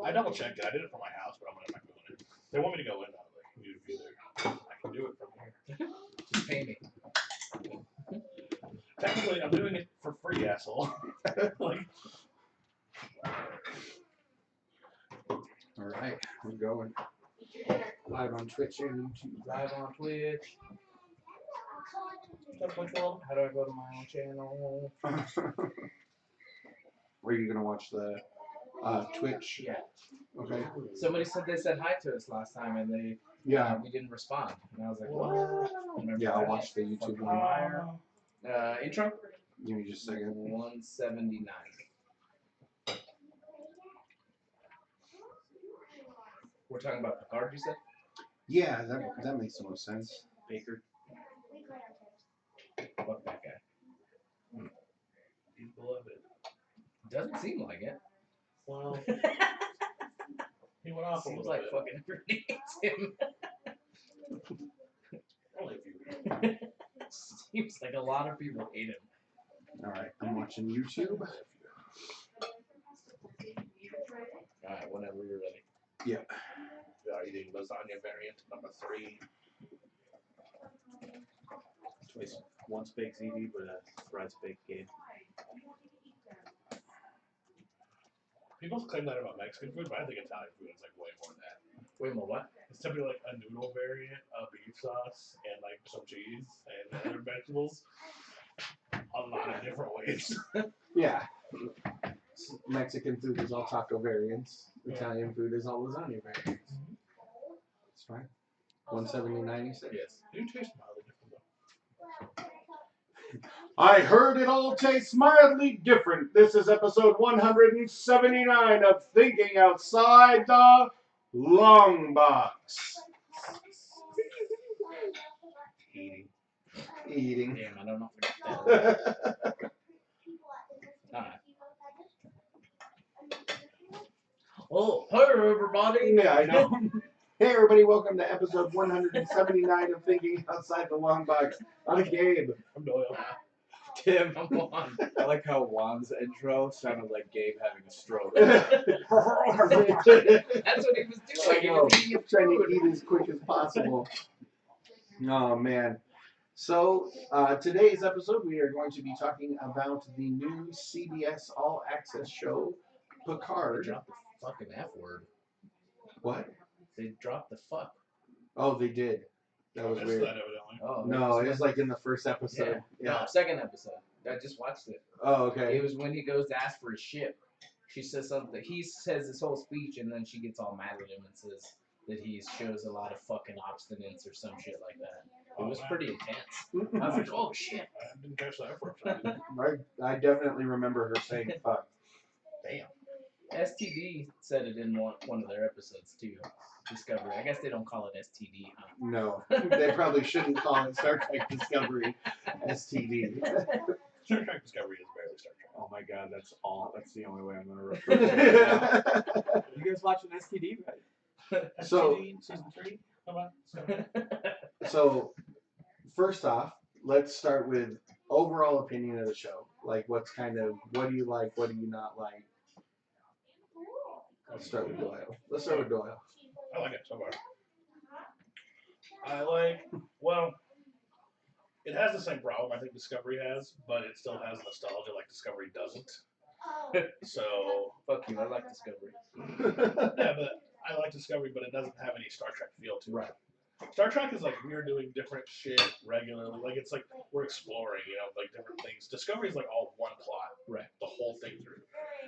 I double checked it. I did it from my house, but I'm not doing it. They want me to go in. I was like, you either I can do it from here. Just pay me. Technically, I'm doing it for free, asshole. Like. All right, we're going live on Twitch and YouTube. Live on Twitch. How do I go to my own channel? Are you gonna watch the Twitch? Yeah. Okay. Somebody said they said hi to us last time and they we didn't respond. And I was like, what? Remember Yeah, I'll that? watch the YouTube Fucking one. liar. Intro? Give me just a second. 179. We're talking about Picard, you said? Yeah, that makes the most sense. Baker. Fuck that guy. He's beloved. Doesn't seem like it. Well, he went off a Seems little like bit. fucking everybody hates him. Only a few. Seems like a lot of people hate him. All right, I'm watching YouTube. Alright, whenever you're ready. Yeah. We are eating lasagna variant number 3. Twice, once baked ZD, but thrice baked game. People claim that about Mexican food, but I think Italian food is like way more than that. Wait, more what? It's typically like a noodle variant, a beef sauce, and like some cheese and other vegetables. A lot of different ways. Yeah. Mexican food is all taco variants. Italian food is all lasagna variants. That's fine. 179, you said? Yes. Do taste mildly different though. I heard it all tastes mildly different. This is episode 179 of Thinking Outside the Long Box. Eating. Damn, I don't know if I got that. Alright. Oh, hey everybody! Yeah, I know. Hey everybody, welcome to episode 179 of Thinking Outside the Long Box. I'm Gabe. I'm Doyle. Tim, Come on. I like how Juan's intro sounded like Gabe having a stroke. That's what he was doing. He was eating his Trying to food. eat as quick as possible. Oh man. So today's episode we are going to be talking about the new CBS All Access show, They Picard. dropped the fucking F word. What? They dropped the fuck. Oh, they did. That was I missed weird. that evidently. Oh, No, it was like in the first episode. Yeah. Yeah. No, second episode. I just watched it. Oh, okay. It was when he goes to ask for his ship. She says something. He says this whole speech, and then she gets all mad at him and says that he shows a lot of fucking obstinance or some shit like that. It was pretty intense. I was like, oh shit. I didn't catch that first time. I definitely remember her saying fuck. Damn. STD said it in one of their episodes too. Discovery. I guess they don't call it STD, huh? No, they probably shouldn't call it Star Trek Discovery STD. Star Trek Discovery is barely Star Trek. Oh my god, that's all. That's the only way I'm gonna refer to it now. You guys watching STD? So- STD, season 3? Come on. So, first off, let's start with overall opinion of the show. Like, what do you like, what do you not like? Let's start with Doyle. I like it so far. Well, it has the same problem I think Discovery has, but it still has nostalgia like Discovery doesn't. So, Fuck you. I like Discovery. yeah, but I like Discovery, but it doesn't have any Star Trek feel to it. Right. Star Trek is like we're doing different shit regularly. Like it's like we're exploring, like different things. Discovery is like all one plot, Right. the whole thing through.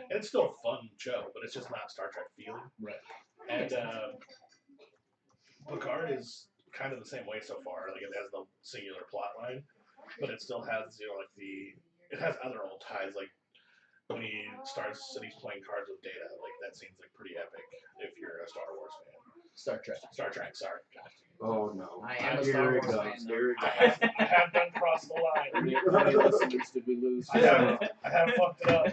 And it's still a fun show, but it's just not Star Trek feeling. Right. And Picard is kind of the same way so far. Like it has the singular plot line, but it still has it has other old ties. Like when he starts and he's playing cards with Data, like that seems like pretty epic if you're a Star Wars fan. Star Trek. Star Trek, sorry. Oh no. I am a Here Star it Wars goes. fan. Here it I have done crossed the line. How many listeners did we lose? I have fucked it up.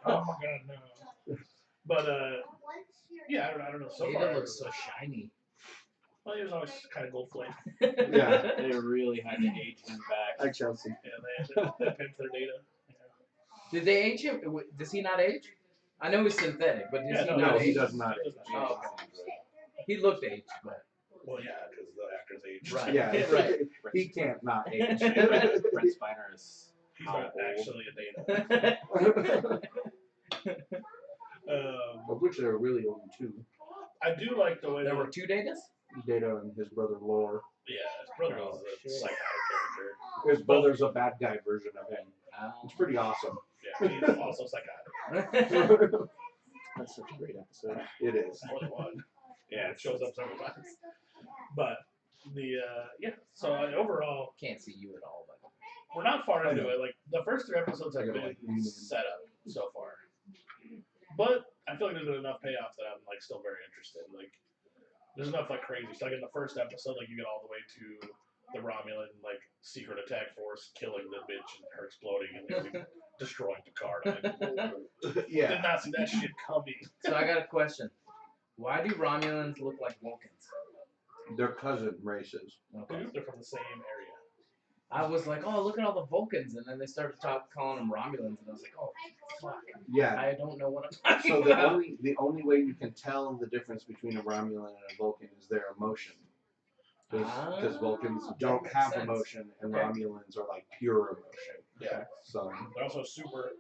Oh my god, no. But yeah, I don't know. So Data far, looks so shiny. well, he was always kind of gold flake. Yeah. They really had to age him back. Hi, Chelsea. Yeah, they pimped their Data. Did they age him? Does he not age? I know he's synthetic, but does Yeah, he no, not No, age? he does not. He does Oh, not. okay. He looked aged, but Well, yeah, because the actor's age. Right. Yeah, Right. he can't not age. Brent Spiner is He's how not old? actually a Data. Of which there are really only two. I do like the way there that were 2 datas. Data and his brother Lore. yeah, his brother Oh, was a shit. psychotic character. His brother's a bad guy version of him. It's pretty awesome. Yeah, he's also psychotic. That's such a great episode. It is. More than one. Yeah, It shows up several times. But the yeah, so overall, Can't see you at all, but we're not far into it. Like the first 3 episodes I have gotta, been like, set up so far, but I feel like there's been enough payoff that I'm like still very interested. Like there's enough like crazy stuff. Like in the first episode, like you get all the way to the Romulan like secret attack force killing the bitch and her exploding and like, destroying Picard. I'm like, whoa. Yeah. Did not see that shit coming. so I got a question. Why do Romulans look like Vulcans? They're cousin races. Okay. They're from the same area. I was like, oh, look at all the Vulcans, and then they started calling them Romulans, and I was like, oh, fuck. Yeah. I don't know what I'm talking So about. the only way you can tell the difference between a Romulan and a Vulcan is their emotion. Because Vulcans that don't makes have sense. emotion, and Okay. Romulans are like pure emotion. Yeah. So They're also super.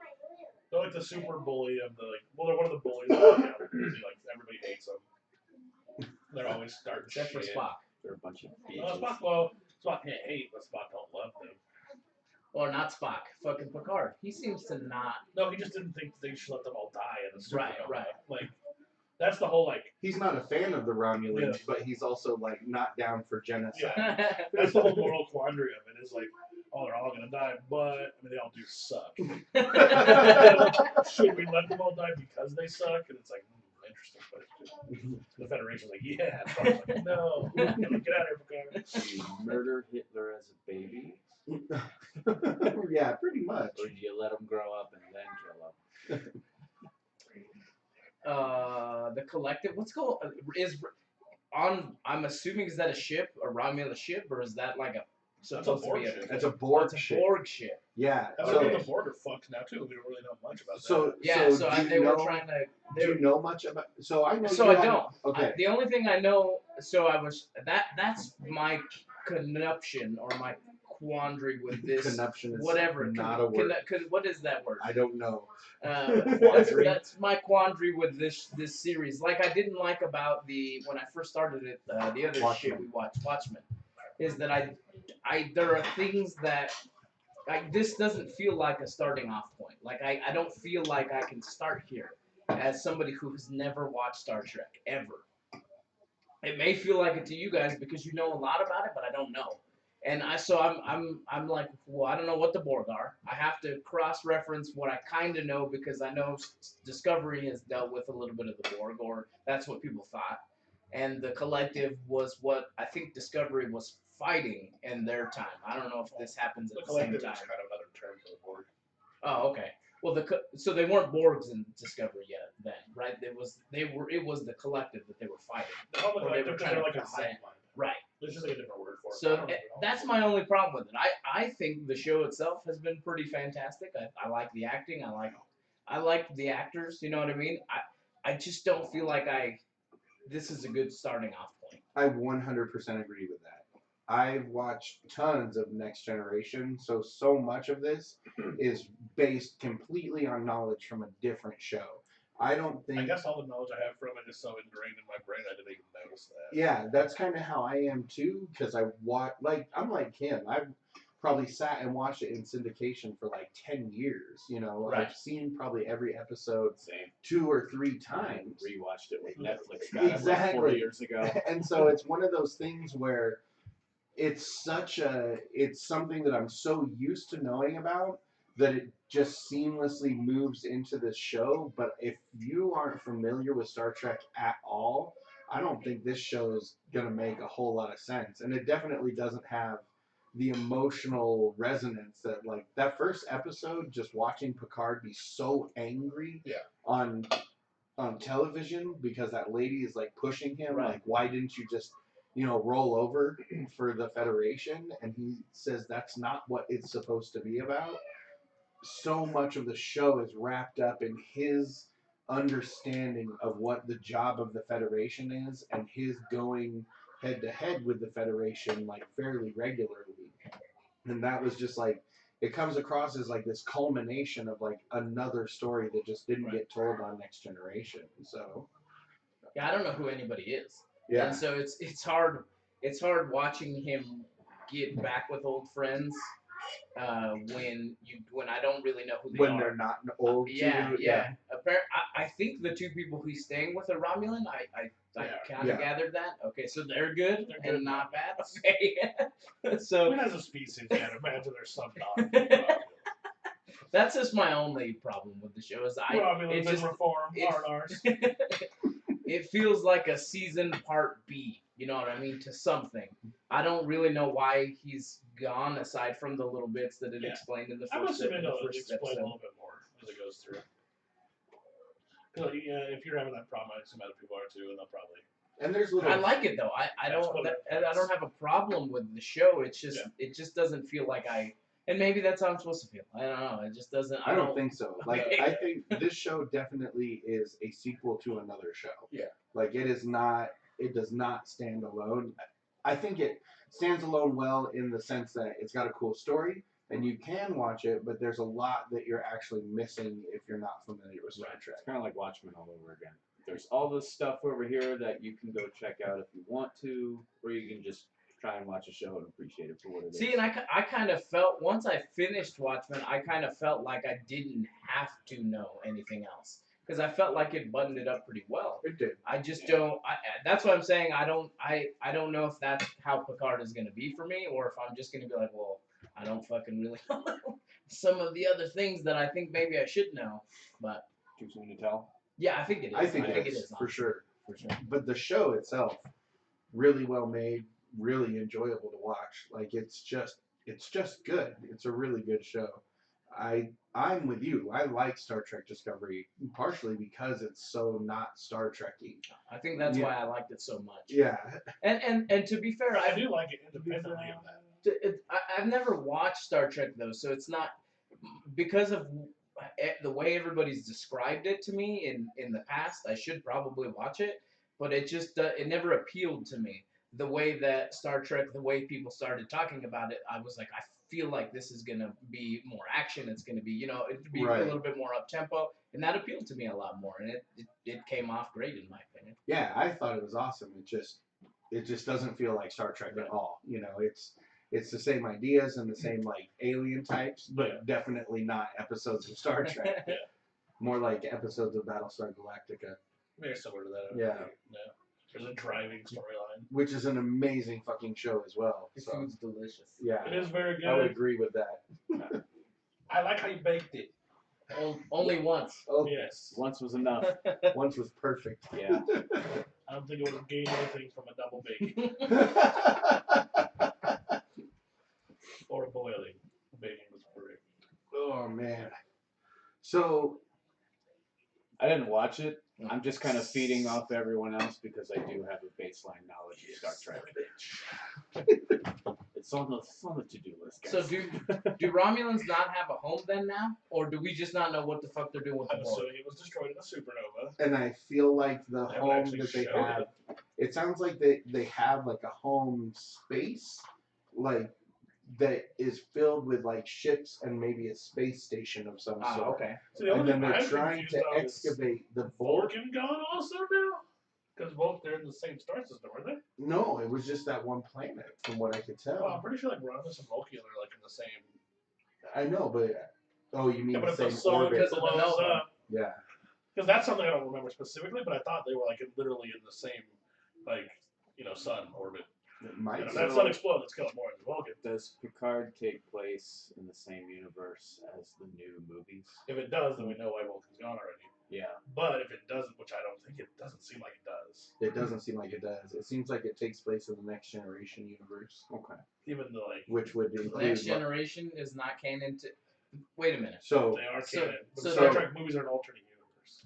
They're like the super bully of the like. Well, they're one of the bullies of the galaxy. Like everybody hates them. They're always starting Except for shit. Spock. They're a bunch of Spock, bitches. well, Spock can't hate, but Spock don't love them. Or not Spock. Fucking Picard. He seems to not. No, he just didn't think they should let them all die in the supernova. Right. Like that's the whole like. he's not a fan of the Romulans, Yeah. but he's also like not down for genocide. Yeah. That's the whole moral quandary of it. Is like, oh, they're all gonna die, but I mean, they all do suck. Should we let them all die because they suck? And it's like, interesting question. The Federation's like, yeah. So I was like, no, get out of here, Picard. Do you murder Hitler as a baby, Yeah, pretty much. or do you let him grow up and then kill him? The collective. What's called is on? I'm assuming is that a ship, a Romulan ship, or is that like a supposed to Borg be a? ship. That's a Borg It's a ship. Borg ship. Yeah. That's So, what the Borg are fucked now too. We don't really know much about that. so Yeah. So, do you they were know- trying to. Do you know much about? So I know. So you I have- don't. Okay. The only thing I know. So I was that's my connuption or my quandary with this. Connuption is Whatever. not a word. What is that word? I don't know. That's my quandary with this series. Like I didn't like about when I first started it, the other Watchmen. shit we watched, Watchmen, is that I there are things that this doesn't feel like a starting off point. Like I don't feel like I can start here as somebody who has never watched Star Trek ever. It may feel like it to you guys because you know a lot about it, but I don't know. And I'm like, well, I don't know what the Borg are. I have to cross-reference what I kind of know because I know Discovery has dealt with a little bit of the Borg, or that's what people thought. And the collective was what I think Discovery was fighting in their time. I don't know if this happens the at the same collective time. is kind of another term for the Borg. Oh, okay. Well, so they weren't Borgs in Discovery yet then, right? It was the collective that they were fighting. They call the Or they were collective trying to like a present. hive mind. Right. There's just like a different word for it. I So don't know. that's my only problem with it. I think the show itself has been pretty fantastic. I like the acting. I like the actors. You know what I mean? I just don't feel like this is a good starting off point. I 100% agree with that. I've watched tons of Next Generation, so much of this is based completely on knowledge from a different show. I don't think. I guess all the knowledge I have from it is so ingrained in my brain I didn't even notice that. Yeah, that's kind of how I am too. Because I'm like him. I've probably sat and watched it in syndication for like 10 years. You know, Right. I've seen probably every episode Same. 2 or 3 times. Rewatched it with Netflix. Got it like 4 Exactly. years ago. And so it's one of those things where it's something that I'm so used to knowing about that it just seamlessly moves into this show. But if you aren't familiar with Star Trek at all, I don't think this show is gonna make a whole lot of sense. And it definitely doesn't have the emotional resonance that, like, that first episode, just watching Picard be so angry on television because that lady is like pushing him, Right. like, why didn't you just roll over for the Federation? And he says that's not what it's supposed to be about. so much of the show is wrapped up in his understanding of what the job of the Federation is, and his going head to head with the Federation like fairly regularly. And that was just like, it comes across as like this culmination of like another story that just didn't get told on Next Generation. So Yeah, I don't know who anybody is. yeah, And so it's hard watching him get back with old friends when I don't really know who they when are. they're not old. Yeah, too, yeah. I think the two people he's staying with are Romulan. I Yeah. kind of gathered that. Okay, so they're good They're good and not now. bad. Okay, I so mean, as a species, yeah, imagine there's some non. that's just my only problem with the show. Is Romulans it just and reform, it- ours. it feels like a season part B. You know what I mean? To something. I don't really know why he's gone, aside from the little bits that it Yeah. explained in the I'm first, assuming in the they'll first explain a episode. little bit more as it goes through. 'Cause, yeah, if you're having that problem, I assume other people are too, and they'll probably. and there's little. I like it though. I That's don't what it I don't have a problem with the show. It's just Yeah. it just doesn't feel like and maybe that's how I'm supposed to feel. I don't know. It just doesn't. I don't think so. Like, Okay. I think this show definitely is a sequel to another show. Yeah. Like, it is not. It does not stand alone. I think it stands alone well in the sense that it's got a cool story and you can watch it, but there's a lot that you're actually missing if you're not familiar with Star Trek. It's kind of like Watchmen all over again. There's all this stuff over here that you can go check out if you want to, or you can just try and watch a show and appreciate it for what it is. See, and I kind of felt once I finished Watchmen, I kind of felt like I didn't have to know anything else because I felt like it buttoned it up pretty well. It did. I just don't. That's what I'm saying. I don't know if that's how Picard is going to be for me, or if I'm just going to be like, well, I don't fucking really know some of the other things that I think maybe I should know. But Too soon to tell. yeah, I think it is. I think it it's is for sure. For sure. But the show itself, really well made, really enjoyable to watch. Like, it's just good. It's a really good show. I'm with you. I like Star Trek Discovery partially because it's so not Star Trek-y. I think that's Yeah. why I liked it so much. Yeah. And to be fair, I do like it independently of that. I've never watched Star Trek though, so it's not because of the way everybody's described it to me in the past. I should probably watch it, but it just it never appealed to me. The way that Star Trek, the way people started talking about it, I was like, I feel like this is gonna be more action. It's gonna be, it'd be Right. a little bit more up tempo, and that appealed to me a lot more, and it came off great in my opinion. Yeah, I thought it was awesome. It just doesn't feel like Star Trek at all. It's the same ideas and the same like alien types, but Yeah. definitely not episodes of Star Trek. Yeah. More like episodes of Battlestar Galactica, Very similar to that. Yeah. There's a driving storyline. which is an amazing fucking show as well. The So, food's delicious. yeah, It is very I would good. agree with that. I like how you baked it. Only once. Oh, Yes. Once was enough. once was perfect. Yeah. I don't think it would have gained anything from a double baking or a boiling. Baking was great. Oh man. So I didn't watch it. I'm just kind of feeding off everyone else because I do have a baseline knowledge of Star Trek. It's on the to-do list, guys. So do Romulans not have a home then now, or do we just not know what the fuck they're doing with the I'm board? assuming it was destroyed in a supernova. and I feel like the They haven't home actually that they showed have, it sounds like they have like a home space, like that is filled with like ships and maybe a space station of some Ah, sort. okay. So the And only then thing they're I'm trying confused to on is excavate the Borg. Vulcan gone also now? Because both they're in the same star system, aren't they? No, it was just that one planet, from what I could tell. Well, I'm pretty sure like Romulus and Vulcan are like in the same. I know, but oh, you mean Yeah, but the if the same sun orbit? Because of the blows nova. up, Yeah. because that's something I don't remember specifically, but I thought they were like literally in the same like sun orbit. It might And if be. that sun explodes, it's killing more than Vulcan. Does Picard take place in the same universe as the new movies? If it does, then we know why Vulcan's gone already. Yeah. But if it doesn't, which I don't think it doesn't seem like it does. It doesn't seem like it does. It seems like it takes place in the Next Generation universe, Okay. Even though like which would The include. Next Generation is not canon to. Wait a minute. So they are So- canon, but so Star the- Trek movies are an alternate universe.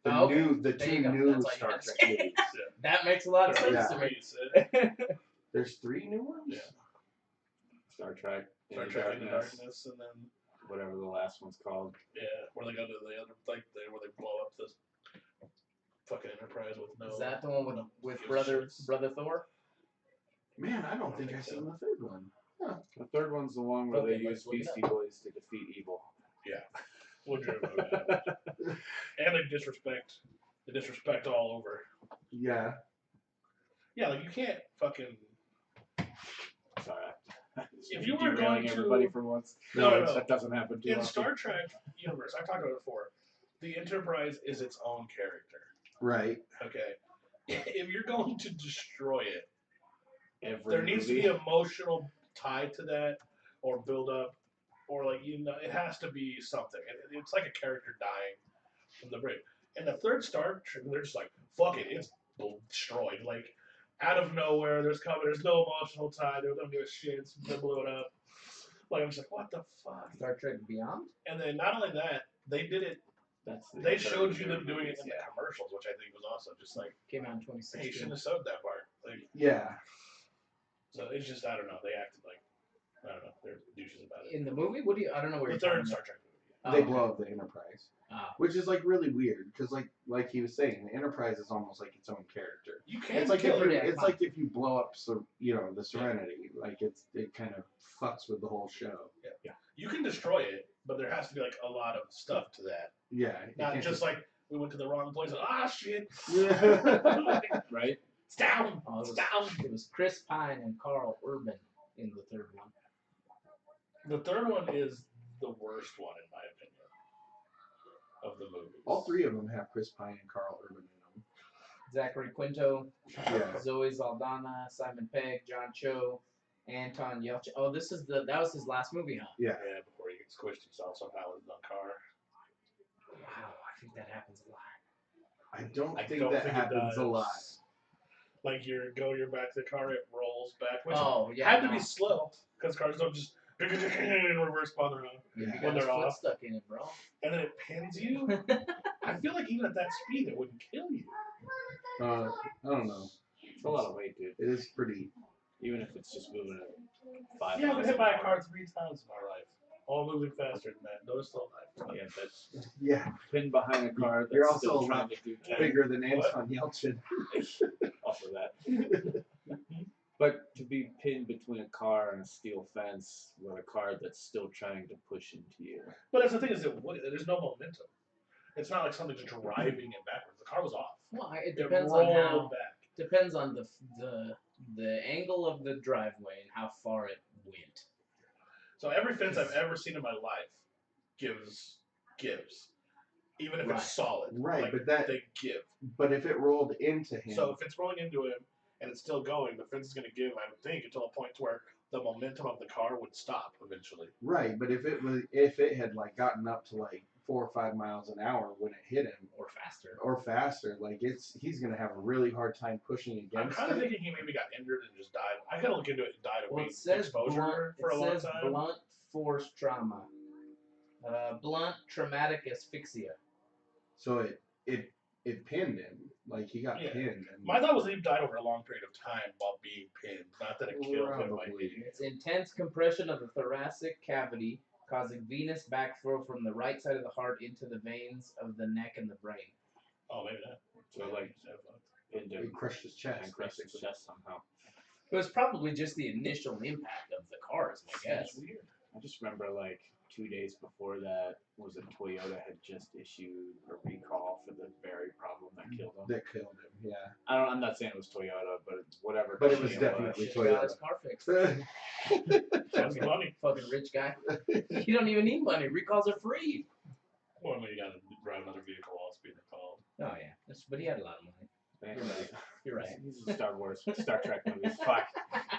the Oh, okay. the There you two go. new That's all you Star had to Trek say. movies. That makes a lot of sense Yeah. to me. There's 3 new ones. Yeah. Star Trek. Star Into Trek Into Darkness. Darkness, and then whatever the last one's called. Yeah, where they go to the other where they blow up this fucking Enterprise with no. Is that the one with no brother shits. Thor? Man, I don't think think I've so. seen the third one. The third one's the one where Okay, they let's use look it Beastie up. Boys to defeat evil. We'll dream about that. And they disrespect all over. Yeah. Yeah, like you can't fucking. Sorry. If you were derailing going to- everybody for once. No. That doesn't happen too In often. Star Trek universe, I've talked about it before. The Enterprise is its own character. Right. Okay, if you're going to destroy it, Every there needs to movie. be emotional tie to that, or build up, or like it has to be something. It's like a character dying from the break. And the third Star Trek, they're just like, fuck it, it's destroyed. Like out of nowhere, there's no emotional tie. They don't give a shit. They blew it up. Like I'm just like, what the fuck? Star Trek Beyond? And then not only that, they did it. That's the They third showed you them movie, doing it in the yeah. commercials, which I think was awesome. Just like, Came out in hey, you 2016. shouldn't have showed that part. Like, Yeah. so it's just I don't know. They acted like I don't know. They're douches about it. In the movie? What do you? I don't know what The you're third talking Star Trek movie. about. They Oh, blow okay. up the Enterprise, Oh. which is like really weird because like he was saying, the Enterprise is almost like its own character. You can't It's like kill if it. it's like if you blow up the Serenity, like it kind of fucks with the whole show. You can destroy it, but there has to be like a lot of stuff to that. Yeah. it Not can't just like we went to the wrong place. And, shit! Yeah. Right? It's down. Oh, It's down. it was Chris Pine and Carl Urban in the third one. The third one is the worst one in my opinion of the movies. All three of them have Chris Pine and Carl Urban in Zachary Quinto, them. Yeah. Zoe Saldana, Simon Pegg, John Cho, Anton Yelchin. Oh, that was his last movie, huh? Yeah. Yeah, before he squished himself somehow with the car. Wow, I think that happens a lot. I don't I think don't that think happens it a lot. does. Like you're back to the car, it rolls back, which Oh, yeah. had to no. be slow because cars don't just in reverse while they're on, You Yeah. got when his they're foot off. stuck in it, bro. and then it pins you. I feel like even at that speed, it wouldn't kill you. I don't know. It's a lot of weight, dude. It is pretty. Even if it's just moving at 5 Yeah, I've miles been hit an by a hour. car 3 times in my life, all moving faster than that. Those still alive. Yeah, that's Yeah. pinned behind a car that's You're also still a trying lot to do Bigger than What? Anton Yelchin. off of that. But to be pinned between a car and a steel fence with a car that's still trying to push into you. But that's the thing is that there's no momentum. It's not like something's driving it backwards. The car was off. Well, it It depends rolled on how. back. Depends on the angle of the driveway and how far it went. So every fence I've ever seen in my life gives, even if Right. it's solid. Right, like, but that- they give. But if it rolled into him, So if it's rolling into him and it's still going, the fence is going to give, I would think, until a point to where the momentum of the car would stop eventually. right, but if it had like gotten up to like 4 or 5 miles an hour when it hit him, Or faster. or faster, like he's gonna have a really hard time pushing I'm against kind of it. thinking he maybe got injured and just died. I gotta look into it and died of Well, weight it says exposure blunt, for a long it says time. blunt force trauma. Blunt traumatic asphyxia. So it pinned him, like he got Yeah. pinned. And My thought was he died over a long period of time while being pinned, not that it killed him. By Probably. being. It's intense compression of the thoracic cavity, causing venous backflow from the right side of the heart into the veins of the neck and the brain. Oh, maybe not. So like pinned it him crushed his chest. and crushed his basically. chest somehow. It was probably just the initial impact of the cars, I guess. It's weird. I just remember like 2 days before that was it Toyota had just issued a recall for the very problem that killed him. That killed him. Yeah. I'm not saying it was Toyota, but whatever. But it was company definitely Should've got his car fixed. That's money. Fucking rich guy. You don't even need money. Recalls are free. Well, you gotta drive another vehicle while it's being recalled. Oh yeah, but he had a lot of money. Anyway, You're right. He's a Star Trek movies. Fuck.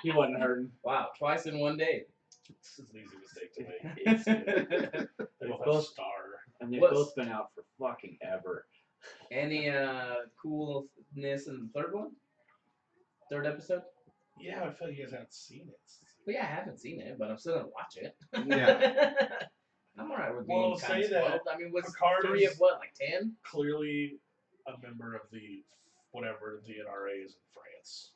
He wasn't hurting. Wow, twice in one day. This is an easy mistake to make. They both have Both- star. And they've What's- both been out for fucking ever. Any coolness in the third one? Third episode? Yeah, I feel like you guys haven't seen it. Well, yeah, I haven't seen it, but I'm still gonna watch it. Yeah. I'm alright with being Well, kind say of that spoiled. I mean, what's Picard 3 is- of what, like 10? Clearly a member of the whatever the NRA is in France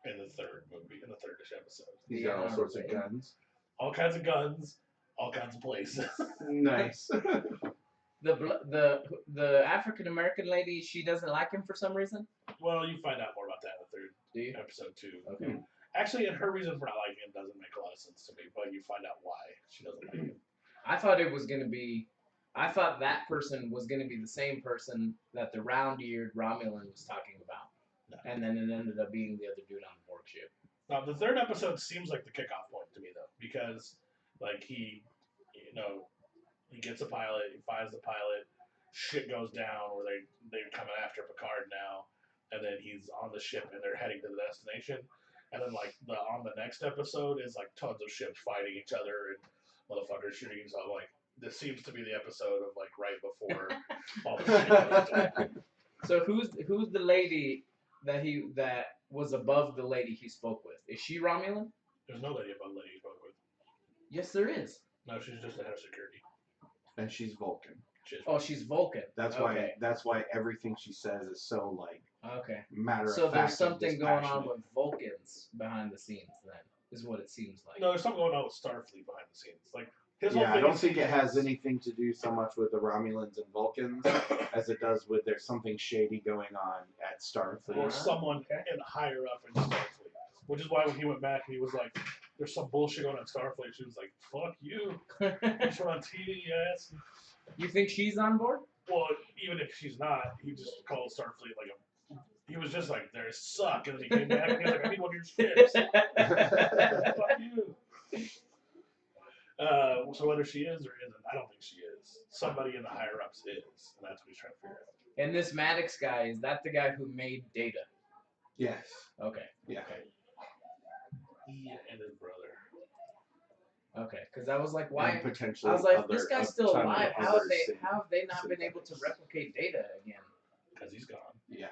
in the third movie, in the third episode. He's got all sorts of NRA. guns. All kinds of guns, all kinds of places. Nice. The African American lady, she doesn't like him for some reason. Well, you find out more about that in the third Do you? episode too. Okay. Actually, and her reason for not liking him doesn't make a lot of sense to me, but you find out why she doesn't like him. I thought it was gonna be. I thought that person was gonna be the same person that the round-eared Romulan was talking about, No. and then it ended up being the other dude on the Borg ship. Now, the third episode seems like the kickoff point to me, though, because, like, he gets a pilot, he finds the pilot, shit goes down where they're coming after Picard now, and then he's on the ship and they're heading to the destination, and then, like, on the next episode is, like, tons of ships fighting each other and motherfuckers shooting each other. Like, this seems to be the episode of, like, right before all the shit goes down. So who's the lady that was above the lady he spoke with? Is she Romulan? There's no lady above lady he spoke with. Yes, there is. No, she's just the head of security. And she's Vulcan. Oh, she's Vulcan. That's okay. why everything she says is so like Okay. matter of So fact. there's something and going on dispassionate. with Vulcans behind the scenes. Then is what it seems like. No, there's something going on with Starfleet behind the scenes. Like, his whole Yeah, I thing don't is think he it has is- anything to do so much with the Romulans and Vulcans as it does with there's something shady going on at Starfleet. or someone Okay. in higher up in Starfleet. Which is why when he went back and he was like, there's some bullshit going on in Starfleet, she was like, fuck you. You showed on TV, yes. You think she's on board? Well, even if she's not, he just called Starfleet like he was just like, they suck. And then he came back and he was like, I need one of your ships. Fuck you. So whether she is or isn't, I don't think she is. Somebody in the higher ups is, and that's what he's trying to figure out. And this Maddox guy, is that the guy who made Data? Yes. Okay. Yeah. Okay. He and his brother. Okay. Because I was like, why? And potentially I was like, other, this guy's a still ton of alive. How other have they not been able to synthetics. replicate Data again? Because he's gone. Yeah.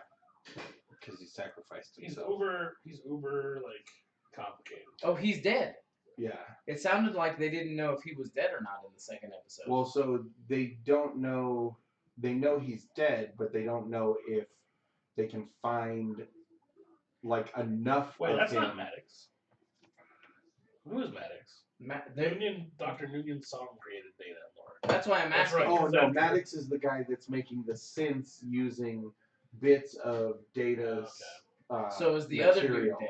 Because he sacrificed He's himself. uber like complicated. Oh, he's dead. Yeah. It sounded like they didn't know if he was dead or not in the second episode. Well, so they don't know. They know he's dead, but they don't know if they can find like enough Wait, of that's him. not Maddox. Who is Maddox? They're- Dr. Nunyan Song created Data and Lore. that's why I'm That's asking. right. Oh no, Exactly. Maddox is the guy that's making the synths using bits of Data's. So is the other dude material. dead?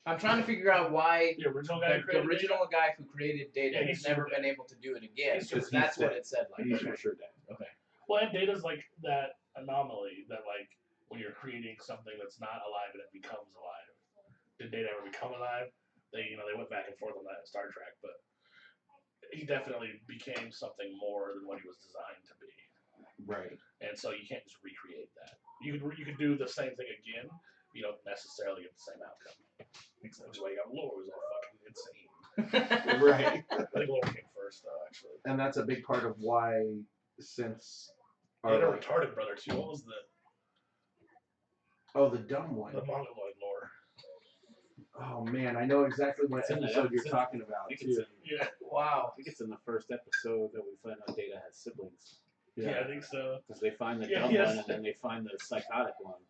I'm trying to figure out why The original guy who the created original guy who created Data Yeah, has he's never super been able to do it again. He's Because super that's what dead. it said. Like, He's for sure dead. okay. Data. Well, and Data's like that anomaly that like when you're creating something that's not alive and it becomes alive. Did Data ever become alive? They went back and forth on that in Star Trek, but he definitely became something more than what he was designed to be. Right. And so you can't just recreate that. You could do the same thing again. But you don't necessarily get the same outcome. Which is why you got Lore, who's all fucking insane. Right. I think Lore came first, though, actually. And that's a big part of why synths He are had a like, retarded brother, too. What was the oh, the dumb one. Mongoloid Lore? Oh man, I know exactly what It's in that episode you're episode. talking about I think it's too. in, Yeah. Wow. I think it's in the first episode that we find out Data has siblings. Yeah, I think so. Because they find the Yeah, dumb yes. one and then they find the psychotic one.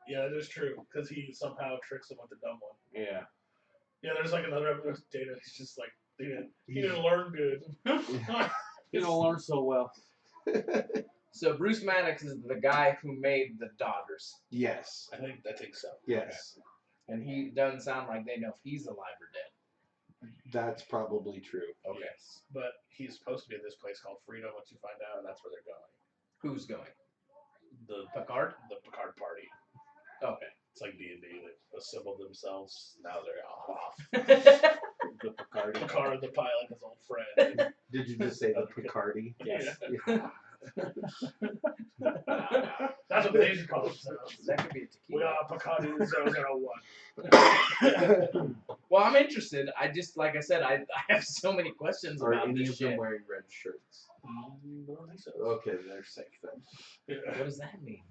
Yeah, that is true. Because he somehow tricks him with the dumb one. Yeah. Yeah, there's like another episode of Data. He's just like, he didn't learn good. You don't learn so well. So Bruce Maddox is the guy who made the daughters, Yes. I think so. Yes. and he doesn't sound like they know if he's alive or dead. That's probably true. Okay. Yes. But he's supposed to be at this place called Freedom once you find out, and that's where they're going. Who's going? The Picard? Picard party. Okay. It's like D&D. They assembled themselves. Now they're off. The Picardi. Picard, the pilot, his old friend. Did you just say the Picardi? Yes. Yeah. That's what they should call themselves. That could be a We tequila. are Picardi 001. Well, I'm interested. I just, like I said, I have so many questions Are about any this of them shit. wearing red shirts? I don't think so. Okay, they're safe then. Yeah. What does that mean?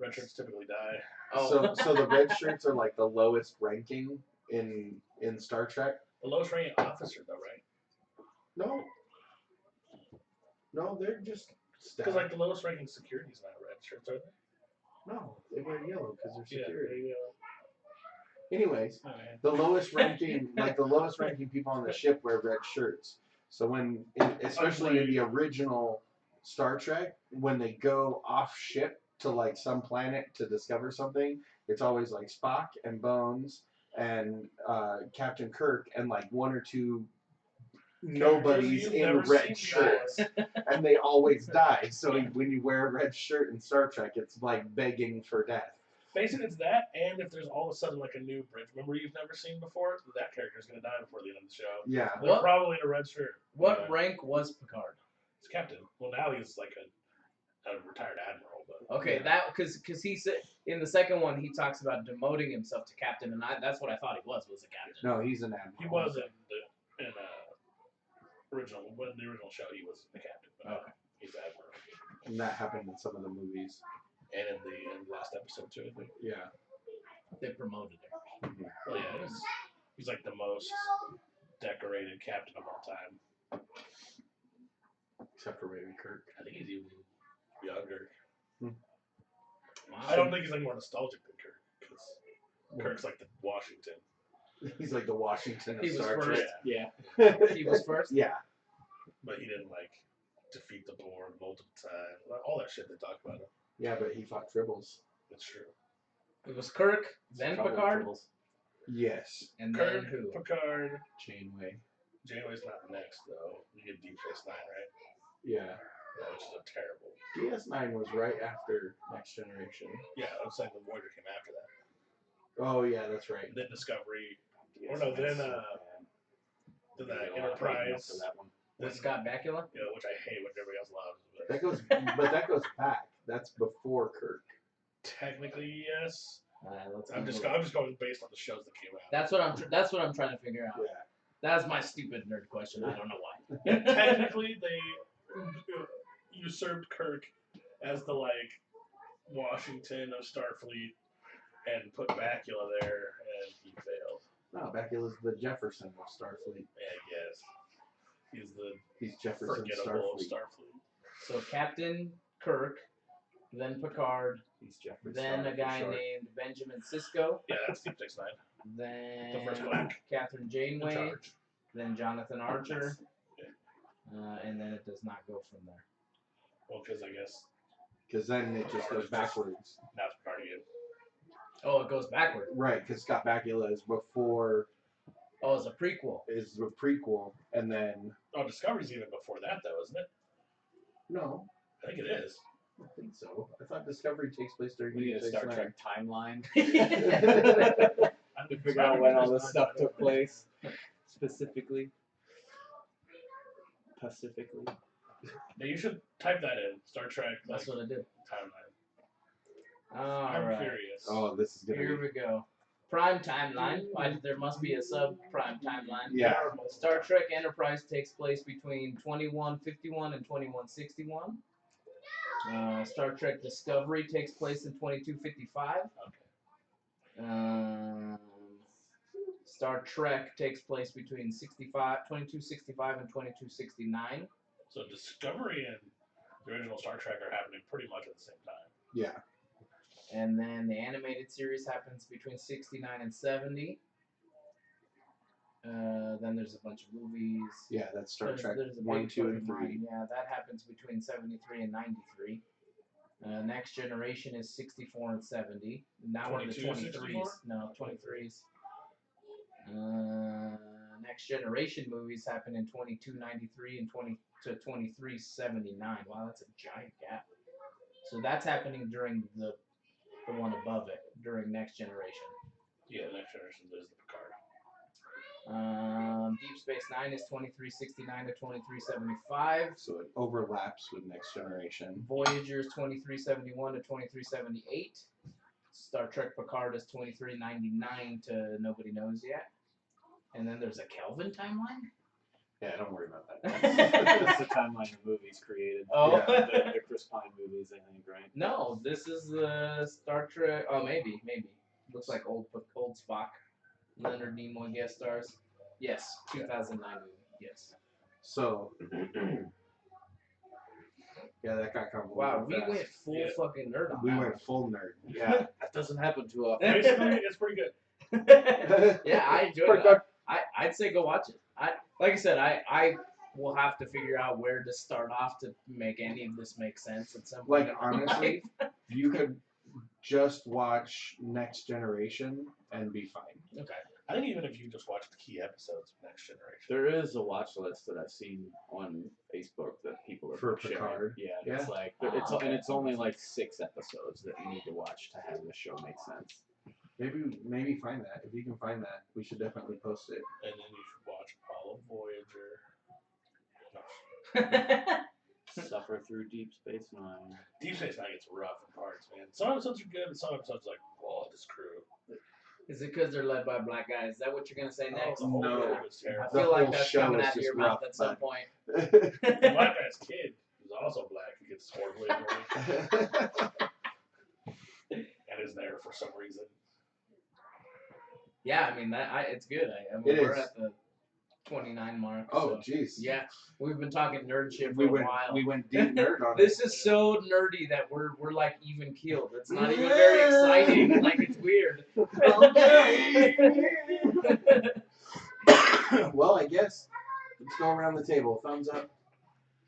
Red shirts typically die. Oh, So the red shirts are like the lowest ranking in Star Trek. The lowest ranking officer, though, right? No. No, they're just Because like the lowest ranking security is not red shirts, are they? no, they wear yellow because they're Yeah. security. They, Anyways, alright. the lowest ranking, like the lowest ranking people on the ship wear red shirts. So especially in the original Star Trek, when they go off ship to like some planet to discover something, it's always like Spock and Bones and Captain Kirk and like one or two nobodies You've in never red seen shirts, and they always die. So when you wear a red shirt in Star Trek, it's like begging for death. Basically, it's that, and if there's all of a sudden like a new bridge member you've never seen before, that character's gonna die before the end of the show. Yeah. They're What? probably in a red shirt. What Yeah. rank was Picard? It's captain. Well, now he's like a retired admiral, but Okay, Yeah. that because he said in the second one he talks about demoting himself to captain, and that's what I thought he was a captain. No, he's an admiral. he was in the original show. He was the captain. But Okay. he's the admiral. And that happened in some of the movies. And in the last episode too, I think. Yeah. They promoted him. Well, yeah, he's like the most decorated captain of all time. Except for maybe Kirk. I think he's even younger. Wow. I don't think he's like more nostalgic than Kirk, because Kirk's like the Washington. He's like the Washington of He was Star first. Trek. Yeah. He was first. Yeah. But he didn't like defeat the board multiple times. All that shit they talk about him. Yeah, but he fought tribbles. That's true. It was Kirk, then Trouble with Picard, tribbles. Yes. and Kirk, then who? Picard. Janeway. Janeway's not next though. You get Deep Space Nine, right? Yeah. Yeah, which is a terrible. DS9 was right after Next Generation. Yeah, I'm saying the Voyager came after that. Oh yeah, that's right. Then Discovery. Yes, Or no, then that's so bad. then They that did a lot of writing up Enterprise. for that one. With Scott Bakula? Yeah, which I hate, which everybody else loves. But That goes back. That's before Kirk. technically, yes. Let's I'm just Google it. going based on the shows that came out. That's what I'm trying to figure out. Yeah. That's my stupid nerd question. I don't know why. Technically, they usurped Kirk as the like Washington of Starfleet and put Bakula there, and he failed. No, Bakula's the Jefferson of Starfleet. Yeah, I guess He's he's Jefferson forgettable of Starfleet. Starfleet. So Captain Kirk, then Picard, He's Jeffrey then Star a for guy short. named Benjamin Sisko, Yeah, that's Deep Space Nine. then The first black. Catherine In Janeway, charge. then Jonathan Archer, Yeah. and then it does not go from there. Well, because I guess Because then it just goes backwards. now it's Picard again. Oh, it goes backward. Right, because Scott Bakula is before, Oh, it's a prequel. is the prequel, and then, Oh, Discovery's even before that, though, isn't it? no, I think it is. I don't think so. I thought Discovery takes place during We need a Deep Star Space Trek timeline I to think figure out when all this Discovery's stuff not- took place. Specifically. Pacifically. Yeah, you should type that in. Star Trek like, That's what I did. timeline. All I'm right. curious. Oh, this is gonna Here be. we go. Prime timeline. There must be a sub-prime timeline. Yeah. Star Trek Enterprise takes place between 2151 and 2161. Star Trek Discovery takes place in 2255. Okay. Star Trek takes place between 2265 and 2269. So Discovery and the original Star Trek are happening pretty much at the same time. Yeah. And then the animated series happens between 69 and 70. Then there's a bunch of movies. Yeah, that's Star There's- Trek there's a 1, big 2, and fucking 3. line. Yeah, that happens between 73 and 93. Next Generation is 64 and 70. Now we're in the 22, 23s. 64? No, 23s. Next Generation movies happen in 2293 and 20 to 2379. Wow, that's a giant gap. So that's happening during the one above it, during Next Generation. Yeah, Next Generation is the Picard. Deep Space Nine is 2369 to 2375. So it overlaps with Next Generation. Voyager is 2371 to 2378. Star Trek Picard is 2399 to nobody knows yet. And then there's a Kelvin timeline? Yeah, don't worry about that. That's the timeline the movies created. Oh. Yeah. The Chris Pine movies, I think, right? No, this is the Star Trek. Oh, maybe. Looks like old Spock. Leonard Nimoy guest stars. Yes, 2009 movie. Yes. So, yeah, that got convoluted. Wow, we fast. went full Yeah. fucking nerd on We that went full nerd. Yeah. That doesn't happen too often. Basically, it's pretty good. one. Yeah, I enjoyed Pretty it. good. I'd say go watch it. Like I said, I we'll have to figure out where to start off to make any of this make sense at some point. Like, in our honestly, life. you could just watch Next Generation and be fine. Okay. I think even if you just watch the key episodes of Next Generation. There is a watch list that I've seen on Facebook that people are For sharing. Picard? Yeah, and Yeah. it's like Okay. it's only like 6 episodes that you need to watch to have the show make sense. Maybe find that. If you can find that, we should definitely post it. And then you should watch Apollo Voyager. No. Suffer through Deep Space Nine. Deep Space Nine gets rough in parts, man. Some episodes are good, and some episodes like, oh, this crew. Is it because they're led by black guys? Is that what you're gonna say next? The whole No. crew is I terrible. The feel like whole that's show coming is out of just your mouth rough, at some but- point. The black guy's kid, who's also black, who gets horribly annoyed and is there for some reason. Yeah, I mean it's good. I mean, It we're is. at the 29 mark. Oh, so, jeez. yeah, we've been talking nerd shit for We a went while. we went deep nerd on This it. is so nerdy that we're like even keeled. It's not even very exciting. Like it's weird. Well, I guess let's go around the table. Thumbs up.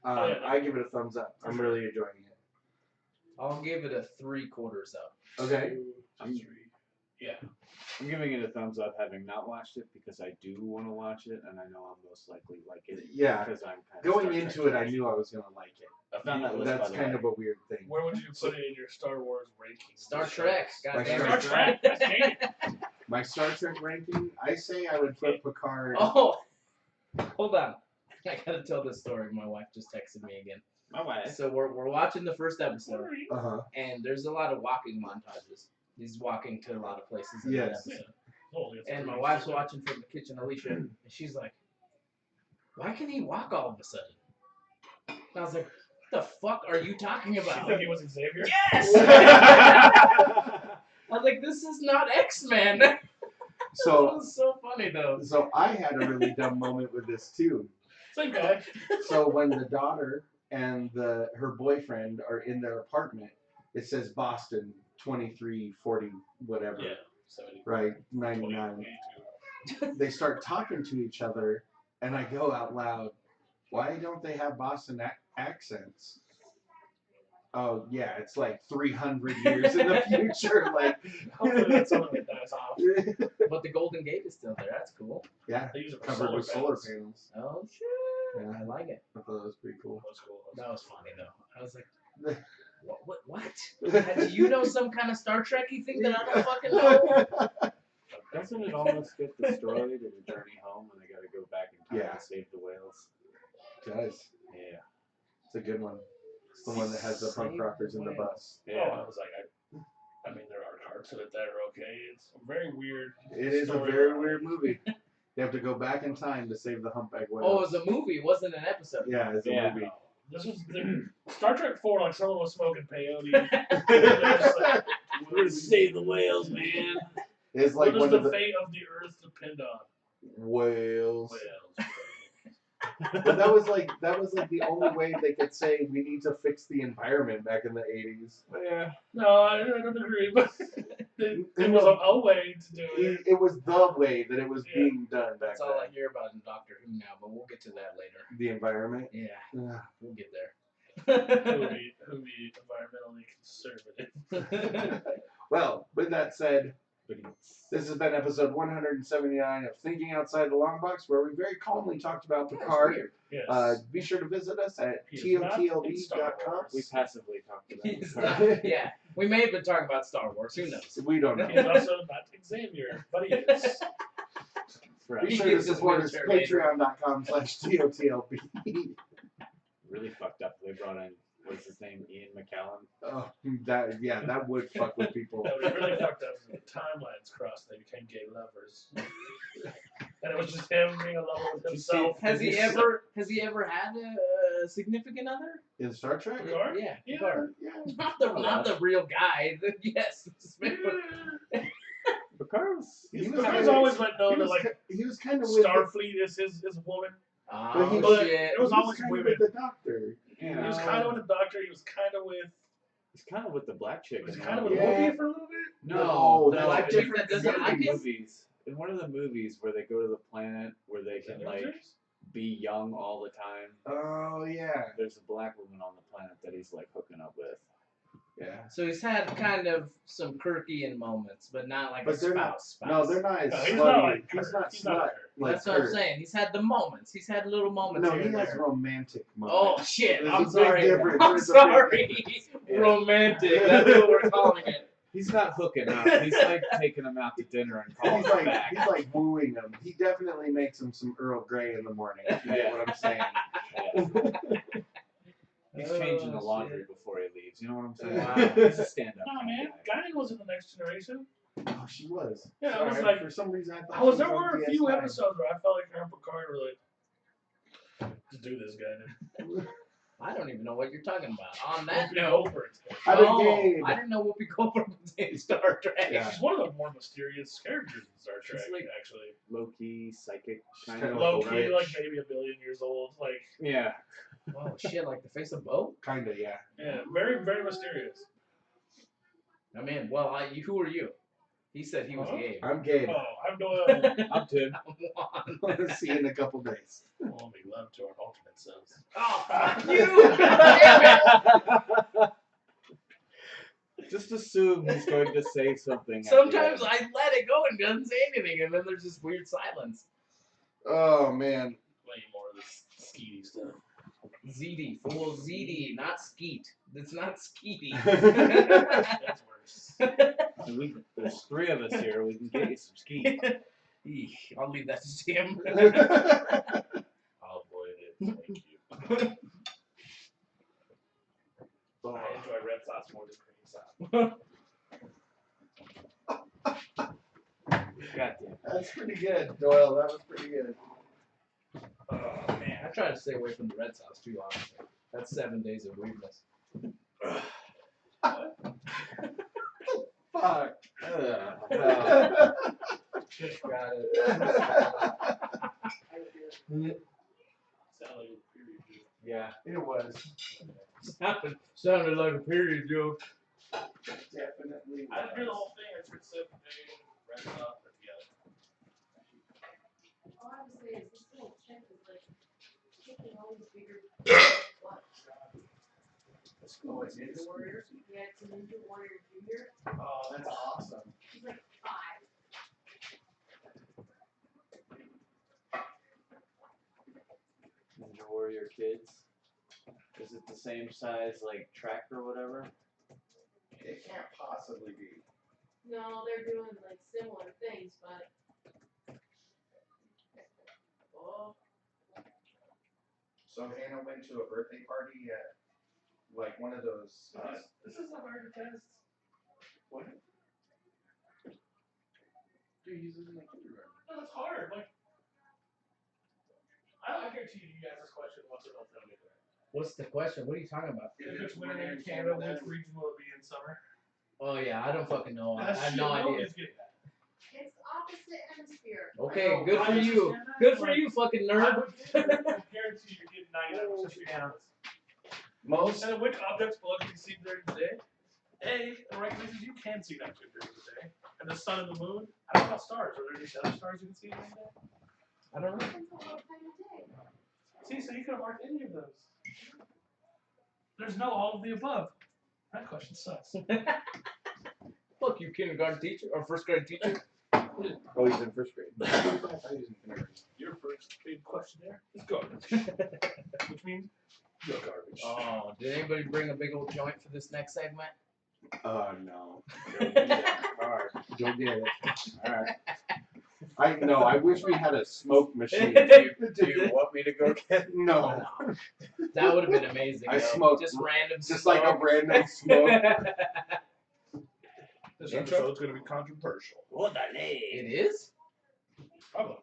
Yeah. I give it a thumbs up. I'm really enjoying it. I'll give it a 3/4 up. Okay. Yeah. I'm giving it a thumbs up, having not watched it, because I do want to watch it, and I know I'll most likely like it. Yeah. Because I'm kind of Going into it, I knew I was gonna like it. I found that list, That's by the kind way. of a weird thing. Where would you put it in your Star Wars ranking? Star Trek. Like Goddamn Star it. Trek. Dang it. My Star Trek ranking, I say I would put Picard. Oh, hold on. I gotta tell this story. My wife just texted me again. My wife. So we're watching the first episode, Uh-huh. and there's a lot of walking montages. He's walking to a lot of places in Yes. the episode. Oh, it's And my pretty wife's good. watching from the kitchen, Alicia, and she's like, "Why can he walk all of a sudden?" And I was like, "What the fuck are you talking She about?" thought he was Xavier. Yes. I was like, "This is not X-Men." That So was so funny though. so I had a really dumb moment with this too. Same guy. So when the daughter and her boyfriend are in their apartment, it says Boston 2340 whatever, Yeah. 70. right? 99. They start talking to each other, and I go out loud, "Why don't they have Boston accents?" Oh yeah, it's like 300 years in the future. Like, Hopefully that's something that dies off. But the Golden Gate is still there. That's cool. yeah, They use it for covered with solar panels. panels. Oh shit! Yeah. I like it. I thought that was pretty cool. That's cool. That was funny though. I was like, what? Do you know some kind of Star Trekky thing that I don't fucking know? Doesn't it almost get destroyed in the journey home when they got to go back in time Yeah. to save the whales? Guys, Yeah. it's a good one. It's the one that has the punk Save rockers the in the whales. bus. Oh, I was like, I mean, there are parts of it that are okay. It's a very weird. It is a story very line. weird movie. You have to go back in time to save the humpback whale. Oh, it was a movie. It wasn't an episode. Yeah, it's a Yeah. movie. This was Star Trek 4. Like someone was smoking peyote. They're just like, We're gonna save the whales, man. It's like what does one the of the fate of the Earth depend on? whales. Whales. But that was like the only way they could say we need to fix the environment back in the 80s. Yeah. No, I don't agree, but it was a way to do it. It was the way that it was Yeah. being done back That's all I then. hear about in Doctor Who now, but we'll get to that later. The environment. Yeah, Ugh. we'll get there. Who be environmentally conservative. Well, with that said, this has been episode 179 of Thinking Outside the Long Box, where we very calmly talked about Picard. Yes. Be sure to visit us at He is not in Star totlb.com. Wars. We passively talked about It's it. not- yeah, we may have been talking about Star Wars. Who knows? We don't know. He's also not Xavier, but he is. Be Right. He sure to gets his support us wheelchair later. patreon.com/totlb. Really fucked up. They brought in, what's his name, Ian McKellen. Oh, that would fuck with people. That was really fucked up. The timelines crossed. They became gay lovers. And it was just him being alone with himself. Has he ever had a significant other? In Star Trek? Picard? Yeah, Yeah. Picard. Yeah. Not the real guy. Yes. Picard was. He was Picard's kinda- always been known He to was, like he was kind of with Starfleet is his woman. But he- Oh But shit. it was he was always kind of women. with the Doctor. He was kind of with the Doctor. He was kind of with. He's kind of with the black chick. He was in kind of one with the- Yeah. Whoopi for a little bit. No, the that's black a chick different that doesn't series. like him. movies. In one of the movies where they go to the planet where they can like. be young all the time. Oh yeah. There's a black woman on the planet that he's like hooking up with. Yeah. So he's had kind of some Kirkian moments, but not like But a they're spouse. No, they're not as No, slutty. he's not like He's Kurt. not He's not slut Kurt. like That's what I'm Kurt. saying. He's had the moments. He's had little moments No, here he and has there. romantic Oh moments. shit! There's I'm a big sorry. difference. I'm There's a big sorry. difference. Yeah. Romantic. That's what we're calling it. He's not hooking up. He's like taking him out to dinner and calling him back. He's like wooing him. He definitely makes him some Earl Grey in the morning. If you get what I'm saying. Yeah. He's changing the Oh, laundry shit. before he leaves. You know what I'm saying? Wow. He's a stand-up. No, kind of man. guy. Guy was in the Next Generation. Oh, she was. Yeah, I Sorry, was like- for some reason I thought I was she there on were a few DS9. episodes where I felt like her and Picard were like, just do this, guy. Dude. I don't even know what you're talking about. On that Whoopi note, Goldberg's I oh, Gabe. I didn't know Whoopi Goldberg was in Star Trek. Yeah. She's one of the more mysterious characters in Star Trek, She's like- actually. Low-key, psychic, kind kinda of. Low like key, Rich. like maybe a billion years old. Like, Yeah. Oh shit! Like the face of Bo. Kinda, yeah. yeah, very, very mysterious. I mean, well, who are you? He said he was Huh? Gabe. I'm Gabe. Oh, I'm Doyle. I'm Tim. Come I'll see you in a couple days. We'll be love to our alternate selves. Oh, fuck you! Damn it. Just assume he's going to say something. at the Sometimes end. I let it go and doesn't say anything, and then there's this weird silence. Oh man. Way more of this skeety stuff. ZD, full ZD, not Skeet. It's not Skeety. That's worse. There's three of us here. We can get you some ski. Eesh, I'll leave that to Tim. I'll avoid it. Thank you. Oh, I enjoy red sauce more than cream sauce. Goddamn. that's pretty good, Doyle. That was pretty good. Oh man, I try to stay away from the red sauce too, honestly. That's 7 days of weakness. Fuck. Just got it. Sound like a period. Yeah. It was. Sounded like a period joke. Definitely. I didn't hear the whole thing. I just heard sip, red sauce, put together. All I have to say is this little chick is like kicking all these bigger butts. Oh, it's Ninja Warriors? Yeah, it's a Ninja Warrior Junior. Oh, that's awesome. She's like 5. Ninja Warrior kids. Is it the same size like track or whatever? It can't possibly be. No, they're doing like similar things, but. Oh, So Hannah went to a birthday party at like one of those. This is a hard test. What? Dude, he's in like kindergarten. No, it's hard. Like, I guarantee you guys this question once or else they'll get there. What's the question? What are you talking about? If it's winter in Canada, which region will it be in summer? Oh yeah, I don't fucking know. I That's have shit no nobody's idea. getting that. it's the opposite hemisphere. Okay, I know, good I for you. understand that, Good for but you, fucking I nerd. would guarantee you're getting 99% chance. Most. And which objects below can be seen during the day? A, the right places you can see that during the day. And the sun and the moon. I don't know about stars. Are there any other stars you can see during the day? I don't know. Depends on what time of day. See, so you could have marked any of those. There's no all of the above. That question sucks. Fuck you, kindergarten teacher or first grade teacher. Oh, he's in first grade. I thought he was in kindergarten. Your first big question there is garbage. Which means you're garbage. Oh, did anybody bring a big old joint for this next segment? Oh no. Go get it. Alright. I know, I wish we had a smoke machine. Do you want me to go get? No. That would have been amazing. I though. smoked just random Just smoke. like a random smoke. This Intro? episode's going to be controversial. It is? Probably.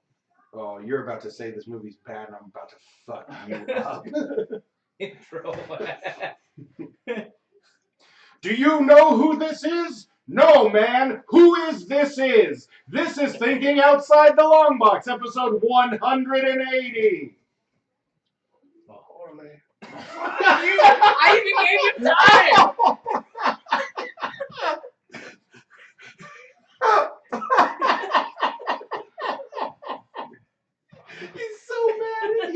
Oh, you're about to say this movie's bad and I'm about to fuck you up. Intro. Do you know who this is? No, man. Who is this is? This is Thinking Outside the Long Box, episode 180. Holy. I even gave you time! He's so mad at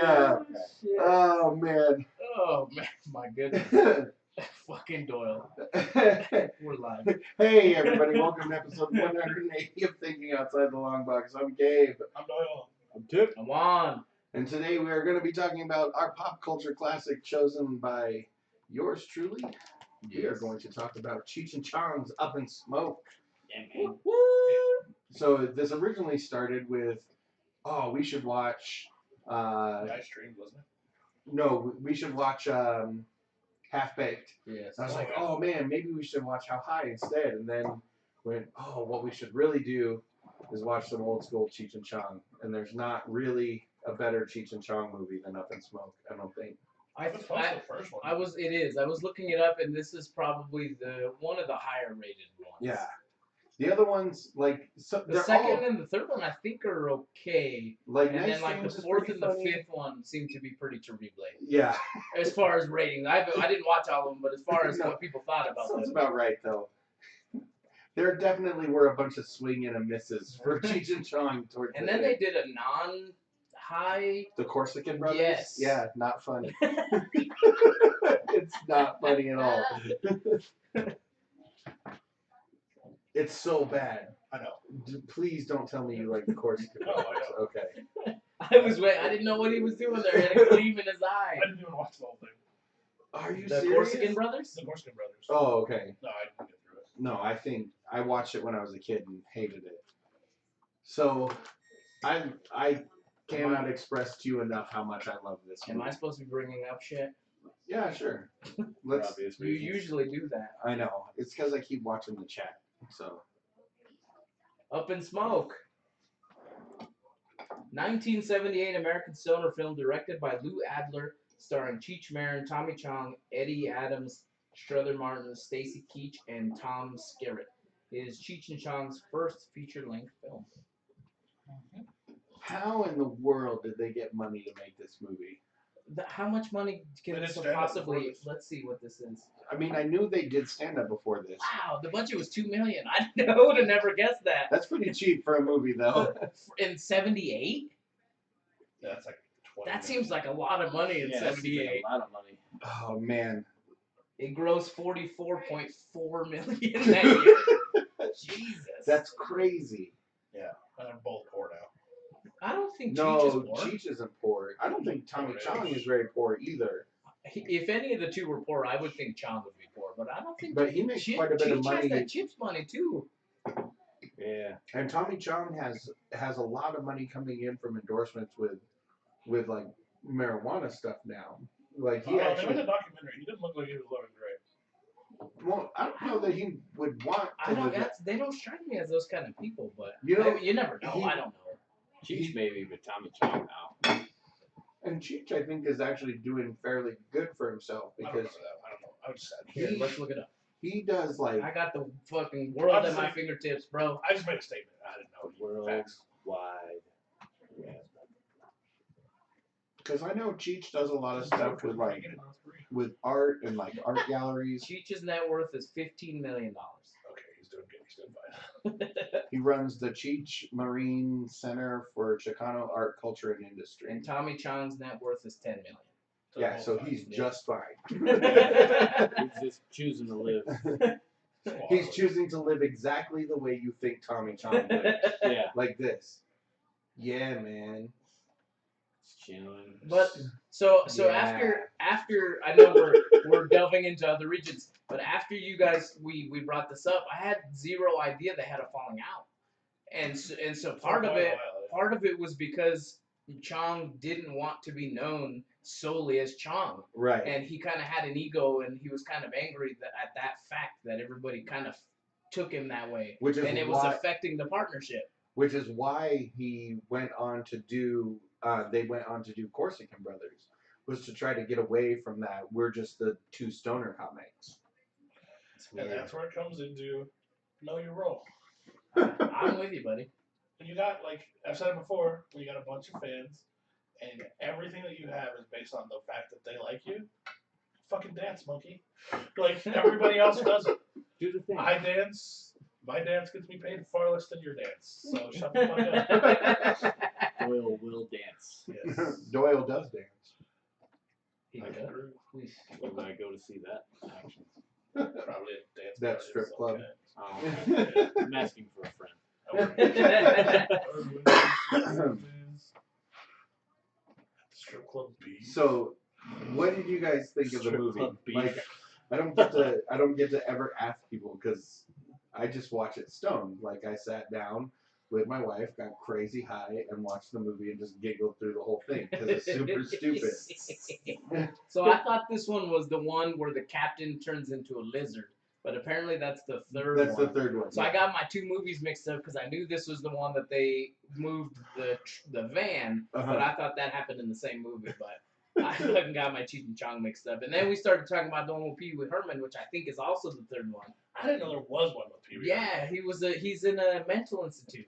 shit. Oh man. Oh man, my goodness. Fucking Doyle. We're live. Hey everybody, welcome to episode 180 of Thinking Outside the Long Box. I'm Gabe. I'm Doyle. I'm Tip. Come on. And today we are going to be talking about our pop culture classic chosen by yours truly. We are going to talk about Cheech and Chong's Up in Smoke. Yeah, man. So this originally started with, oh, we should watch, Nice stream, wasn't it? no, we should watch Half Baked. Yes. And I was Oh, like, yeah. oh man, maybe we should watch How High instead. And then went, oh, what we should really do is watch some old school Cheech and Chong. And there's not really a better Cheech and Chong movie than Up in Smoke, I don't think. It's supposed to be the first one. I was looking it up, and this is probably one of the higher rated ones. Yeah. The other ones, like, so, The they're second all, and the third one I think are okay, like, and Nice then like Things the is fourth pretty and the funny. fifth one seem to be pretty terrible Yeah. as far as ratings. I didn't watch all of them, but as far as No. what people thought about Sounds them, about right, though. There definitely were a bunch of swing and a misses for Cheech and Chong towards and the then end. they did a non-high. The Corsican Brothers? Yes. Yeah, not funny. It's not funny at all. It's so bad. I know. Please don't tell me you like the Corsican No, I Brothers. don't. Okay. I didn't know what he was doing there. He had a gleam in his eye. I didn't even watch the whole thing. Are you The serious? Corsican Brothers? The Corsican Brothers. Oh, okay. No, I didn't get through it. No, I think I watched it when I was a kid and hated it. So, I cannot express to you enough how much I love this Am movie. I supposed to be bringing up shit? Yeah, sure. For Let's. obvious You reasons. usually do that. I know. It's because I keep watching the chat. So. Up in Smoke. 1978 American stoner film directed by Lou Adler, starring Cheech Marin, Tommy Chong, Eddie Adams, Strother Martin, Stacy Keach, and Tom Skerritt. It is Cheech and Chong's first feature-length film. How in the world did they get money to make this movie? How much money can They this did stand-up possibly? before this. Let's see what this is. I mean, I knew they did stand up before this. Wow, the budget was $2 million. I would have never guessed that. That's pretty cheap for a movie, though. In '78, Yeah, that's like 20. that seems like a lot of money in Yeah, that seems like '78. a lot of money. Oh man. It grossed $44.4 million that year. Jesus. That's crazy. And they're both poor now. I don't think No, Cheech is poor. Cheech isn't poor. I don't think Tommy Poor Chong is. is very poor either. If any of the two were poor, I would think Chong would be poor, but I don't think. But he makes quite a bit of Cheech money. has that chips money too. Yeah. And Tommy Chong has a lot of money coming in from endorsements with like marijuana stuff now. Like he They actually. made a documentary. He didn't look like he was living great. Well, I don't know that he would want I to don't. live that. They don't strike me as those kind of people, but You know, you never know. he- I don't know. Cheech maybe, but Tommy Chong now. And Cheech, I think, is actually doing fairly good for himself I don't because remember that. I don't know. I was sad. Here, He- let's look it up. he does like. I got the fucking world at my Honestly- fingertips, bro. I just made a statement. I didn't know. The Facts. worldwide. Yeah. Because I know Cheech does a lot of stuff with like with art and like art galleries. Cheech's net worth is $15 million. Okay, he's doing good. He's doing fine. He runs the Cheech Marine Center for Chicano Art, Culture, and Industry. And Tommy Chong's net worth is $10 million. So Yeah, both so fine. he's just fine. He's just choosing to live. He's choosing to live exactly the way you think Tommy Chong lives. Yeah. Like this. Yeah, man. Just chilling. But so Yeah. after I know we're delving into other regions, but after you guys we brought this up, I had zero idea they had a falling out, and so part of it was because Chong didn't want to be known solely as Chong, Right. and he kind of had an ego, and he was kind of angry at that fact that everybody kind of took him that way, Which is and it was why- affecting the partnership. Which is why he went on to do. They went on to do Corsican Brothers, was to try to get away from that. We're just the two stoner comics. It's And weird. that's where it comes into know your role. I'm with you, buddy. And you got, like I've said it before, when you got a bunch of fans, and everything that you have is based on the fact that they like you. Fucking dance, monkey. Like everybody else does it. Do the thing. I dance. My dance gets me paid far less than your dance. So shut the fuck up. Doyle will dance. Yes. Doyle does dance. He I does. can agree. Where would I go to see that in action? Probably a dance That party of strip some club. kind. Oh, I'm asking for a friend. Strip club B. So, what did you guys think of the Strip movie? club beef. Like, I don't get to ever ask people because I just watch it stoned. Like, I sat down with my wife, got crazy high, and watched the movie and just giggled through the whole thing because it's super stupid. So I thought this one was the one where the captain turns into a lizard, but apparently that's the third That's one. the third one. So I got my two movies mixed up because I knew this was the one that they moved the van, but Uh-huh. I thought that happened in the same movie. But I fucking got my Cheech and Chong mixed up, and then we started talking about the one with Pee Wee Herman, which I think is also the third one. I didn't know there was one with Pee Wee. Yeah, he's in a mental institute.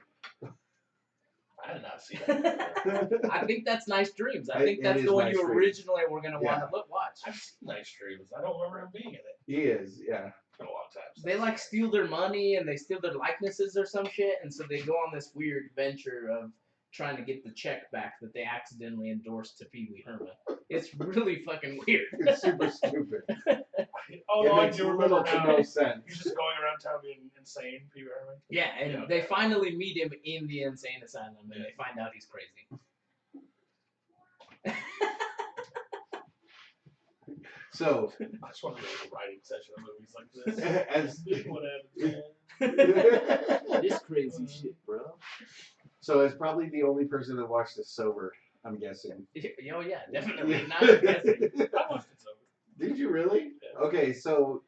I did not see that. I think that's Nice Dreams. I It think that's is the one Nice you Dreams. originally were gonna want to watch. I've seen Nice Dreams. I don't remember him being in it. He is, yeah. It's been a long time. since They I've like seen steal their money and they steal their likenesses or some shit, and so they go on this weird venture of trying to get the check back that they accidentally endorsed to Pee Wee Herman. It's really fucking weird. It's super stupid. it. Oh, It no, I makes do little remember to now. no He's sense. just going around town being insane, Pee Wee Herman. Yeah, and Yeah, they okay. finally meet him in the insane asylum, and they find out he's crazy. So, I just want to go to a writing session of movies like this. as What happens, man? This crazy shit, bro. so as probably the only person that watched this sober, I'm guessing. Oh yeah, definitely not guessing. I watched it sober. Did you really? Yeah. Okay, so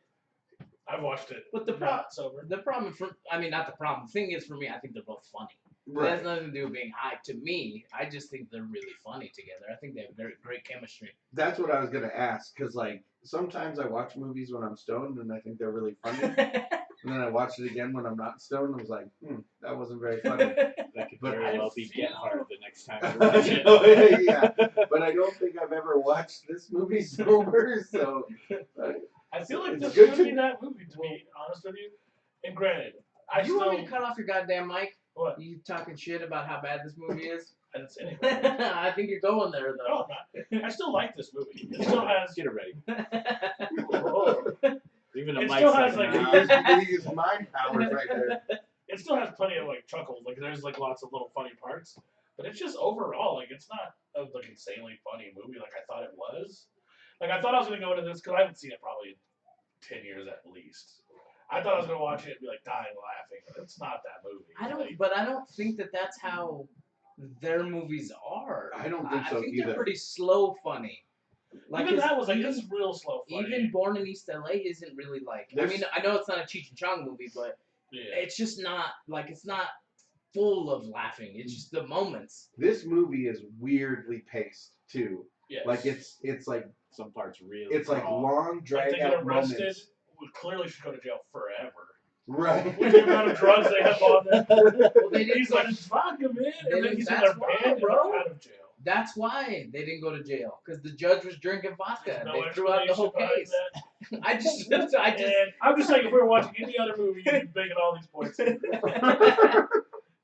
I've watched it But the not sober. problem not the problem. The thing is, for me, I think they're both funny. It right. has nothing to do with being high. To me, I just think they're really funny together. I think they have very great chemistry. That's what I was gonna ask, because like sometimes I watch movies when I'm stoned and I think they're really funny, and then I watch it again when I'm not stoned and I was like, that wasn't very funny. That could But very I well be feel- Get Hard the next time you watch it. Oh, yeah, but I don't think I've ever watched this movie sober, so I feel like It's this good could to- be that movie, to be honest with you. And granted, I you want me still. to cut off your goddamn mic? What? You talking shit about how bad this movie is? I didn't say anything. I think you're going there No, though. I'm not. I still like this movie. It still has. Get it ready. Oh, Even the It mic's still like, has, like, nah. he used mind powers right there. it still has plenty of like chuckles. Like there's like lots of little funny parts, but it's just overall like it's not a like insanely funny movie like I thought it was. Like I thought I was gonna go into this because I haven't seen it probably in 10 years at least. I thought I was gonna watch it and be like dying laughing, but it's not that movie. I don't think that that's how their movies are. I don't think so I think either. they're pretty slow funny. Like, even that was like it's real slow funny. Even Born in East LA isn't really like. I There's- mean, I know it's not a Cheech and Chong movie, but yeah. it's just not like it's not full of laughing. It's just the moments. This movie is weirdly paced too. Yes. Like it's like Some parts really. it's like raw. long like drag they get out arrested. moments. We clearly should go to jail forever. Right. With the amount of drugs they have on them. Well, they didn't He's go like, to, fuck him in, They and then didn't- he's in that's their why, band and bro. they're out of jail. that's why they didn't go to jail because the judge was drinking vodka. There's And no they threw out the whole explanation case. behind I just that. And I'm just saying, if we were watching any other movie, you'd be making all these points.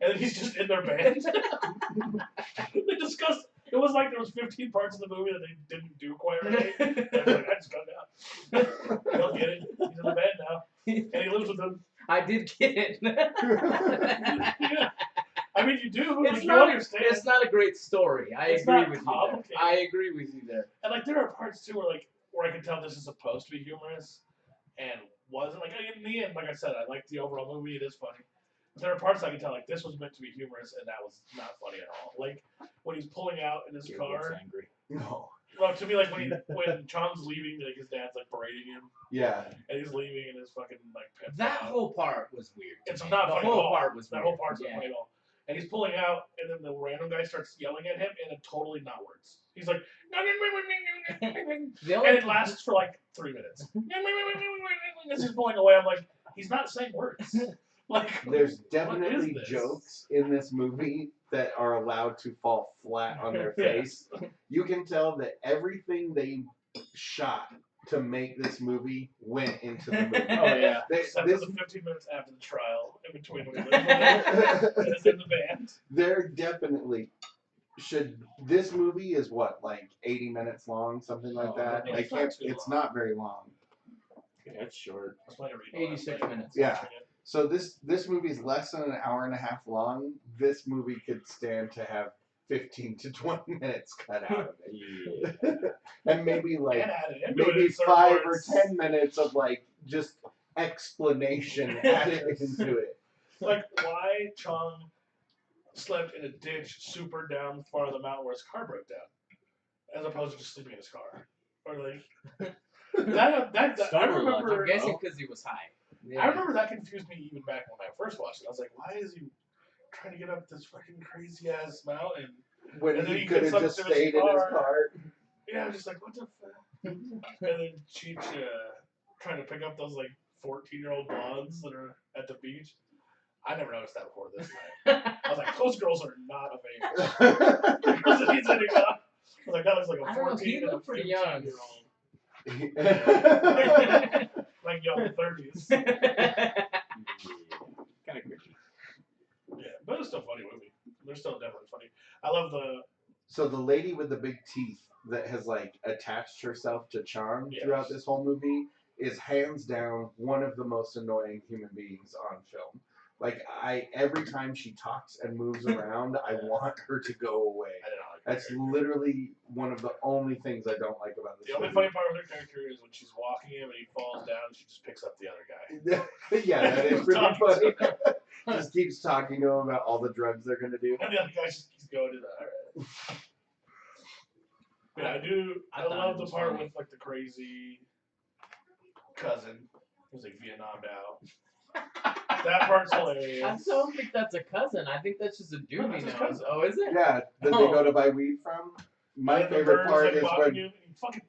And then he's just in their band. They discussed. It was like there was 15 parts of the movie that they didn't do quite right. And I was like, I just got it out. They'll get it. He's in the band now, and he lives with them. I did get it. Yeah. I mean, you do. It's Like, not. you understand. It's not a great story. I It's agree not with you. There. complicated. I agree with you there. And like there are parts too where I can tell this is supposed to be humorous, and wasn't. Like in the end, like I said, I liked the overall movie. It is funny. But there are parts I can tell like this was meant to be humorous, and that was not funny at all. Like when he's pulling out in his Gabriel's car. angry. No. Well, to me, like when Chong's leaving, like his dad's like berating him, Yeah. and he's leaving in his fucking like pimp That out. whole part was weird. to It's me. not the funny whole at all. part was That weird. whole part's not Yeah. funny at all. And he's pulling out, and then the random guy starts yelling at him in a totally not words. He's like, and The only it lasts for like 3 minutes. As he's pulling away, I'm like, he's not saying words. Like, There's what definitely is this? jokes in this movie that are allowed to fall flat on their Yeah. face. You can tell that everything they shot to make this movie went into the movie. Oh yeah. Except This- for the 15 minutes after the trial, in between when he lives with him, and is in the band. They're definitely this movie is what, like 80 minutes long, something like Oh, that? yeah, I it's not can't. too It's long. not very long. Yeah, it's short. That's why I read 86 minutes. Yeah. So this movie's less than an hour and a half long. This movie could stand to have 15 to 20 minutes cut out of it, Yeah. and maybe like And added into it maybe in certain 5 or parts. 10 minutes of like just explanation added into it. Like why Chong slept in a ditch super down far of the mountain where his car broke down, as opposed to just sleeping in his car, or like that. I Starter logic, remember. I'm guessing because he was high. I remember that confused me even back when I first watched it. I was like, why is he trying to get up this fucking crazy ass mountain? When And then he he could gets have up just to his stayed in his car. car. Yeah, I was just like, what the fuck? And then Cheech trying to pick up those like 14-year-old blondes that are at the beach. I never noticed that before this night. I was like, those girls are not of age. Girls that he's hitting up. I was like, that looks like a I don't know, 14 he and a looked pretty young. 15-year-old. Like young 30s. Kind of creepy. Yeah, but it's still a funny movie. They're still definitely funny. I love the So the lady with the big teeth that has like attached herself to Chong Yes. throughout this whole movie is hands down one of the most annoying human beings on film. Like every time she talks and moves around, I want her to go away. I did not like her That's character. literally one of the only things I don't like about this The only movie. funny part of her character is when she's walking him and he falls down, she just picks up the other guy. Yeah, that is pretty Talking funny. to him. Just keeps talking to him about all the drugs they're gonna do. And the other guy just keeps going to the alright. Yeah, I thought love it the was part funny. with like the crazy cousin who's like Vietnam now. That part's hilarious. I don't think that's a cousin. I think that's just a dude No, he that's his knows. cousin. Oh, is it? Yeah, that they go to buy weed from. My And the favorite bird part like is bothering when him, and he fucking.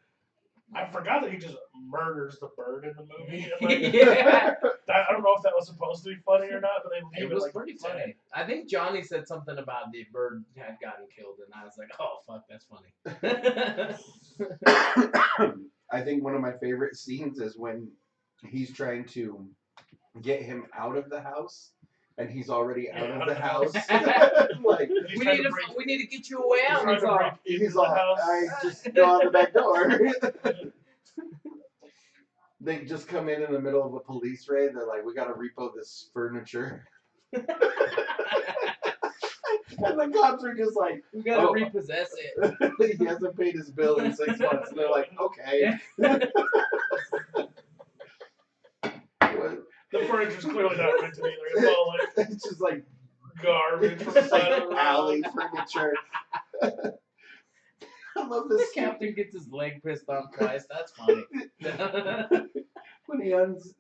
I forgot that he just murders the bird in the movie. And, like, Yeah. I don't know if that was supposed to be funny or not, but they It gave was like pretty 10. funny. I think Johnny said something about the bird had gotten killed, and I was like, oh, fuck, that's funny. I think one of my favorite scenes is when he's trying to get him out of the house, and he's already out Yeah, of the house. house. Like And he's we trying need to to break- we need to get you away he's out. trying He's to all, break into he's the all, house. I just go out the back door. They just come in the middle of a police raid. They're like, we gotta repo this furniture. And the cops are just like, we gotta Oh. repossess it. he hasn't paid his bill in 6 months. And they're like, okay. What? The furniture's clearly not rented either. It's all like It's just like garbage from the side of the road. alley furniture. I love The this captain gets his leg pissed off twice. That's funny. when he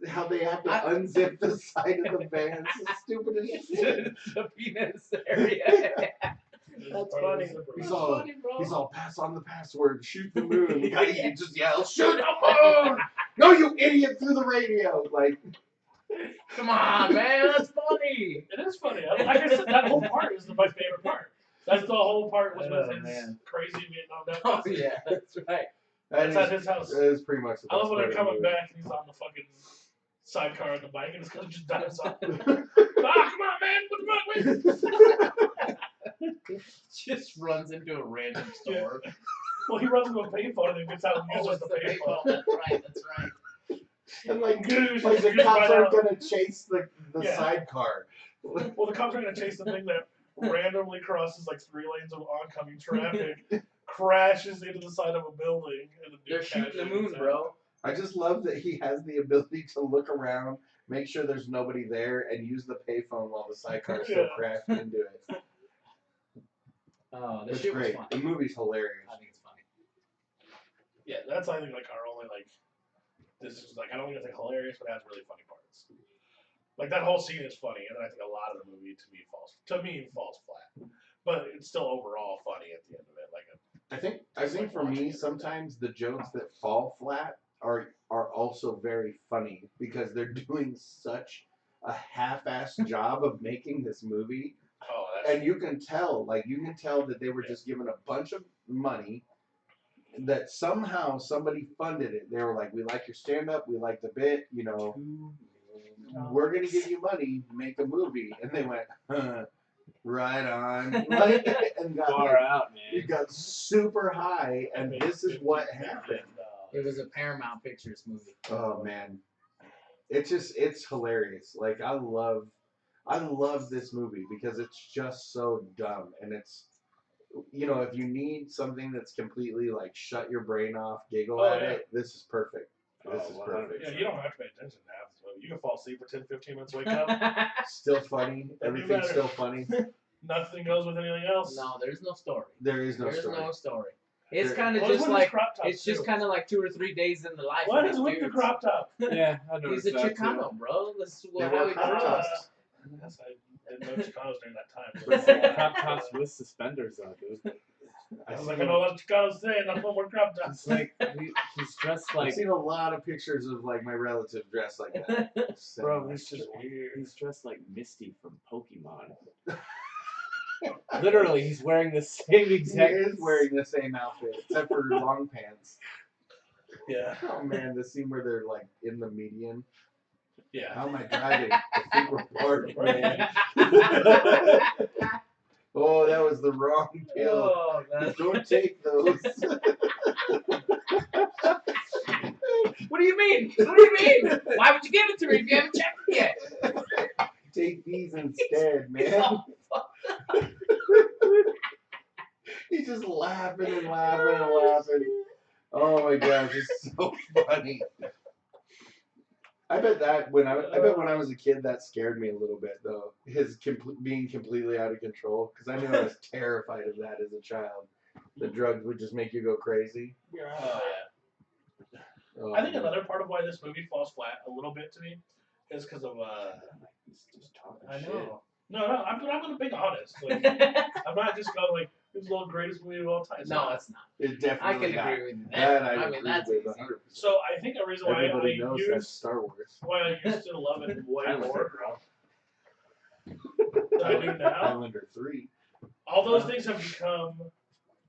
how they have to unzip the side of the van. It's the stupidest shit. The penis area. That's Part of funny. the zipper. He's That's all- funny, bro. He's all pass on the password, shoot the moon. The guy he just yells, shoot the moon! No, you idiot! Through the radio, like Come on, man. That's funny. It is funny. Like I said, that whole part is my favorite part. That's the whole part was Oh, with his man. crazy Vietnam vet. Oh yeah, that's right. That's at his house. That is pretty much the I love best when they're part of coming the movie. back and he's on the fucking sidecar on the bike and his cousin just dives off. Ah, come on, man! What the fuck? Wait. Just runs into a random store. Well, he runs into a payphone and then gets out and Oh, uses it's the the payphone. payphone. That's right. That's right. And like Goose, the goose cops by aren't now. gonna chase the Yeah. sidecar. Well, the cops are gonna chase the thing that randomly crosses like 3 lanes of oncoming traffic, crashes into the side of a building, and the dude They're shooting the casually moon, gets out. bro. I just love that he has the ability to look around, make sure there's nobody there, and use the payphone while the sidecar still Yeah. crashed into it. Oh, the It's shit was great. funny. The movie's hilarious. I think it's funny. Yeah, that's I think like our only like. This is like I don't think it's like hilarious, but it has really funny parts. Like that whole scene is funny, and then I think a lot of the movie falls flat. But it's still overall funny at the end of it. Like I think for me, sometimes the jokes that fall flat are also very funny because they're doing such a half-assed job of making this movie, oh, that's and you can tell that they were just given a bunch of money. That somehow somebody funded it. They were like, "We like your stand-up. We like the bit. You know, we're gonna give you money, make a movie." And they went, "Huh, right on. Like, and got, Far like, out, it man. got super high, and Made this is what $50 million. happened. It was a Paramount Pictures movie. Oh man, it's hilarious. Like I love this movie because it's just so dumb, and it's, you know, if you need something that's completely like shut your brain off, giggle Oh, at yeah. it, this is perfect. This Oh, is 100%. perfect. Yeah, you don't have to pay attention to half this movie. You can fall asleep for 10, 15 minutes, wake up. Still funny. Everything's matter. still funny. Nothing goes with anything else. No, there's no story. There is no There's story. no story. It's There- kind of What is just with his like crop tops, it's just too? kind of like 2 or 3 days in the life What of is these with the dudes. crop top? Yeah, I He's noticed a that Chicano, bro. This is They how were he crop grew up. tops. Yes, I didn't know Chicanos during that time. too. Crop tops with suspenders though, dude. I was like, I know what Chicanos say, and I'm no more crop It's tops. like he's dressed I've like, seen a lot of pictures of like my relative dressed like that. So, bro. He's dressed like Misty from Pokemon. Literally, he's wearing the same he exact. is wearing the same outfit except for long pants. Yeah. Oh man, the scene where they're like in the median. Yeah. How am I driving? The frequent part, man. Oh, that was the wrong pill. Oh, man. Don't take those. What do you mean? What do you mean? Why would you give it to me if you haven't checked it yet? Take these instead, man. He's just laughing and laughing and laughing. Oh my gosh, it's so funny. I bet when I was a kid that scared me a little bit though. His being completely out of control, because I knew I was terrified of that as a child. The drugs would just make you go crazy. Oh, yeah. Oh, I think man. another part of why this movie falls flat a little bit to me is because of He's just talking I shit. know. no, I'm gonna be honest. Like, I'm not just going like it's the greatest movie of all time. It's No, not. it's not. It I definitely can not. agree with That that. I I agree mean, that's with easy. 100%. So I think a reason why Everybody I knows that's used Star Wars. why I used to love it way Highlander, more bro. than I do now. Highlander 3. All those things have become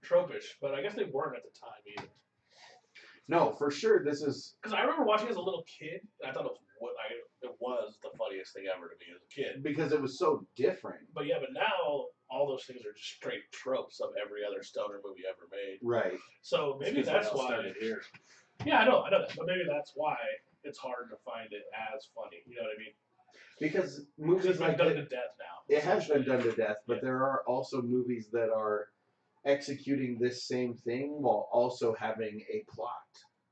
tropish, but I guess they weren't at the time either. No, for sure. This is Because I remember watching it as a little kid, and I thought it was the funniest thing ever to me as a kid. because it was so different. But yeah, but now all those things are just straight tropes of every other stoner movie ever made. Right. So maybe It's 'cause that's they all why. started here. Yeah, I know that, but maybe that's why it's hard to find it as funny. You know what I mean? Because Because movies it's been like done it, to death now. it has been essentially. done to death, but Yeah. there are also movies that are executing this same thing while also having a plot.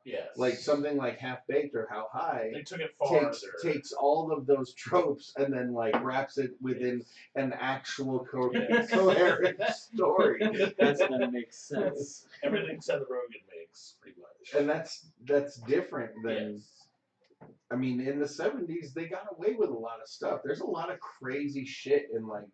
Yes. Like something like Half Baked or How High They took it farther. takes all of those tropes and then like wraps it within an actual coherent story. That's gonna make sense. Everything Seth Rogen makes, pretty much. And that's different than Yes. I mean, in the 70s, they got away with a lot of stuff. There's a lot of crazy shit in, like,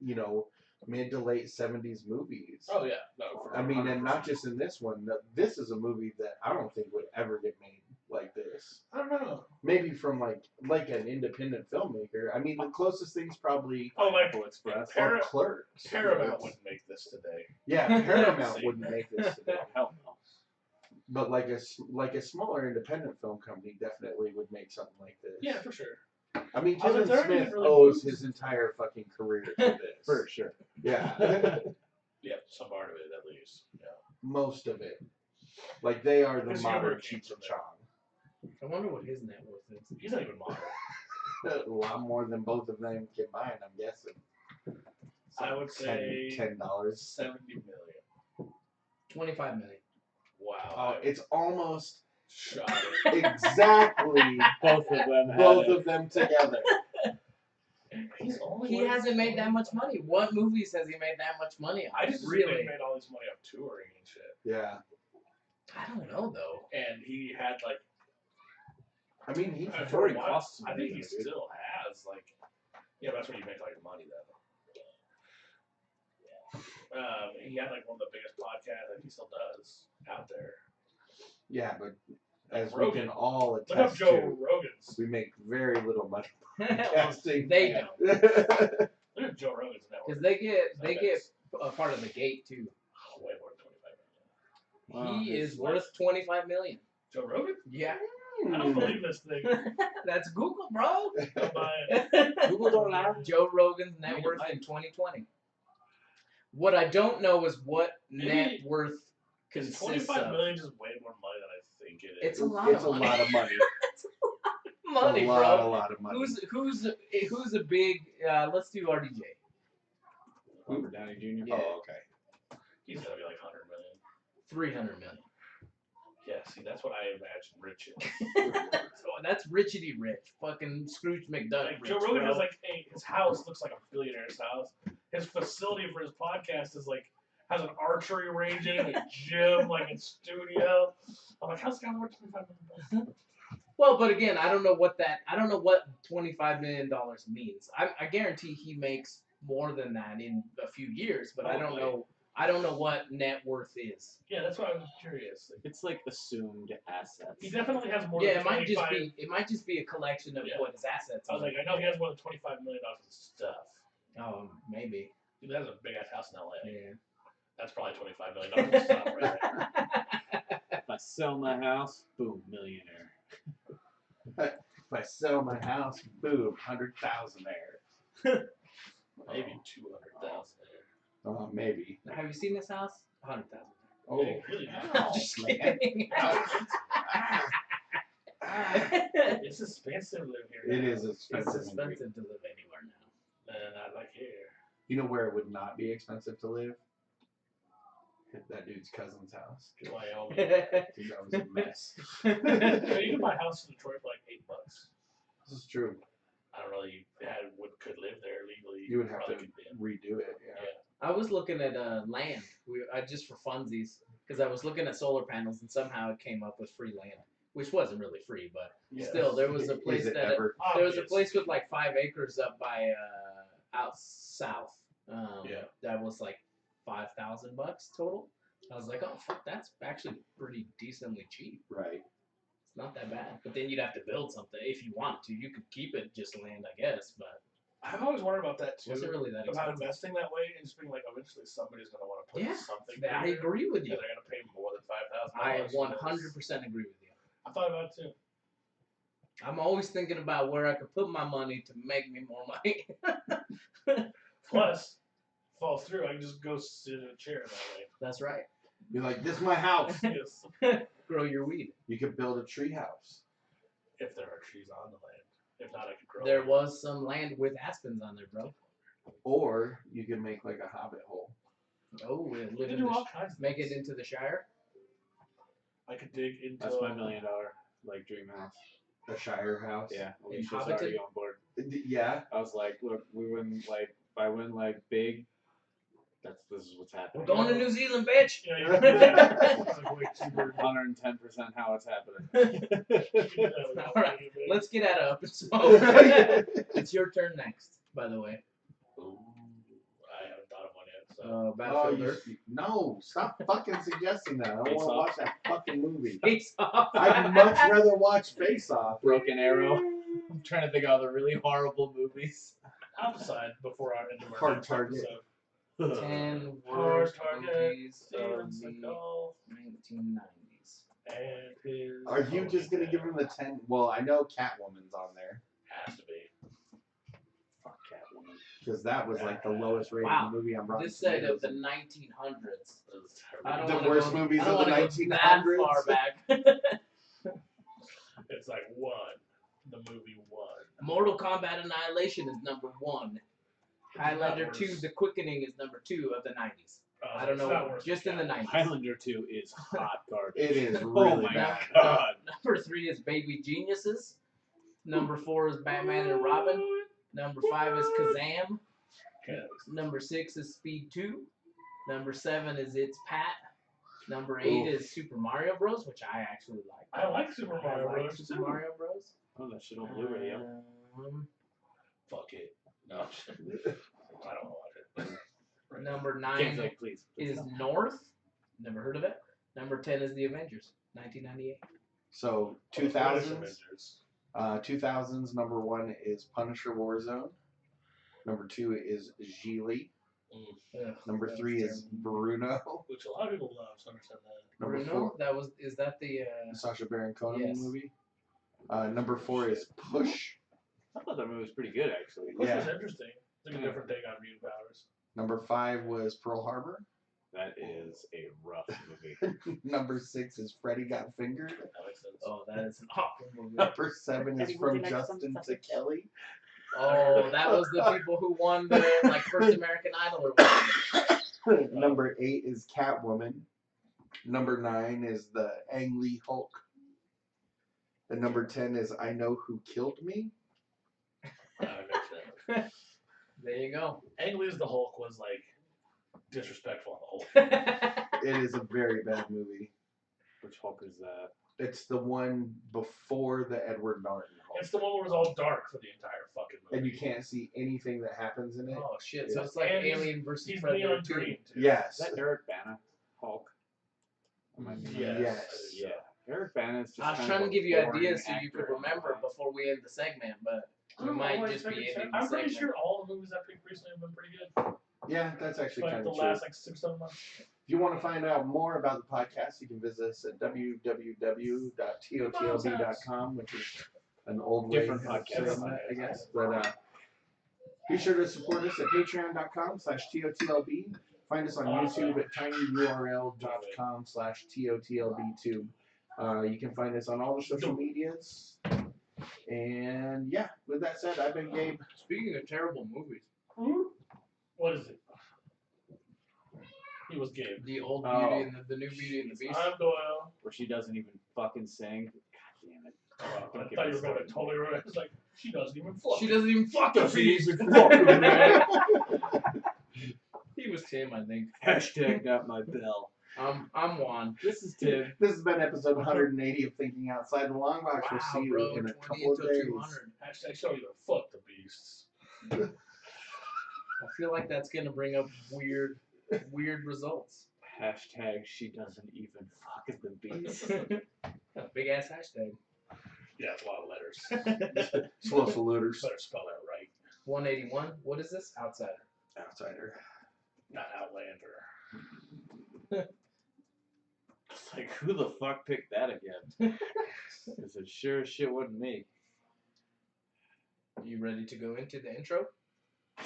you know, mid to late 70s movies. Oh yeah, no. For I mean, and 100%. not just in this one. This is a movie that I don't think would ever get made like this. I don't know. Maybe from, like an independent filmmaker. I mean, the closest thing's probably Oh, like Pineapple Express. or Clerks. Paramount wouldn't make this today. Yeah, Paramount Same. wouldn't make this today. Hell no. But like a smaller independent film company definitely would make something like this. Yeah, for sure. I mean, I was Kevin like, there Smith ain't really owes movies. his entire fucking career to this. For sure. Yeah, Yeah, some part of it at least. Yeah. most of it. Like they are the His modern humor came Cheech from and Chong. I wonder what his net worth is. He's not even modern. A lot more than both of them combined, I'm guessing. I would say $10. 70 million. 25 million. Wow. Oh, it's almost shot. exactly Both of them had both it. of them together. He's only. He hasn't made that much money. What movies has he made that much money on? I just really. really made all this money off touring and shit. Yeah, I don't know though. And he had like. I mean he. for a touring while, costs some I think he money, dude. still has like. Yeah, but that's where you make all your money though. He had like one of the biggest podcasts, and he still does out there. Yeah, but as Rogan. we can all Look up attest Joe to, Rogan's. we make very little money Well, casting. they don't, Look at Joe Rogan's network. because they get a part of the gate too. Way more than 25 million. Wow, He his- is worth 25 million. Joe Rogan? Yeah. I don't believe this thing. That's Google, bro. Don't buy it. Google don't lie. Joe Rogan's net Read worth it, in 2020. What I don't know is what net Maybe worth Is consists 25 of. million just way more money than I think it is? It's a lot It's of a money. lot of money. Money, a bro. lot of money. Who's a big? Let's do RDJ. Robert Downey Jr. Yeah. Oh, okay. He's gonna be like 100 million. 300 million. Yeah, see, that's what I imagine rich is. So that's richity rich. Fucking Scrooge McDuck. Like Rich, Joe Rogan bro. has like his house looks like a billionaire's house. His facility for his podcast is like has an archery range in it, a gym, like a studio. I'm like, how's this guy worth 25 million bucks? Well, but again, I don't know what $25 million means. I guarantee he makes more than that in a few years, but I don't know. I don't know what net worth is. Yeah, that's why I was curious. Like, It's like assumed assets. he definitely has more Yeah, than it might just be a collection of Yeah. what his assets I was are. like, I know he has more than $25 million in stuff. Maybe. Dude, that has a big ass house in LA. Yeah. That's probably $25 million in stuff right there. If I sell my house, boom, millionaire. If I sell my house, boom, 100,000 there. Maybe 200,000 Maybe. Have you seen this house? 100,000. Oh, there. Really? I'm just man. kidding. It's expensive to live here. It now. is expensive. It's expensive to live anywhere now. Man, not like here. You know where it would not be expensive to live? At that dude's cousin's house. Wyoming. Dude, that was a mess. Yeah, you can buy a house in Detroit for like $8. This is true. I don't know. You could live there legally. You would have to probably could be. redo it. Yeah. I was looking at land. I just for funsies because I was looking at solar panels and somehow it came up with free land, which wasn't really free, but Yeah. still there was a Is place it that ever? there was a Obvious. place with like 5 acres up by out south. Yeah. That was like $5,000 total. I was like, oh fuck, that's actually pretty decently cheap. Right. It's not that bad. But then you'd have to build something if you want to. You could keep it just land, I guess, but I've always wondered about that it too. wasn't really that About expensive. investing that way and just being like, eventually somebody's gonna want to put Yeah, something. I in there, agree with and you. they're gonna pay more than $5,000. I for 100% agree with you. this. I thought about it too. I'm always thinking about where I could put my money to make me more money. Plus, falls through, I can just go sit in a chair that That's right. Be like, this is my house. way. Yes. Grow your weed. You could build a tree house. If there are trees on the land. If not, I could grow. There it. was some land with aspens on there, bro. Or you could make like a hobbit hole. Oh, and You live can in do the all kinds of make it things. into the Shire. I could dig into. That's my $1 million like dream house. A shire house. Yeah, In Alicia's Hobbiton? already on board. Yeah. I was like, look, we win like if I win like big, this is what's We're happening. going to New Zealand, bitch. Yeah, you can do that. It's like way cheaper. 110% how it's happening. You can do that without All right, making it big. Let's get out of episode. It's your turn next, by the way. Ooh, I haven't thought of one yet. So. Oh, Battlefield Earth. no, stop fucking suggesting that. I don't Face want to Off. watch that fucking movie. Face Off. I'd much rather watch Face Off. Broken Arrow. I'm trying to think of all the really horrible movies. I'll decide before I end our Hard next target. episode. 10 Hard worst target. movies Steven of the Seagal 1990s. and his. Are you just gonna give him the 10? Well, I know Catwoman's on there Has to be. Fuck Catwoman. because that was like the lowest rated Wow. movie on Rotten This said of Tomatoes. the 1900s. This is I don't The wanna worst go, movies I don't of the wanna go that 1900s? far back. It's like one. The movie one. Mortal Kombat Annihilation is number 1. Highlander Not 2, worse. The Quickening is number 2 of the 90s. I don't It's know, not worse just than in the Catwoman. 90s. Highlander 2 is hot garbage. It is Oh really my bad. god. Number 3 is Baby Geniuses. Number 4 is Batman and Robin. Number 5 is Kazam. Okay. Number 6 is Speed 2. Number 7 is It's Pat. Number 8 is Super Mario Bros, which I actually like. I like Super Mario I like Bros. Super too. Mario Bros. Oh, that shit on Blu-ray, yo. Fuck it. No. I don't watch it. Number Game's 9 like, please. is North. Never heard of it. Number 10 is The Avengers, 1998. So Oh, the British 2000s. Avengers. 2000s number 1 is Punisher Warzone. Number 2 is Gigli. Ugh, Number that 3 was is terrible. Bruno. Which a lot of people love, so I understand that. Number Bruno? 4, Is that the Sacha Baron Cohen Yes. movie. Number 4 is Push. I thought that movie was pretty good, actually. Which Yeah. was interesting. It's like a different take on mutant powers. Number 5 was Pearl Harbor. That is a rough movie. Number 6 is Freddy Got Fingered. That makes sense. Oh, that is an awful movie. Number 7 is Eddie, what's From your next Justin one? to Kelly. Oh, that was the people who won the like first American Idol or whatever. Number 8 is Catwoman. Number 9 is the Ang Lee Hulk. And number 10 is I Know Who Killed Me. That makes sense. There you go. Ang Lee's the Hulk was like disrespectful on the whole. It is a very bad movie. Which Hulk is that? It's the one before the Edward Norton Hulk. It's the one where it was all dark for the entire fucking movie. And you can't see anything that happens in it. Oh shit! So it's like And he's- Alien versus He's Predator neon 2. green too. Yes. Is that Eric Bana Hulk? Am I Yes. Yes. Yeah. Eric Bana is just I was kind trying of to give you a boring ideas so you could actor in my remember mind. before we end the segment, but I we don't know might why just it's be making ending sense. the I'm pretty segment. sure all the movies I've picked recently have been pretty good. Yeah, that's actually Like kind the of true. last like 6-7 months. If you want to find out more about the podcast, you can visit us at www.totlb.com, which is an old Different way of podcast. saying that, I guess. But be sure to support us at patreon.com/totlb. Find us on YouTube at tinyurl.com/totlbtube. You can find us on all the social medias. And yeah, with that said, I've been Gabe. Speaking of terrible movies, What is it? He was Gabe. the old Oh. Beauty and the new Beauty and the Beast. I'm Doyle. Where she doesn't even fucking sing. God damn it. I Don't get thought me you were going to started. totally ruin it. It's like, she doesn't even fuck. She doesn't even fuck the Doesn't beast. even fucking matter. He was Tim, I think. Hashtag not my bell. I'm Juan. This is Tim. This has been episode 180 of Thinking Outside the Long Box. We'll see you bro, in a 20 couple of to days. 200. Hashtag show you the fuck the beasts. I feel like that's gonna bring up weird results. Hashtag she doesn't even fuck the beast. A big ass hashtag. Yeah, it's a lot of letters. Slow saluters. Better spell that right. 181. What is this? Outsider. Outsider. Not Outlander. It's like, who the fuck picked that again? Because it sure as shit wasn't me. You ready to go into the intro?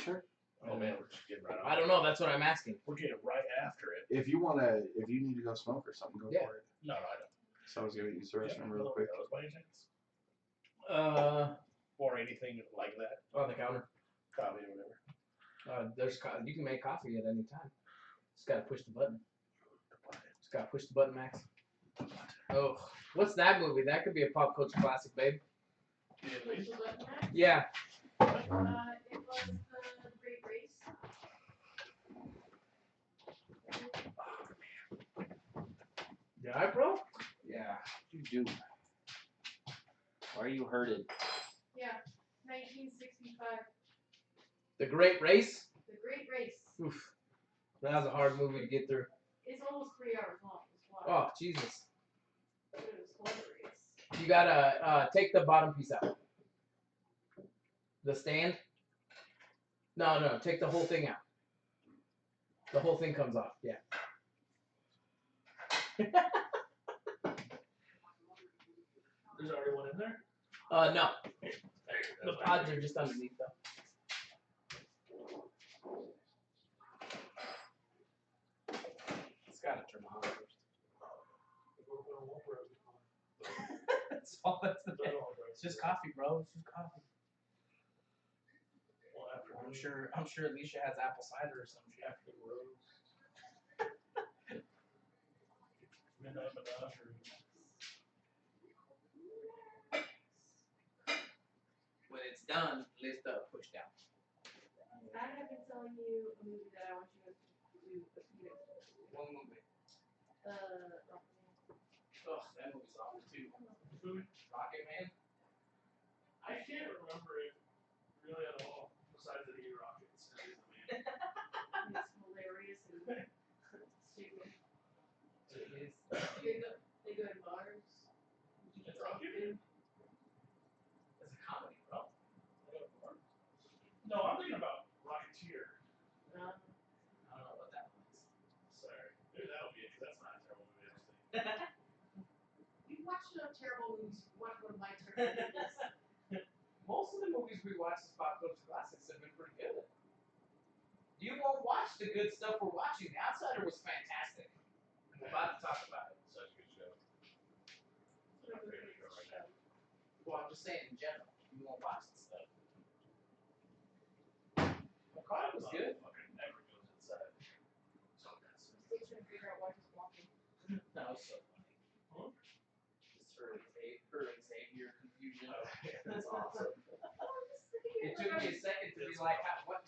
Sure. Oh man, we're just getting right on. I don't know. That's what I'm asking. We're getting right after it. If you need to go smoke or something, go Yeah. for it. No, I don't. So I was gonna use the restroom Yeah, real quick. those by any chance? On Or anything like that. the counter. Coffee or whatever. You can make coffee at any time. Just gotta push the button. Just gotta push the button, Max. Oh, what's that movie? That could be a pop culture classic, babe. Yeah. It was the Great Race. Yeah, bro. Yeah. You do. Why are you hurted? Yeah, 1965. The Great Race. The Great Race. Oof. That was a hard movie to get through. It's almost 3 hours long. Just watch. Oh, Jesus. It was hilarious. You gotta take the bottom piece out. The stand? No, take the whole thing out. The whole thing comes off, yeah. There's already one in there? No. The pods are just underneath though. It's gotta turn on first. That's all that's the It's just coffee, bro. It's just coffee. I'm sure Alicia has apple cider or some shit. Midnight Menagerie. When it's done, lift up, push down. I have been telling you a movie that I want you guys to do a few days. One movie. Oh, Ugh, that movie's awful too. Rocket Man. I can't remember it really at all, besides that he rockets. it's hilarious and stupid. They go to bars. It's Rocket Man? It's a comedy, bro. No, I'm thinking about Rocketeer. Um, I don't know what that means. Sorry. Maybe that'll be it, because that's not a terrible movie, I don't think. you watched it on terrible movies want to go to my turn? Most of the movies we watch as pop culture classics have been pretty good. You won't watch the good stuff we're watching. The Outsider was fantastic. I'm about to talk about it. Such a good show. Well, I'm just saying in general. You won't watch the stuff. Makata was good. Fucking never goes inside. So good. Still trying to figure out why he's walking. That was so funny. Just her and Xavier confusion. That's awesome. It took me a second to be like,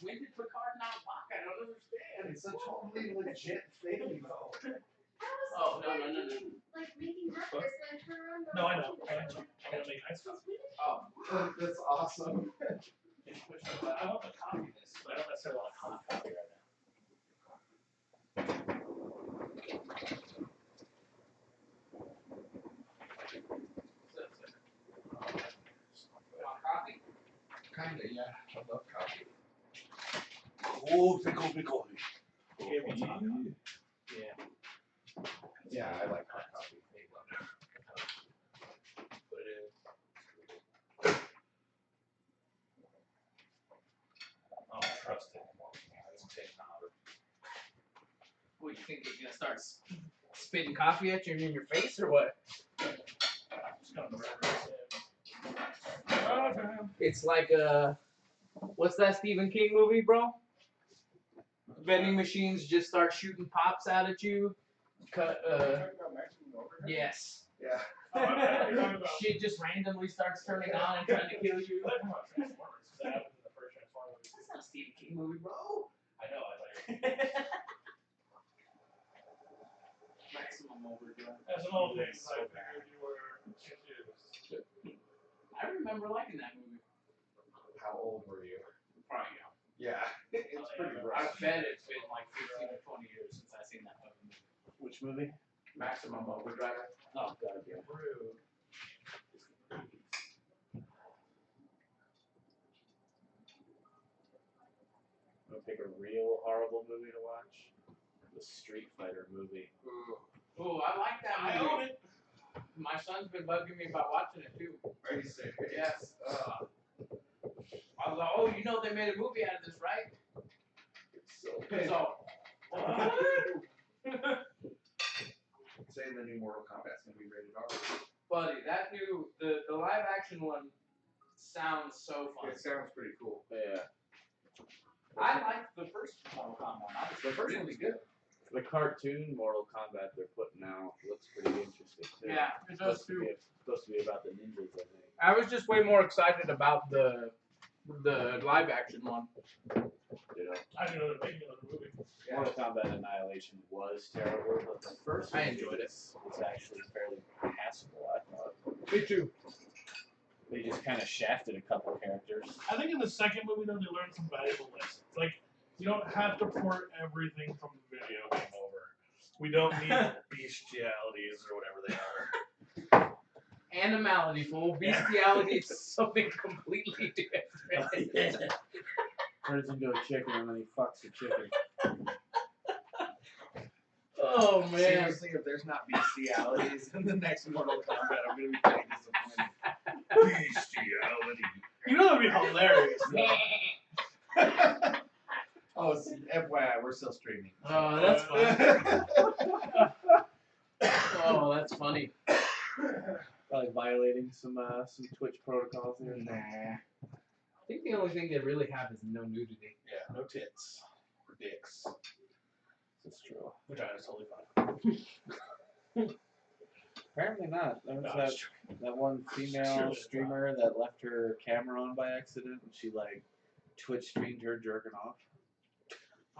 when did Picard not walk? I don't understand. It's a totally legit thing, though. Oh, no. Like making breakfast and turn around. and go No, I know. to I the know. I'm gonna make ice coffee. Oh, That's awesome. I want the coffee this, but I don't necessarily want hot coffee right now. want coffee? Kinda, yeah. I love coffee. Oh, pickle. Give me hot coffee. Yeah. Yeah, I like hot coffee. Put it in. Oh, trust it. It's taking hotter. What, you think they're gonna start spitting coffee at you and in your face or what? Just gonna reverse it. It's like what's that Stephen King movie, bro? Vending machines just start shooting pops out at you. Yes. Yeah. Shit just randomly starts turning on and trying to kill you. I like how Transformers, 'cause that happened in the first Transformers. That's not a Stephen King movie, bro. I know, I like it. Maximum Overdrive. As an old thing, I figured you were confused. I remember liking that movie. How old were you? Probably young. Yeah, it's pretty I rough. bet it's been like 15 or 20 years since I've seen that fucking movie. Which movie? Maximum Overdrive. Oh, gotta be. Rude. I'm gonna pick a real horrible movie to watch. The Street Fighter movie. Oh, I like that I movie. own it. My son's been bugging me about watching it too. Are you serious? Yes. I was like, oh, you know they made a movie out of this, right? So, Saying the new Mortal Kombat's gonna be rated R. buddy, that new the live action one sounds so fun. It sounds pretty cool. Yeah. I liked the first Mortal Kombat. The first one's good. The cartoon Mortal Kombat they're putting out looks pretty interesting too. Yeah, it does too. Supposed to be about the ninjas, I think. I was just way more excited about the live action one. You know, I didn't know they're making another movie. Mortal Kombat Annihilation was terrible, but the first I one enjoyed it. was actually fairly passable, I thought. Me too. They just kind of shafted a couple characters. I think in the second movie, though, they learned some valuable lessons. Like, you don't have to port everything from the video game over. We don't need bestialities or whatever they are. Animality, fool. Bestiality is something completely different. Turns into a chicken and then he fucks the chicken. Oh man. Seriously, if there's not bestialities in the next Mortal Kombat, I'm gonna be pretty disappointed. Bestiality. You know that'd be hilarious. Oh, FYI, we're still streaming. Oh, that's funny. Oh, that's funny. Probably violating some Twitch protocols here. Nah. I think the only thing they really have is no nudity. Yeah, no tits. Or dicks. That's true. Vagina's totally fine. Apparently not. There was No, that, it's true. that one female Surely it's streamer that left her camera on by accident and she like Twitch streamed her jerking off.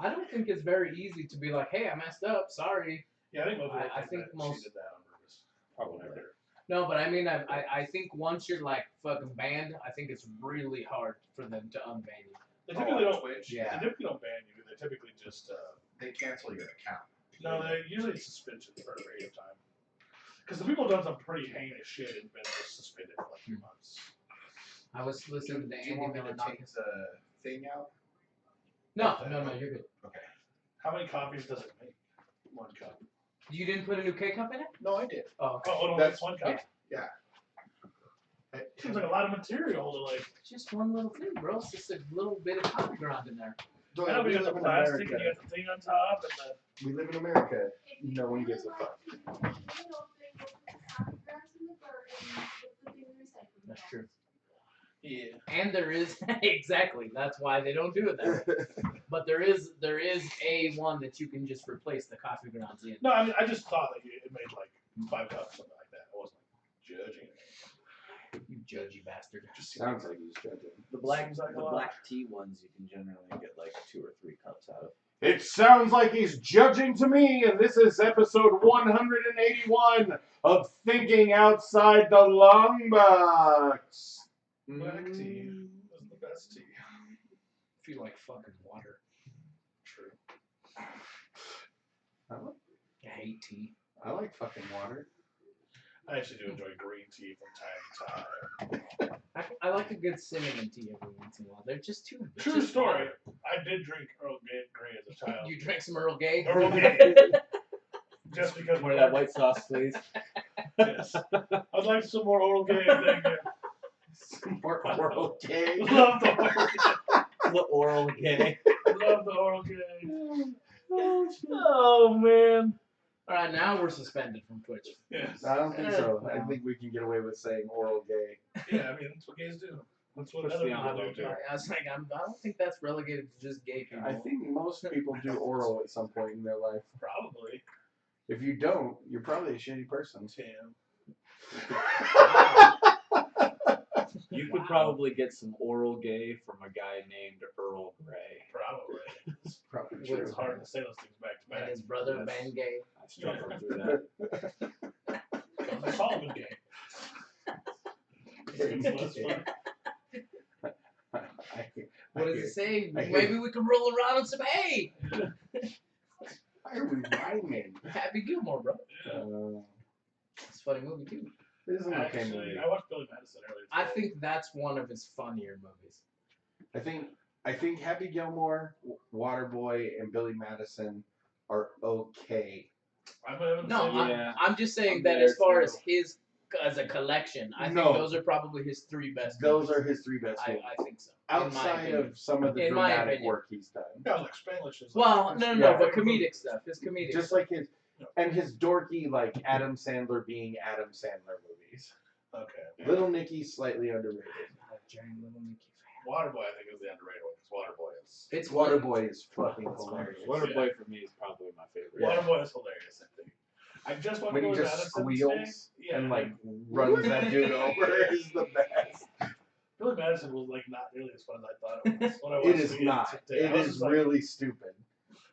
I don't think it's very easy to be like, hey, I messed up, sorry. Yeah, I think most people I think that most- she did that on purpose. Probably. Whatever. No, but I mean, I think once you're like fucking banned, I think it's really hard for them to unban you. They typically don't. Twitch. Yeah. They typically don't ban you. They typically just. They cancel your account. No, they usually suspension for a period of time. Because the people have done some pretty heinous shit and been just suspended for like 2 months. I was listening to Do you Andy want me to Milonakis. take the thing out? No, you're good. Okay. How many copies does it make? 1 cup. You didn't put a new K cup in it? No, I did. Oh, Oh, hold on, That's- that's 1 cup. Seems like a lot of material to like. Just one little thing, bro. It's just a little bit of copy ground in there. I know we we got live the in plastic America. and you got the thing on top and the. We live in America. No one gives a fuck. That's true. Yeah. And there is exactly. That's why they don't do it that way. But there is a one that you can just replace the coffee grounds in. No, I mean I just thought like it made like 5 cups something like that. I wasn't judging it. You judgy bastard. It just sounds like he's judging. The black, Seems like a the lot. black tea ones you can generally get like 2 or 3 cups out of. It sounds like he's judging to me, and this is episode 181 of Thinking Outside the Long Box. Black tea is the best tea. I feel like fucking water. True. I hate tea. I like fucking water. I actually do enjoy green tea from time to time. I like a good cinnamon tea every once in a while. They're just too. it's True just story. water. I did drink Earl Grey as a child. You drank some Earl Gay? Earl Grey. Just because More of that white sauce, please. Yes. I'd like some more Earl Grey. Thank you. Some more oral gay. Love the Earl Grey. The oral gay. Love the Earl Grey. Oh man! All right, now we're suspended from Twitch. Yes. I don't think so. I think we can get away with saying oral gay. Yeah, I mean that's what gays do. That's what Push other the people envelope do. there. I was like, I don't think that's relegated to just gay people. I think most people do oral at some point in their life. Probably. If you don't, you're probably a shitty person. Tim. You could probably get some oral gay from a guy named Earl Grey. Probably. It's probably With true. It's hard to say those things back to and back. his brother Yes. Ben Gay. I struggled through that. They call him a gay. It's fun. What does it say? I hear- Maybe we can roll around in some hay. Why are we rhyming? Happy Gilmore, bro. Uh, It's a funny movie too. it is an okay Actually, movie. I watched Billy Madison earlier. I today. think that's one of his funnier movies. I think Happy Gilmore, Waterboy, and Billy Madison are okay. I'm gonna No, say Yeah. I'm just saying I'm that there as far too. as his as a collection, I No. think those are probably his 3 best. Those movies. are his 3 best movies. I think so. In my Outside opinion. of some of the In my dramatic opinion. work he's done. yeah, like Spanglish is Well, like, no, Yeah. but comedic stuff. His comedic. Just stuff. like his, and his dorky, like Adam Sandler being Adam Sandler movies. Okay. Little Nicky, slightly underrated. Not a giant little Nicky fan. Waterboy, I think, is the underrated one because Waterboy is. It's Waterboy is fucking That's hilarious. Waterboy for me is probably my favorite. Yeah. Waterboy is hilarious, I think. I just watched When he Billy just Madison squeals today. Yeah, and like runs that dude over is the best. Billy Madison was like not nearly as fun as I thought it was. When I It watched is it not. today. I It was is just like, really stupid.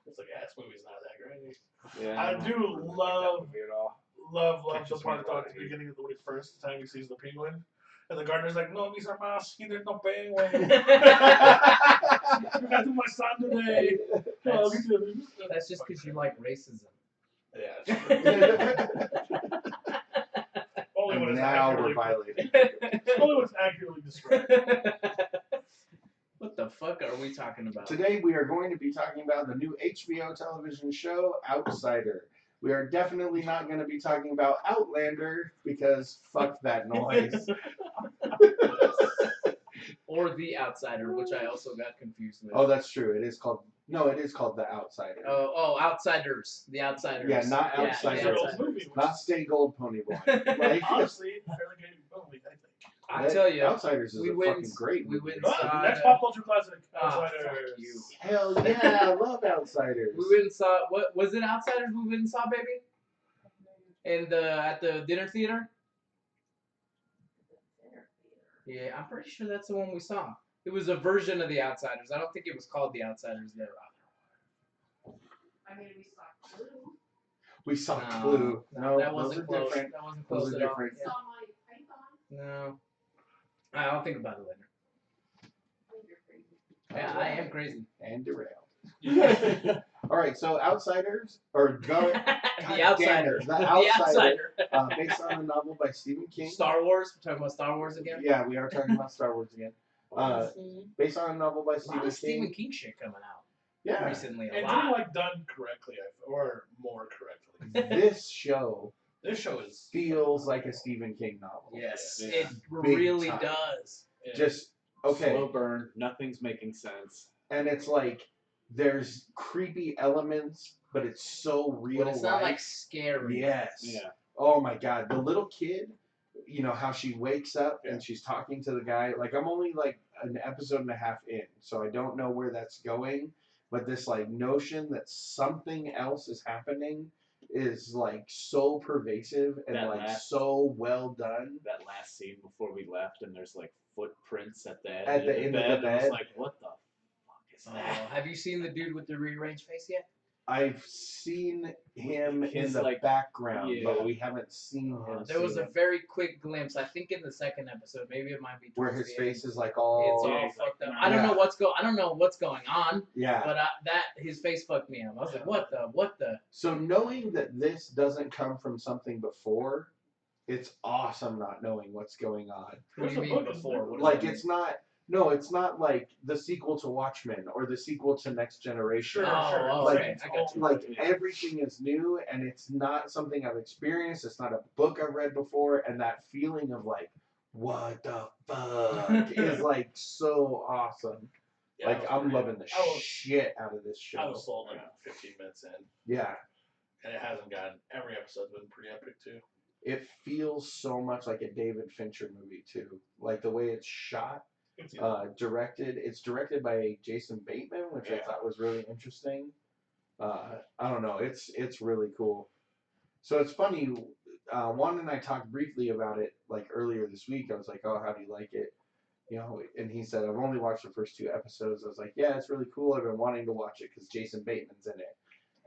It's like, yeah, this movie's not that great. Yeah, I don't do really like that love- movie at all. Love the Catches part me at the by- beginning of the movie, first time he sees the penguin. And the gardener's like, no, these are mouse. There's no penguin. You got to my son today. Oh, That's- look at him. That's just because you like racism. Yeah, it's true. Only when And it's now accurately, we're violating. only when it's accurately described. What the fuck are we talking about? Today we are going to be talking about the new HBO television show, Outsider. We are definitely not going to be talking about Outlander because fuck that noise. Or The Outsider, which I also got confused with. Oh, that's true. It is called The Outsider. Oh, Outsiders. The Outsiders. Yeah, not The Outsiders. It's an old Outsiders. movie, which Not is Stay Gold Pony Boy. Like, honestly a fairly good movie, I think. I tell you, Outsiders is we a win- fucking great we movie. win- Next pop culture classic, Ah, fuck Outsiders. you. Hell yeah, I love Outsiders. We went and saw. What was it? Outsiders. We went and saw, baby. At the dinner theater. Yeah, I'm pretty sure that's the one we saw. It was a version of The Outsiders. I don't think it was called The Outsiders there. I mean, we saw Clue. We saw No, Clue. No, that those wasn't are close. different. That wasn't close Those at are all. different. We saw Monty Python. No, I'll think about it later. Oh, you're crazy. Yeah, I am crazy. And derailed. All right, so Outsiders, or Go, The Outsider. The Outsider. Outsider. Based on a novel by Stephen King. Star Wars. We're talking about Star Wars again. Yeah, we are talking about Star Wars again. Based on a novel by A lot Stephen of Stephen King. King shit coming out Yeah, recently. A And lot. doing like done correctly, or more correctly. this show This show is feels like a Stephen King novel. Yes, Yeah. it Big really time. does. Just okay. Slow burn. Nothing's making sense. And it's like there's creepy elements, but it's so real. But it's not like life. scary. Yes. Yeah. Oh my god, the little kid. You know how she wakes up and she's talking to the guy. Like I'm only like an episode and a half in, so I don't know where that's going. But this like notion that something else is happening is like so pervasive and That like last- so well done. That last scene before we left, and there's like footprints at the At end, the of, the end bed, of the and I was bed. like, what the fuck is Oh, that? have you seen the dude with the rearranged face yet? I've seen him in He's the like- background, yeah. but we haven't seen him. There was seen a it. very quick glimpse. I think in the second episode, maybe it might be where towards his the end. face is like It's all all Yeah, he's fucked like, up. I don't Yeah. know I don't know what's going on, yeah. but his face fucked me up. I was like, what the? So knowing that this doesn't come from something before, it's awesome not knowing what's going on. What do There's you a mean book, before? isn't What does Like that mean? it's not. No, it's not like the sequel to Watchmen or the sequel to Next Generation. Sure, Oh, sure. oh, Like- okay, I got you. Like everything is new and it's not something I've experienced. It's not a book I've read before, and that feeling of like, what the fuck is like so awesome. Yeah, Like it was I'm great. loving the I was- shit out of this show. I was sold like 15 minutes in, Yeah. and it hasn't gotten. Every episode's been pretty epic too. It feels so much like a David Fincher movie too. Like the way it's shot, It's directed. It's directed by Jason Bateman, which I Yeah. thought was really interesting. I don't know. It's really cool. So it's funny. Juan and I talked briefly about it like earlier this week. I was like, "Oh, how do you like it?" You know, and he said, "I've only watched the first 2 episodes." I was like, "Yeah, it's really cool. I've been wanting to watch it because Jason Bateman's in it."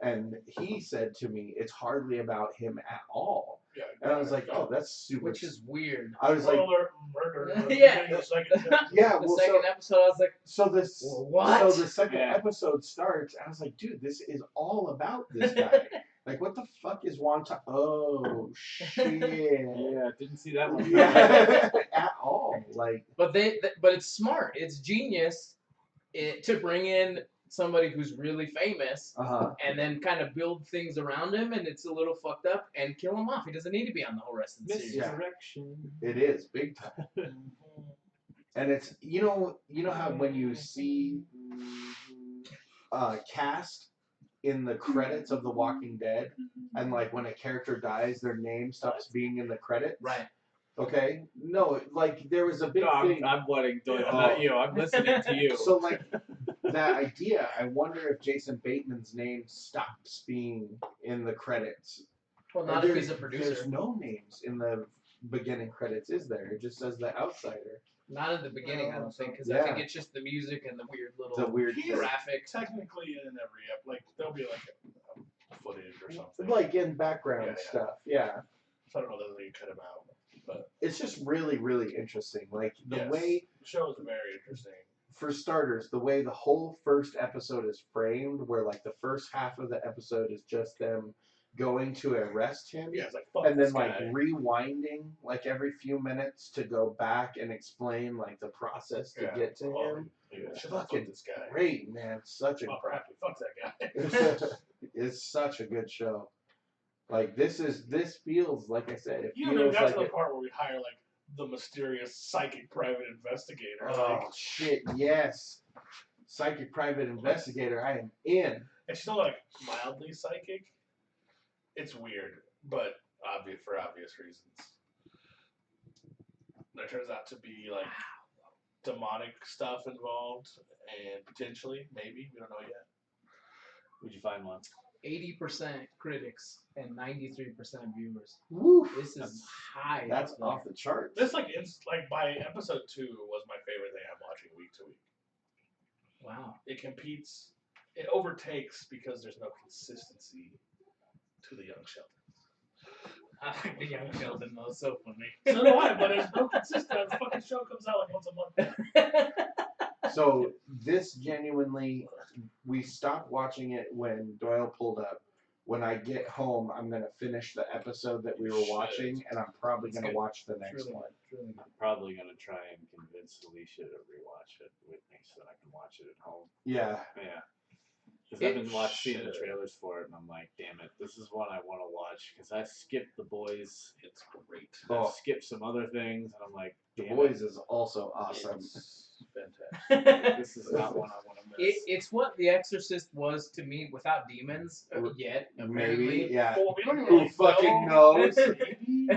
And he said to me, "It's hardly about him at all." yeah. And I was like, "Oh, that's super." Which is weird. I was like, Spoiler, murder. Yeah. The second "Yeah." The Well, second episode, I was like, so this. What? So the second Yeah. episode starts. I was like, "Dude, this is all about this guy." Like, what the fuck is Juan? Oh shit. Yeah, didn't see that one. Yeah, at all. Like, but but it's smart. It's genius to bring in somebody who's really famous and then kind of build things around him, and it's a little fucked up and kill him off. He doesn't need to be on the whole rest of the series. Yeah. Misdirection. it is big time. And it's you know how when you see cast in the credits of The Walking Dead, and like when a character dies, their name stops being in the credits. Right. Okay. No, like there was a big No, thing. I'm letting Doyle, Oh. not you. I'm listening to you. So like that idea, I wonder if Jason Bateman's name stops being in the credits. Well, And not if there's- he's a producer. There's no names in the beginning credits, is there? It just says the outsider. Not at the beginning, I don't think, because I Yeah. think it's just the music and the weird little The weird He's- thing. graphics. Technically, in every like there'll be like a footage or something. Like in background Yeah, yeah. stuff. Yeah. So I don't know that they cut him out, but It's just really, really interesting. Like the yes, way, the show is very interesting. for starters, the way the whole first episode is framed, where like the first half of the episode is just them going to arrest him. Yeah, it's like fuck And then this like guy. rewinding like every few minutes to go back and explain like the process to Yeah. get to Oh, him. yeah, fuck Fucking this guy. Great, man. Such a Fuck that guy. it's such a good show. Like this feels like I said, it You know, feels got like to the it, part where we hire like the mysterious psychic private investigator. oh Like, shit, yes. Psychic private investigator, I am in. and she's not like mildly psychic. It's weird, but obvious for obvious reasons. There turns out to be like demonic stuff involved, and potentially, maybe we don't know yet. Would you find one? 80% critics and 93% viewers. Woo. This is high. That's up there. off the charts. This like it's like by episode 2 was my favorite thing I'm watching week to week. Wow. It competes, it overtakes because there's no consistency to the Young Sheldon. I like the young Sheldon though. So funny. So do I, but there's no consistency. The fucking show comes out like once a month. So this genuinely, we stopped watching it when Doyle pulled up. When I get home, I'm gonna finish the episode that we were Shit. watching, and I'm probably It's gonna good. watch the It's next really one. good. It's really good. I'm probably gonna try and convince Alicia to rewatch it with me so that I can watch it at home. Yeah, Yeah. Because I've It been seeing the should. trailers for it, and I'm like, damn it, this is one I want to watch. Because I skipped The Boys. It's great. Oh. I've skipped some other things, and I'm like, The damn Boys it, is also awesome. It's fantastic. this is not one I want to miss. It's what The Exorcist was to me without demons yet, apparently. Maybe, yeah. Well, we don't Who really fucking know. knows? Maybe.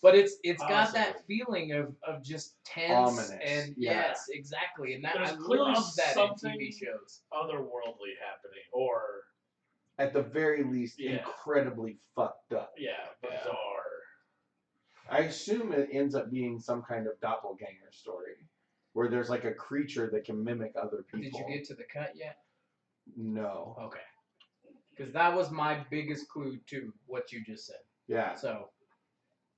But it's got that Possibly. feeling of just tense Ominous, and yeah. yes, exactly. And that There's I clearly love that in something- TV shows. Otherworldly happening, or At the very least, Yeah. incredibly fucked up. bizarre. I assume it ends up being some kind of doppelganger story, where there's like a creature that can mimic other Did people. you get to the cut yet? No. Okay. Because that was my biggest clue to what you just said. Yeah. So,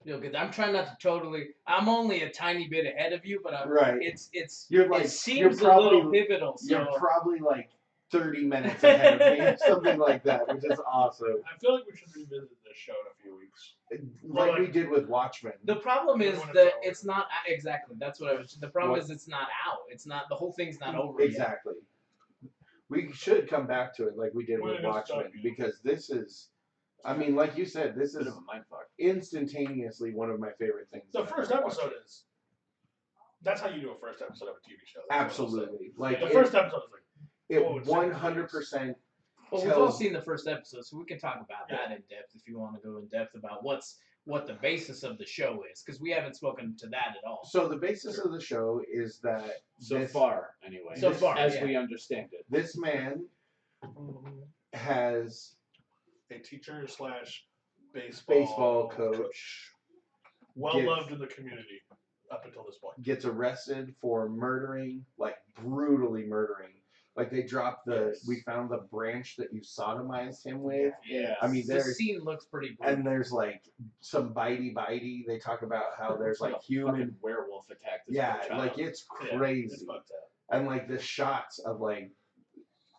because I'm trying not to totally. I'm only a tiny bit ahead of you, but Right. it's You're like it seems you're a probably little pivotal. you're So probably like 30 minutes ahead of me, something like that, which is awesome. I feel like we should revisit this show in a few weeks. Like we did with Watchmen. the problem is When it's that over. it's not exactly. That's what I was. The problem What? is it's not out. It's not. The whole thing's not over yet. Exactly. We should come back to it like we did When with it is Watchmen, done, yeah. because this is, I mean, like you said, this Bit is of a mindfuck. instantaneously one of my favorite things. The that I've first ever episode watched. is. That's how you do a first episode of a TV show. That's what I'll say. Absolutely. Like The it, first episode is like. it oh, it's 100%. Well, we've all tells- seen the first episode, so we can talk about that in depth if you want to go in depth about what the basis of the show is, because we haven't spoken to that at all. So the basis of the show is that So this, far, anyway. So far, as yeah. we understand it. this man has A teacher slash baseball coach Well Gets- loved in the community up until this point. gets arrested for murdering, like brutally murdering. Like they dropped the, Yes. we found the branch that you sodomized him with. Yeah. I mean, The there's scene looks pretty brutal. and there's like some bitey. They talk about how there's like a human, fucking werewolf attacked this yeah, poor child. like it's Yeah, crazy. it's fucked up. And like the shots of like,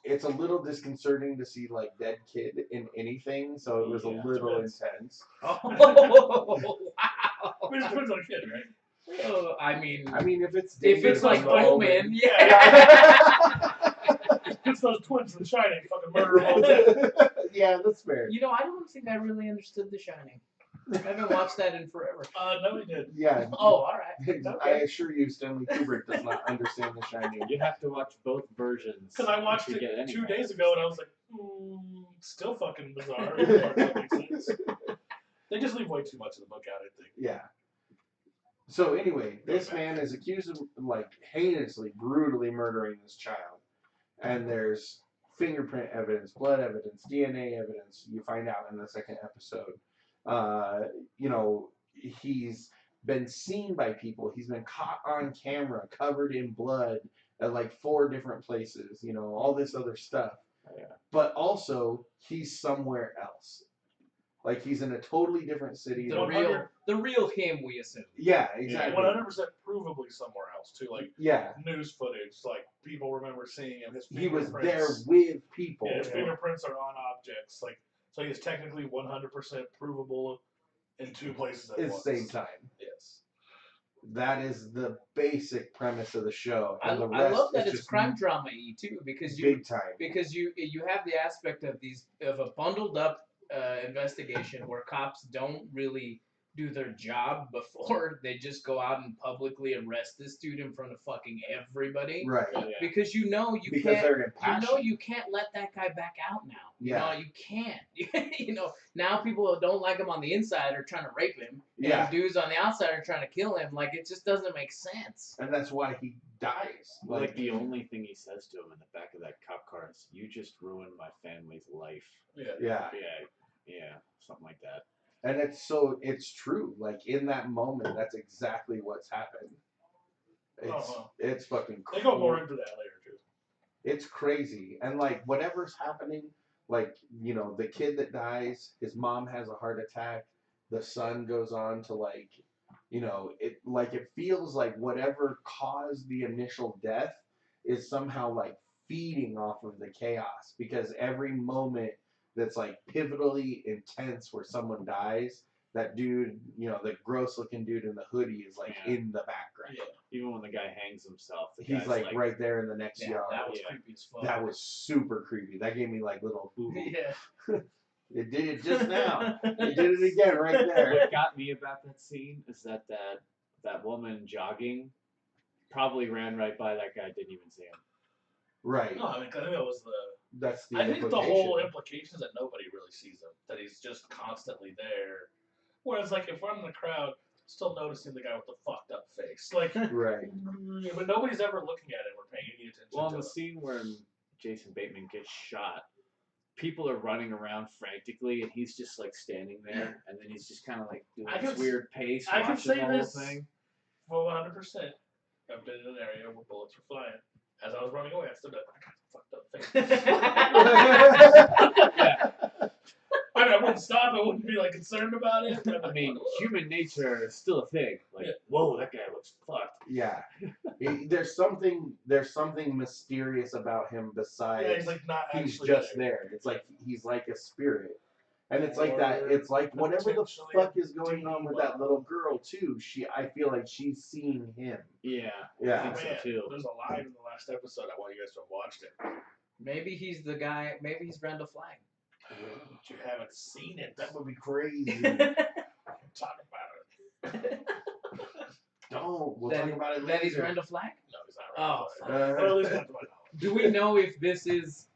it's a little disconcerting to see like dead kid in anything, so it was Yeah. a little Depends. intense. Oh, I mean, it wow. depends on the kid, right? Oh, I mean, I mean, if it's if it's David like from The Omen, yeah. It's those twins from Shining, fucking murder them all dead. yeah, that's fair. You know, I don't think I really understood The Shining. I haven't watched that in forever. No, we did. Yeah. Oh, all right. I assure you, Stanley Kubrick does not understand The Shining. You have to watch both versions. Because I watched to it get any 2 kind days of ago and I sense. was like, still fucking bizarre. It doesn't make sense. They just leave way too much of the book out, I think. Yeah. So anyway, this man is accused of like heinously, brutally murdering this child, and there's fingerprint evidence, blood evidence, DNA evidence. You find out in the second episode. You know, he's been seen by people. He's been caught on camera, covered in blood at like 4 different places. You know, all this other stuff. Yeah. But also, he's somewhere else. Like he's in a totally different city. The real him, we assume. Yeah, exactly. 100% provably somewhere else, too. Like, Yeah, news footage, like, people remember seeing him. His he was fingerprints- there with people. Yeah, his fingerprints are on objects. Like, so he's technically 100% provable in 2 places at At the once. same time. Yes. That is the basic premise of the show, I and the love rest that is it's just crime drama-y too, because big time. you have the aspect of a bundled up investigation where cops don't really do their job before they just go out and publicly arrest this dude in front of fucking everybody. Right. Yeah. Because you Because can't. they're You impassioned. know you can't let that guy back out now. Yeah. You can't. You know, now people who don't like him on the inside are trying to rape him. Yeah. And dudes on the outside are trying to kill him. Like, it just doesn't make sense. And that's why he dies. Like the only thing he says to him in the back of that cop car is, "You just ruined my family's life." Yeah. yeah. Yeah, something like that. And it's true. Like in that moment, that's exactly what's happened. It's fucking They cool. go more into that later, too. It's crazy. And like whatever's happening, like, you know, the kid that dies, his mom has a heart attack, the son goes on to like, you know, it feels like whatever caused the initial death is somehow like feeding off of the chaos, because every moment that's like pivotally intense where someone dies, that dude, you know, the gross looking dude in the hoodie is like Yeah. in the background. Yeah. Even when the guy hangs himself, the He's guy's like right there in the next Yeah, yard. that was Yeah. creepy as fuck. That was super creepy. That gave me like little ooh. Yeah. It did it just now. It did it again right there. What got me about that scene is that woman jogging probably ran right by that guy, didn't even see him. Right. No, I mean, I think that was the. That's the I think the implication. whole implication is that nobody really sees him. That he's just constantly there. Whereas, like, if we're in the crowd, still noticing the guy with the fucked up face, like, Right. but nobody's ever looking at him or paying any attention Well, in to the him. scene where Jason Bateman gets shot, people are running around frantically, and he's just like standing there, and then he's just kind of like doing I this can- weird pace, I can watching say the whole this. thing. For 100%, I've been in an area where bullets were flying. As I was running away, I stood up. I got the fucked up face. I mean, I wouldn't stop. I wouldn't be like concerned about it. But I mean, human nature is still a thing. Like, Yeah. whoa, that guy looks fucked. Yeah. There's something mysterious about him besides yeah, he's like not he's actually just there. there. It's like he's like a spirit. And it's like that. It's like whatever the Potentially fuck is going on with that demon. little girl too. I feel like she's seeing him. Yeah. Yeah. I think so Man, too. there's a line in the last episode. I want you guys to have watched it. Maybe he's the guy. Maybe he's Randall Flagg. But you haven't seen it. That would be crazy. Talk about it. Don't. We'll That talk about it That he's later. Randall Flagg. No, he's not Oh, right. Or at least not to my knowledge. Do we know if this is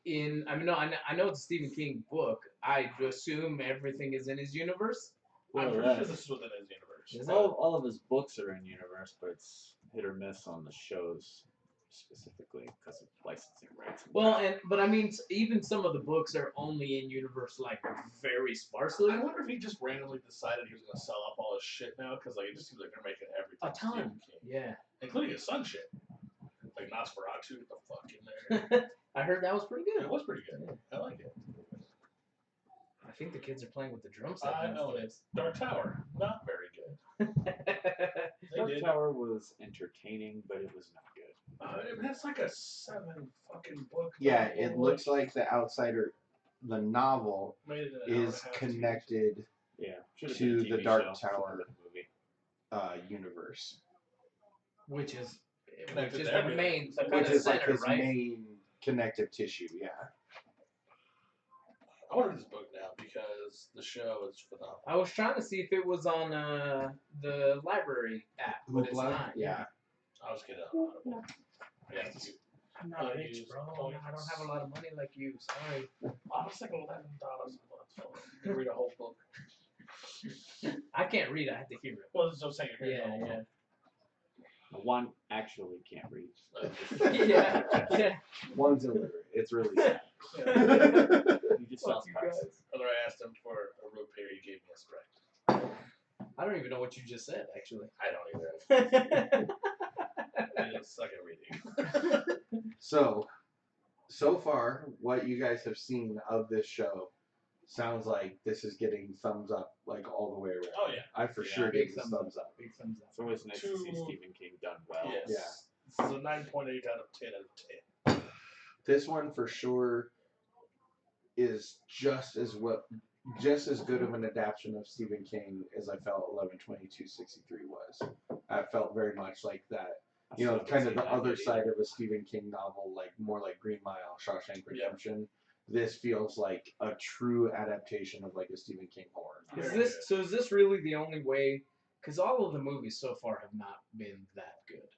in? I mean, no, I know it's a Stephen King book. I assume everything is in his universe. I'm Well, pretty sure that's- this is within his universe. Is it? all of his books are in universe, but it's hit or miss on the shows specifically because of licensing rights. Well, but I mean, even some of the books are only in universe, like very sparsely. I wonder if he just randomly decided he was going to sell up all his shit now, because like it just seems like they're making everything A ton. Stephen King, Yeah, including his son shit, like Nosferatu, the fuck in there. I heard that was pretty It good. was pretty good. I like it. I think the kids are playing with the drum set. I know it. Dark Tower, not very good. They Dark did. Tower was entertaining, but it was not good. That's like a 7 fucking book. Yeah, novel, it looks like The Outsider, the novel, made it in an hour is and a half, connected Yeah, should've to been a the TV Dark show Tower. instead of a movie. Universe, which is Connected to the everything. main, the Which kind which of is like center, his right? main connective tissue. Yeah. I want to read this book now because the show is phenomenal. I was trying to see if it was on the library app, but it's Hoopla? not. Yeah. I was kidding. On Audible. Yeah, I'm Oh, not rich, you- bro. oh, I don't have a lot of money like you. Sorry. I was thinking $11 a month. So you can read a whole book. I can't read. I have to hear it. Well, that's what I'm saying. You're hearing Yeah, the whole yeah. book. One actually can't read. yeah, yeah. One's illiterate. It's really sad. He just Fuck sells you cards. guys. Whether I asked him for a root beer, he gave me a Sprite. I don't even know what you just said, actually. I don't either. I just suck at reading. So far, what you guys have seen of this show sounds like this is getting thumbs up, like all the way around. Oh yeah. I for Yeah, sure big give this thumbs thumbs up. Big thumbs up. It's always nice to see Two- Stephen King done well. Yes. Yeah. This is a 9.8 out of 10 out of 10. This one for sure is just as good of an adaptation of Stephen King as I felt 11/22/63 was. I felt very much like that. I You know, still haven't kind of seen the that other yet side either. of a Stephen King novel, like more like Green Mile, Shawshank Yeah. Redemption. This feels like a true adaptation of like a Stephen King horror. Is Very this good. so? Is this really the only way? Because all of the movies so far have not been that good.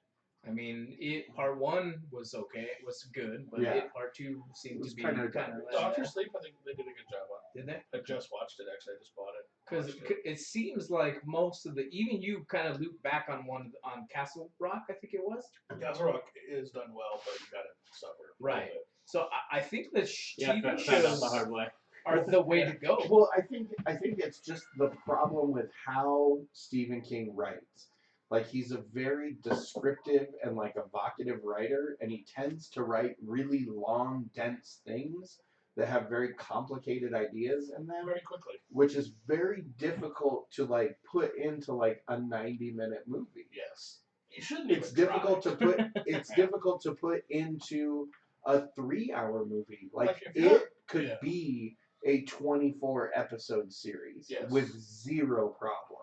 I mean, Part 1 was okay, it was good, but Yeah. Part 2 It seemed was to be kinda kind garbage. of. Doctor Sleep, I think they did a good job on. Did they? I just watched it actually. I just bought it. Because Watched it. it seems like most of the, even you kind of loop back on one on Castle Rock, I think it was. Castle Rock is done well, but you gotta suffer. a little Right. bit. So I think the Yeah, TV found out shows the hard way. are the way to go. Well, I think it's just the problem with how Stephen King writes. Like he's a very descriptive and like evocative writer, and he tends to write really long, dense things that have very complicated ideas in them, Very quickly. which is very difficult to like put into like a 90-minute movie. Yes. You shouldn't. It's even difficult try. to put it's difficult to put into a 3-hour movie. Like Like, if you're- it could yeah. be a 24 episode series Yes. with zero problem.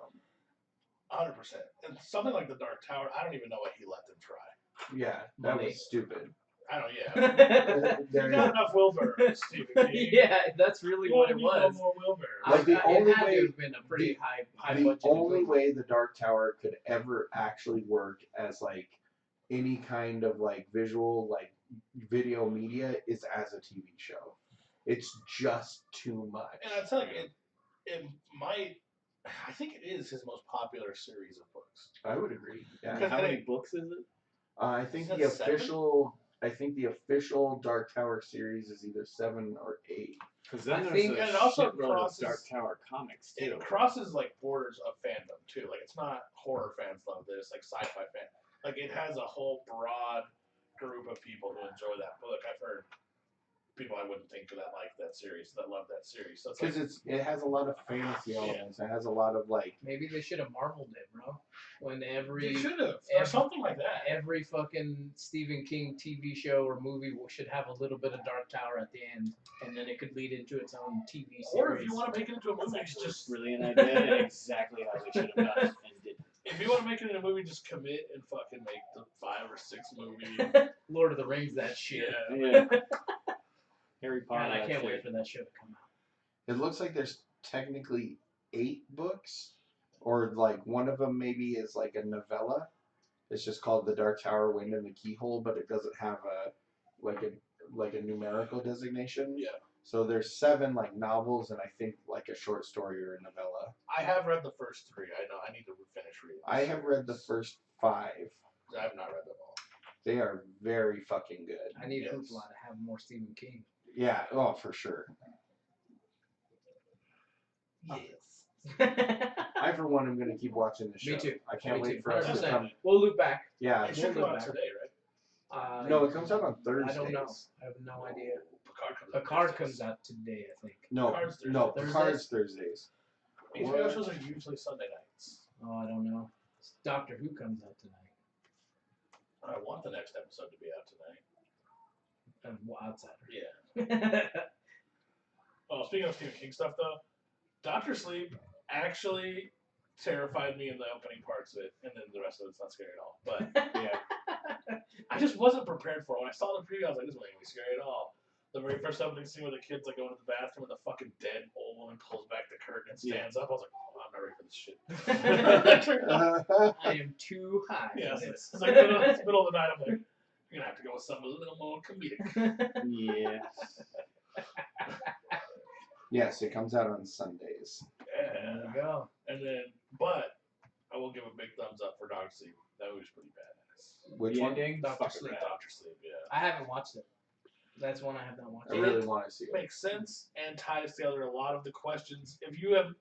100%. And something like the Dark Tower, I don't even know what he let them try. Yeah, that Money. was stupid. I don't. Yeah. You There- got enough Wilbur, Stephen King. Yeah, that's really what it You don't need no was. more Wilbur. Like, the only it had way- to have been a pretty high the budget. only way the Dark Tower could ever actually work as like any kind of like visual like video media is as a TV show. It's just too much. And I tell you, it might. I think it is his most popular series of books. I would agree. Yeah. Because How many books is it? I think Is the that 7? official. I think the official Dark Tower series is either 7 or 8. Because then I there's think- a and it also shitload of crosses- Dark Tower comics too. It crosses like borders of fandom too. Like it's not horror fans love this, like sci-fi fan. Like it has a whole broad group of people who enjoy that book. I've heard people I wouldn't think that like that series that love that series. So it's like, Because it has a lot of fantasy Yeah. elements. It has a lot of like. Maybe they should have marveled it, bro. When you every should have or every- something like that. every fucking Stephen King TV show or movie should have a little bit of Dark Tower at the end, and then it could lead into its own TV series. Or if you want to make it into a movie, That's just brilliant idea and exactly how they should have done it and did. if you want to make it into a movie, just commit and fucking make the 5 or 6 movie. Lord of the Rings, that shit. Yeah. Yeah. Harry Potter. God, I that can't shit. wait for that show to come out. It looks like there's technically 8 books, or like one of them maybe is like a novella. It's just called The Dark Tower, Wind and the Keyhole, but it doesn't have a numerical designation. Yeah. So there's 7 like novels and I think like a short story or a novella. I have read the first 3. I know I need to finish reading. I have read the first 5. I have not read them all. They are very fucking good. I need Yes. Hoopla to have more Stephen King. Yeah, oh for sure. Yes. I for one am gonna keep watching the show. Me too. I can't Me wait too. for us to 100%. come. We'll loop back. Yeah. It should we'll come look out back. today, right? No, it comes out on Thursdays. I don't know. I have no idea. Picard comes out. Picard Thursdays. comes out today, I think. No, Picard's Thursday. no, Thursdays? Picard's Thursdays. HBO What? shows are usually Sunday nights. Oh, I don't know. Doctor Who comes out tonight. I want the next episode to be out tonight. Outsider. Yeah. Oh, speaking of Stephen King stuff, though, Doctor Sleep actually terrified me in the opening parts of it, and then the rest of it's not scary at all. But yeah, I just wasn't prepared for it. When I saw the preview, I was like, "This wasn't gonna be scary at all." The very first opening scene where the kid's like going to the bathroom and the fucking dead old woman pulls back the curtain and stands up, I was like, oh, "I'm not ready for this shit." I am too high Yeah, for it's this. like middle of the night. I'm like, "You're gonna have to go with something a little more comedic." Yeah. Yes, it comes out on Sundays. There Yeah. you go. And then, but I will give a big thumbs up for Dog Sleep. That movie's pretty badass. Which The one? ending? Dr. Fucking Sleep. rad. Doctor Sleep, yeah. I haven't watched it. That's one I have not watched. I really want to see it. Makes sense and ties together a lot of the questions. If you haven't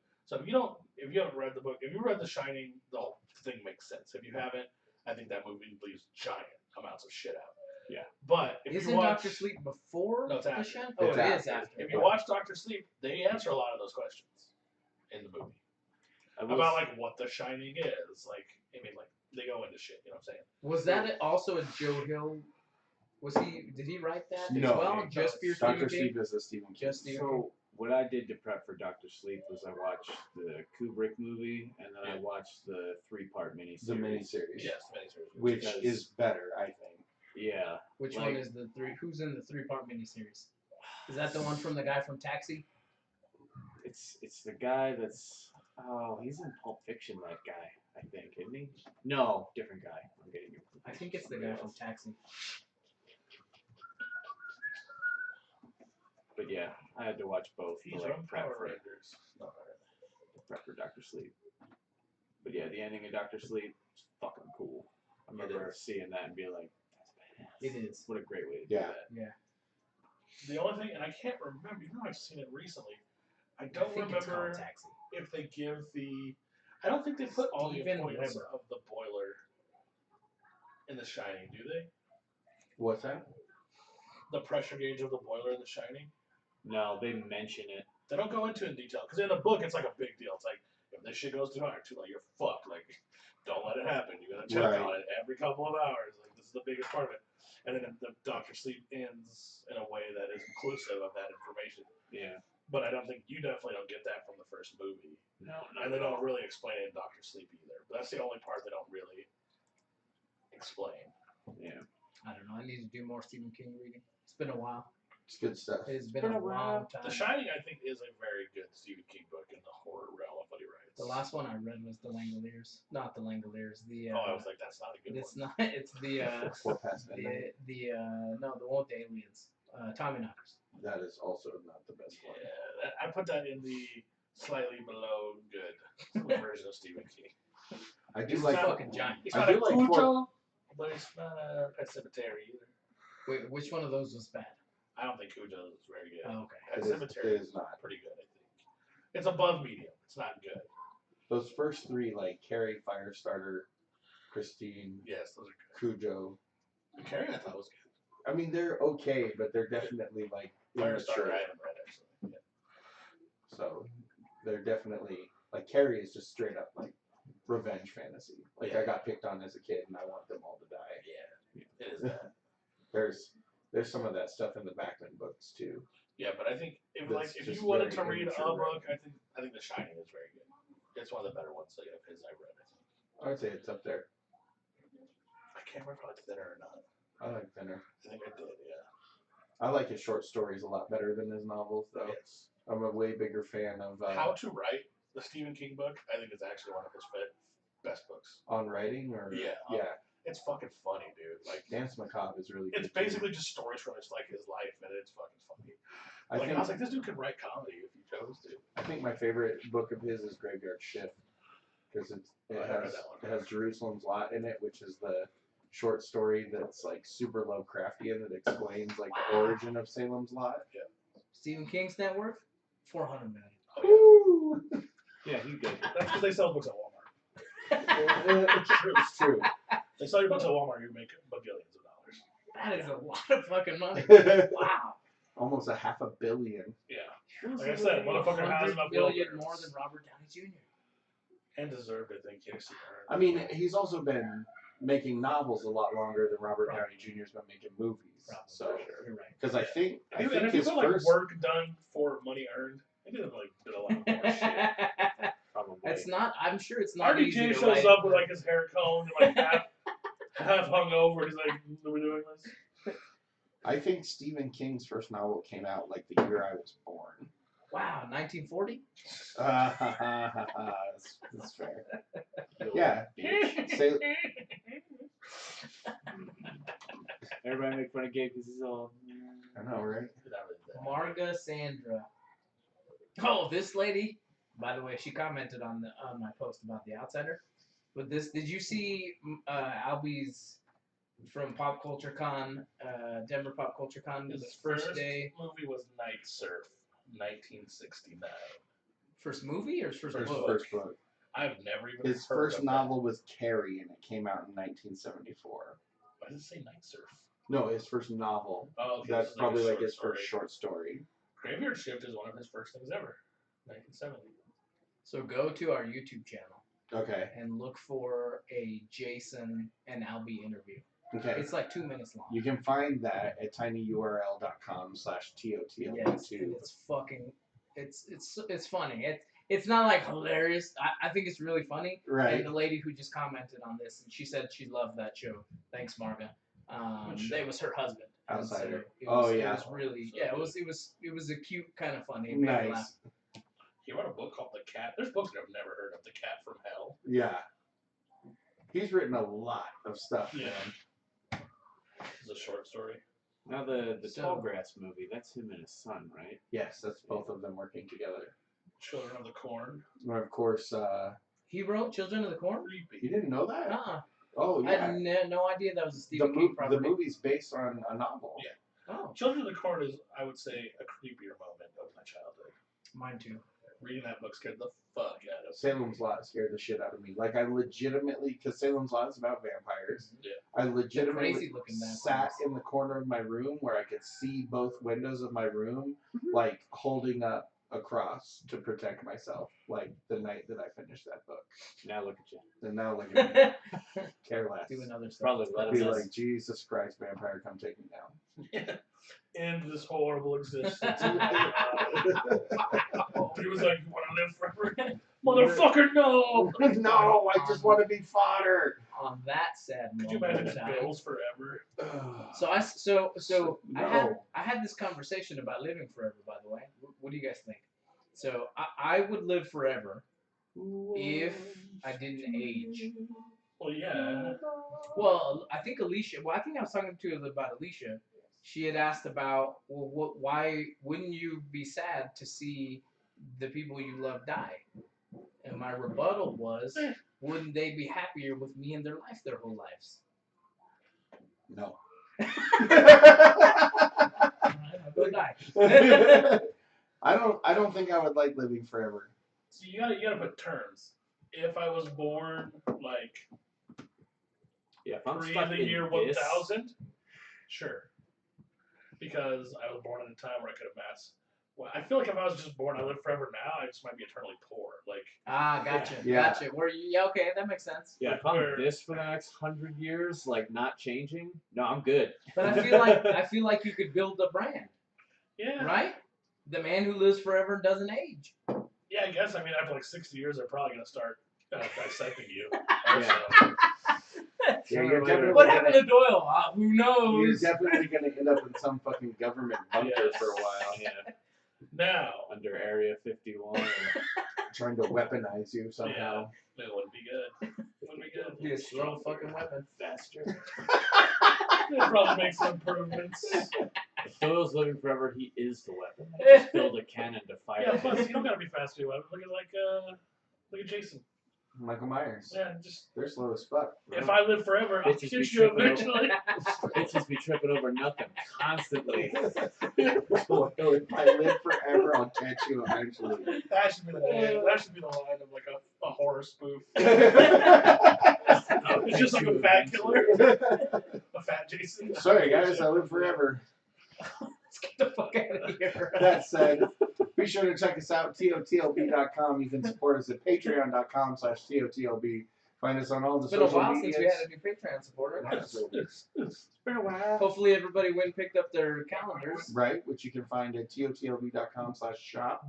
read the book, if you read The Shining, the whole thing makes sense. If you haven't, I think that movie leaves giant amounts of shit out. Yeah. But if Isn't you watch, Doctor Sleep before No, it's the after. show? Oh, It's it is after. after. if you watch Doctor Sleep, they answer a lot of those questions in the movie about like what The Shining is. Like, I mean, like they go into shit. You know what I'm saying? Was that also a Joe Hill? Was he? Did he write that No, as well? no, Just for your Doctor Stephen King? Sleep is a Stephen King. Just Stephen King. So what I did to prep for Doctor Sleep was I watched the Kubrick movie and then I watched the 3-part miniseries. The miniseries. Yes, miniseries. Which Because- is better, I think. Yeah. Which like- one is the three? Who's in the 3-part miniseries? Is that the one from the guy from Taxi? It's the guy that's he's in Pulp Fiction, that guy, I think, isn't he? No, different guy. I'm getting you. I think it's the guy from Taxi. But yeah, I had to watch both He's to like on prep Power for Rangers. No, not really. prep for Doctor Sleep. But yeah, the ending of Doctor Sleep is fucking cool. I remember seeing that and being like, that's badass. It is. What a great way to Yeah. do that. The only thing, and I can't remember, even though I've seen it recently, I I don't think it's called remember Taxi. if they give the. I don't think they put all the Steven points Weber. of the boiler in The Shining, do they? What's that? The pressure gauge of the boiler in The Shining? No, they mention it. They don't go into it in detail, because in the book it's like a big deal. It's like, if this shit goes too high, too low, you're fucked. Like, don't let it happen. You gotta check Right. on it every couple of hours. Like, this is the biggest part of it. And then the Doctor Sleep ends in a way that is inclusive of that information. Yeah. but I don't think you definitely don't get that from the first movie, No, and they don't really explain it in Doctor Sleep either. But that's the only part they don't really explain. Yeah. I don't know. I need to do more Stephen King reading. It's been a while. It's good stuff. It's been a long time. The Shining, I think, is a very good Stephen King book in the horror realm of what he writes. The last one I read was The Langoliers. Not The Langoliers. The Oh, I was like, that's not a good it's one. not. It's the Four past midnight. no, the one with the aliens. Tommy Knockers. That is also not the best one. Yeah, I put that in the slightly below good version of Stephen King. I do He's like. fucking giant. It's I not do a like Cujo, but it's not a Pet Cemetery either. Wait, which one of those was bad? I don't think Cujo is very good. Oh, okay. Pet It is- Cemetery it is not. pretty good, I think. It's above medium. It's not good. Those first three, like Carrie, Firestarter, Christine, Yes, those are Cujo. good. Carrie, I thought was good. I mean, they're okay, but they're definitely like Firestarter, immature. I haven't read actually. Yeah. So they're definitely like Carrie is just straight up like revenge fantasy. Like I Yeah. got picked on as a kid and I want them all to die. Yeah, it is that. There's some of that stuff in the Backman books too. Yeah, but I think if That's if just you wanted to very read a immature book, I think The Shining is very good. It's one of the better ones of his I've read. I think. I would say it's up there. I can't remember if I liked Thinner or not. I like Thinner. I think I did. Yeah. I like his short stories a lot better than his novels though. Yes. I'm a way bigger fan of How to Write, the Stephen King book. I think it's actually one of his best books. on writing or Yeah. yeah. It's fucking funny, dude. Like Dance Macabre is really it's good. too. basically just stories from his life, and it's fucking funny. I Like think I was like, this dude could write comedy if he chose to. I think my favorite book of his is Graveyard Shift because it I haven't read has that one. it has Jerusalem's Lot in it, which is the short story that's like super Lovecraftian that explains like the origin of Salem's Lot. Stephen King's net worth? 400 million. Oh, Woo! Yeah, he's good. yeah. That's because they sell books at Walmart. It's true. They sell your books at Walmart, you make bagillions of dollars. That is a lot of fucking money. Wow. Almost $500 million. Yeah. Like I said, motherfucker has enough will billion there. more than Robert Downey Jr. And deserved, I think. Yes, he earned. I mean, he's also been making novels a lot longer than Robert Right. Downey Jr.'s been making movies. Probably. So, You're right. because I think and if you his put like first work done for money earned, he didn't like did a lot more shit. Probably. It's not. I'm sure it's not easy RDJ to shows write. up with like his hair combed and like half hung over. He's like, "Are we doing this?" I think Stephen King's first novel came out like the year I was born. Wow, 1940. That's fair. Yeah. Say, Everybody make fun of Gabe because he's all. I know, right? Marga Sandra. Oh, this lady. By the way, she commented on my post about The Outsider. But this, did you see Albie's from Pop Culture Con, Denver Pop Culture Con, His the first day? movie was Night Surf, 1969. First movie or his first First book? First book. I've never even His heard first of that. novel was Carrie, and it came out in 1974. Why does it say Night Surf? No, his first novel. Oh, okay, That's this is probably a like short his story. first short story. Graveyard Shift is one of his first things ever. 1970. So go to our YouTube channel Okay. and look for a Jason and Albie interview. Okay. It's like 2 minutes long. You can find that at tinyurl.com/TOTL Yes, and YouTube. it's fucking, it's funny. It's not like hilarious. I think it's really funny. Right. And the lady who just commented on this, and she said she loved that show. Thanks, Marga. Which show? It was her husband. And so Outsider. it Oh, was, yeah. It was really, So yeah. good. It was a cute kind of funny. It made me laugh. Nice. He wrote a book called The Cat. There's books that I've never heard of. The Cat from Hell. Yeah. He's written a lot of stuff. Yeah. Man. It's a short story. Now the So- Tallgrass movie, that's him and his son, right? Yes, that's both of them working together. Children of the Corn. And of course, He wrote Children of the Corn. you Creepy. didn't know that? Uh-uh. Oh I yeah. had no idea that was a The, Stephen King the property. movie's based on a novel. Yeah. Oh, Children of the Corn is, I would say, a creepier moment of my childhood. mine too. Reading that book scared the fuck out of me. Salem's Lot scared the shit out of me. Like I legitimately, because Salem's Lot is about vampires. Yeah. I legitimately crazy-looking vampires. sat in the corner of my room where I could see both windows of my room, like holding up cross to protect myself, like the night that I finished that book. Now look at you. And now look at me, care less. Doing other stuff. Probably let Be us. like, Jesus Christ, vampire, come take me down. End this horrible existence. He was like, "You want to live forever, motherfucker? No." No, I just want to be fodder. On that sad Could you moment imagine in time. bills forever? So I No. had this conversation about living forever. By the way, what do you guys think? So I would live forever if I didn't age. Well, yeah. Well, I think Alicia. Well, I think I was talking to her about Alicia. She had asked about, well, why wouldn't you be sad to see the people you love die? And my rebuttal was, wouldn't they be happier with me in their life their whole lives? No. I'll go die. I don't think I would like living forever. So you gotta put terms. If I was born like Yeah, if I'm pre stuck the in year this, 1000, sure. Because I was born at a time where I could have mass. Well, I feel like if I was just born, I live forever now. I just might be eternally poor. Like, Gotcha. Yeah. Gotcha. Yeah, okay, that makes sense. yeah, if I'm Where- this for the next 100 years, like not changing, no, I'm good. But I feel like you could build a brand, yeah, right? The man who lives forever doesn't age. yeah. I guess. I mean, after like 60 years, they're probably gonna start dissecting you. Yeah. Also. Yeah, you're definitely What gonna, happened to Doyle? Who you're knows? definitely gonna end up in some fucking government bunker Yes. for a while, Yeah, Now, under Area 51. trying to weaponize you somehow. it wouldn't be good. It wouldn't be good. Be a slow fucking weapon. Faster. They'll probably make some improvements. If Doyle's living forever, he is the weapon. Just build a cannon to fire Yeah, it. plus you don't gotta be fast to do it. Look at Jason. Michael Myers. Yeah, just They're slow as fuck. if I live forever, I'll Bitches shoot be you tripping over- eventually. Bitches be tripping over nothing constantly. If I live forever, I'll catch you eventually. That should be the name. That should be the line of like a horror spoof. It's just like a fat killer, a fat Jason. Sorry guys, I live forever. Let's get the fuck out of here. That said, be sure to check us out, totlb.com. You can support us at patreon.com/totlb. Find us on all the It's been a social while medias. since we had a new Patreon supporter. It's been a while. Hopefully everybody went and picked up their calendars. Right, which you can find at totlb.com/shop.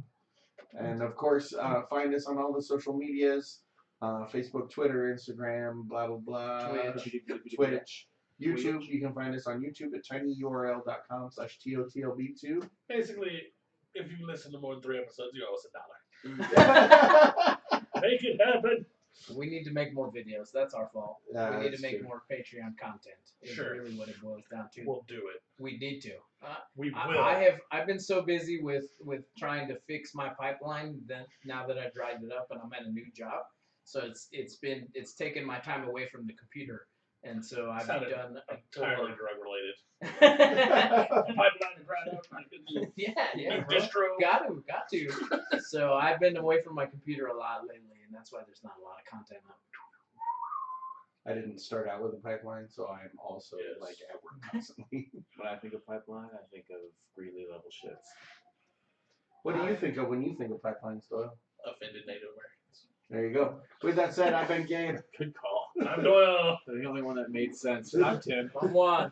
And of course, find us on all the social medias, Facebook, Twitter, Instagram, blah, blah, blah. Twitch. YouTube, you can find us on YouTube at tinyurl.com/totlb2. basically, if you listen to more than 3 episodes, you owe us $1. That's Make it happen. We need to make more videos. That's our fault. We need to make true. more Patreon content. Is Sure. really what it boils down to. We'll do it. We need to. We will. I've been so busy with trying to fix my pipeline that now that I dried it up and I'm at a new job, so it's taken my time away from the computer, and so I've Sounded done entirely drug related. yeah, Pipeline to grind out. yeah, bro. Distro. Got to. So I've been away from my computer a lot lately, and that's why there's not a lot of content up. I didn't start out with a pipeline, so I'm also Yes. like at work constantly. When I think of pipeline, I think of Greeley level shits. What do you think of when you think of pipelines, Doyle? Offended Native Americans. There you go. With that said, I've been Gabe. Good call. I'm Doyle. The only one that made sense. I'm Tim. Come on.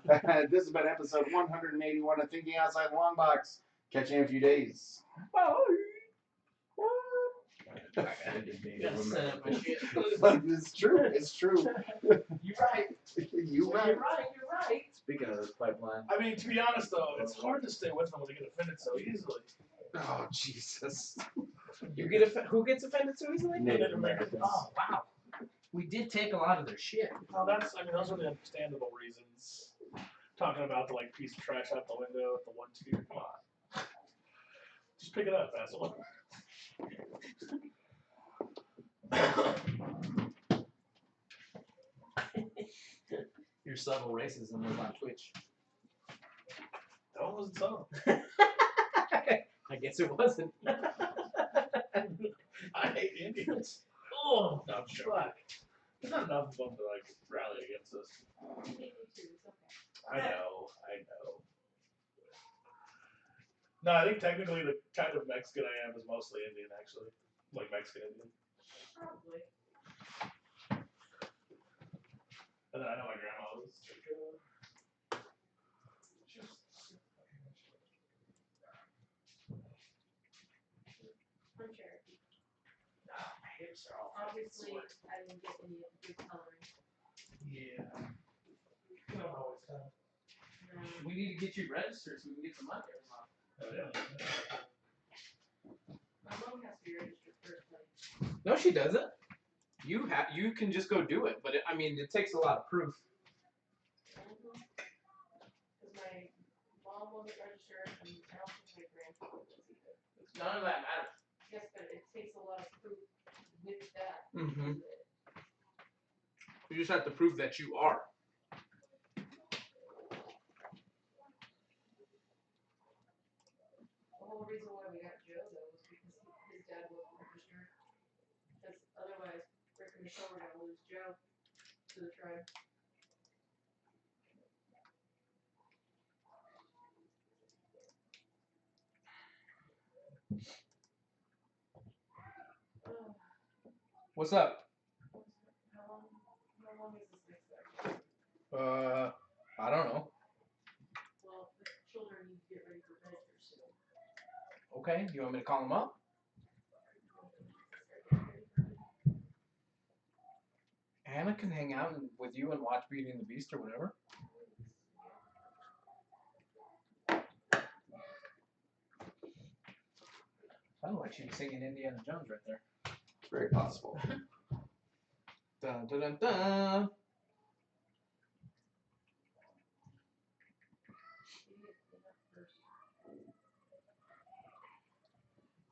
This has been episode 181 of Thinking Outside the Long Box. Catch you in a few days. Gotta set up my shit. It's true. It's true. You're right. You right. You're right. Speaking of this pipeline, I mean, to be honest though, it's hard to stay with them when they get offended so easily. Oh Jesus. Who gets offended so easily? Native Americans. Oh wow. We did take a lot of their shit. Well, those are the understandable reasons. Talking about the piece of trash out the window at the 1-2. Come on. Just pick it up, asshole. Your subtle racism was on Twitch. That one wasn't so. I guess it wasn't. I hate Indians. Oh, No, I'm sure. fuck. There's not enough of them to rally against us. I know. No, I think technically the kind of Mexican I am is mostly Indian, actually. Like Mexican Indian. Probably. And then I know my grandma was like, she was I'm Cherokee. my hips are all Obviously, sore. I didn't get any of the good coloring. Yeah. You don't always have. No. We need to get you registered so we can get some money every month. Oh, yeah. My mom has to be registered first, like, No, she doesn't. You can just go do it, but I mean, it takes a lot of proof. because my mom wasn't registered, and I don't think my grandfather was either. None of that matters. Yes, but it takes a lot of proof with that. Mm-hmm. You just have to prove that you are. The whole reason why we got Joe, though, was because his dad wasn't registered. Because otherwise, Rick and Michelle were gonna lose Joe to the tribe. Oh, What's up? how long is this next section? I don't know. Well, the children need to get ready for bed here soon. Okay, you want me to call them up? Anna can hang out with you and watch Beauty and the Beast or whatever. Sounded like she was singing Indiana Jones right there. It's very possible. Dun dun dun dun.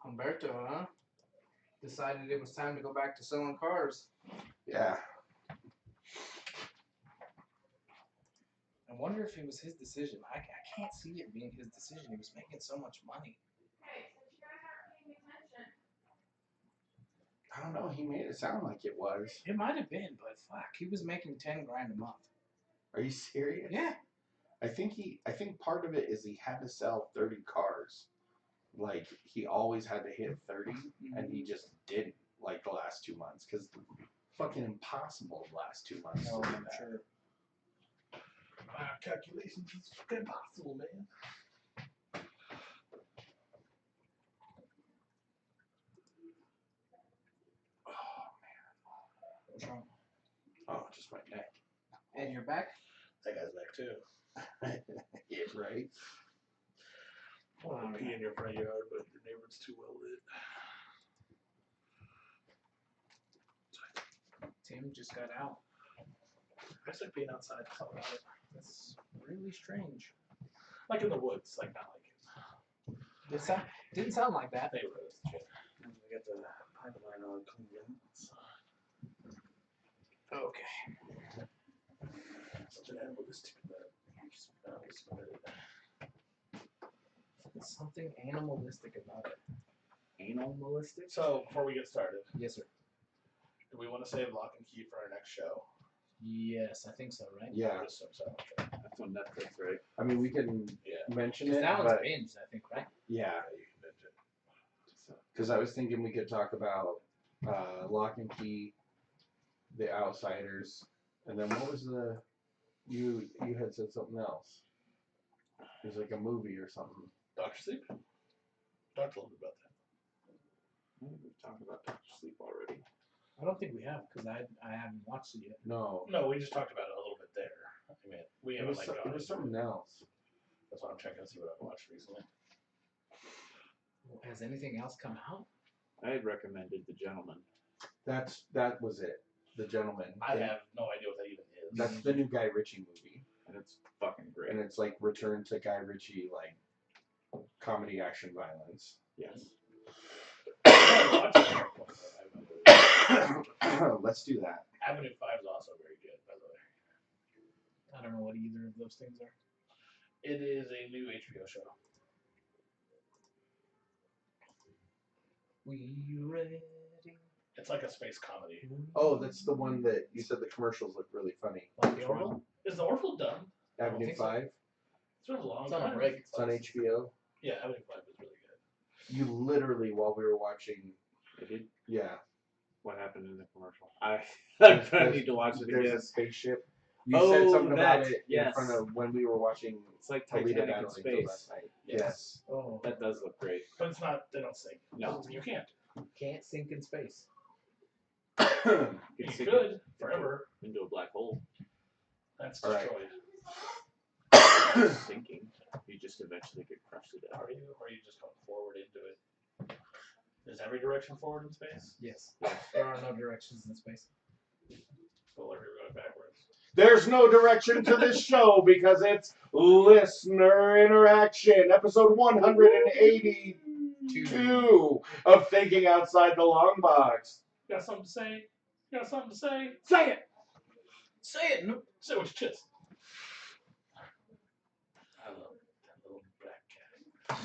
Humberto, huh? Decided it was time to go back to selling cars. Yeah. I wonder if it was his decision. I can't see it being his decision. He was making so much money. Hey, since you guys aren't paying attention. I don't know. He made it sound like it was. It might have been, but fuck, he was making 10 grand a month. Are you serious? Yeah. I think part of it is he had to sell 30 cars. Like he always had to hit 30, and he just didn't like the last 2 months because fucking impossible the last 2 months. No, to do I'm that. sure. Calculations is impossible, man. What's wrong? Oh, just my neck. And you're back? That guy's back too. Yeah, right. I want to pee in your front yard, but your neighbor's too well lit. Tim just got out. I just like being outside. That's all about it. That's really strange. Like in the woods, like not like in Didn't sound like that. neighborhoods. We got the pipeline on cleaned out. Okay. Such an animalistic There's something animalistic about it. Animalistic? So before we get started, Yes, sir. do we want to save Lock and Key for our next show? Yes, I think so, right? Yeah. I would assume so. That's on Netflix, right? I mean, we can Yeah. mention Because it, that one's but binged, I think, right? yeah, You can binge it. because I was thinking we could talk about Lock and Key, The Outsiders, and then what was the you had said something else. It was like a movie or something. Doctor Sleep? Talked a little bit about that. We've talked about Dr. Sleep already. I don't think we have, because I haven't watched it yet. No, No, we just talked about it a little bit there. I mean, we it haven't was, like it gone was into something else. That's why I'm checking to see what I've watched recently. Has anything else come out? I had recommended The Gentleman. That was it. The Gentleman. I have no idea what that even is. That's the new Guy Ritchie movie, And it's fucking great. and it's like return to Guy Ritchie, like comedy, action, violence. Yes. Let's do that. Avenue 5 is also very good, by the way. I don't know what either of those things are. It is a new HBO show. We ready? It's like a space comedy. Oh, that's the one that you said the commercials look really funny. Like the Orville? Is the Orville done? don't Avenue think so. 5. It's been a long It's on a time. break. It's on HBO. Yeah, Having Fun was really good. You literally, while we were watching, I did. yeah, What happened in the commercial? I there's- need to watch it there's again. a spaceship. You said Oh, something about that, it yes. in front of when we were watching It's like Alita Titanic Battle in Angel space. last night. Yes. Oh, That does look great. But it's not. They don't sing. No. You can't. can't sink in space. You It's sinking could forever. into a black hole. That's All right. destroyed. Sinking. You just eventually get crushed to death. Are you? Or are you just going forward into it? Is every direction forward in space? Yes. Yes. There are no directions in space. Well, are you going backwards? There's no direction to this show because it's listener interaction, episode 182 of Thinking Outside the Long Box. You got something to say? You got something to say? Say it! Say it. No. Say what you just. I love that little black cat.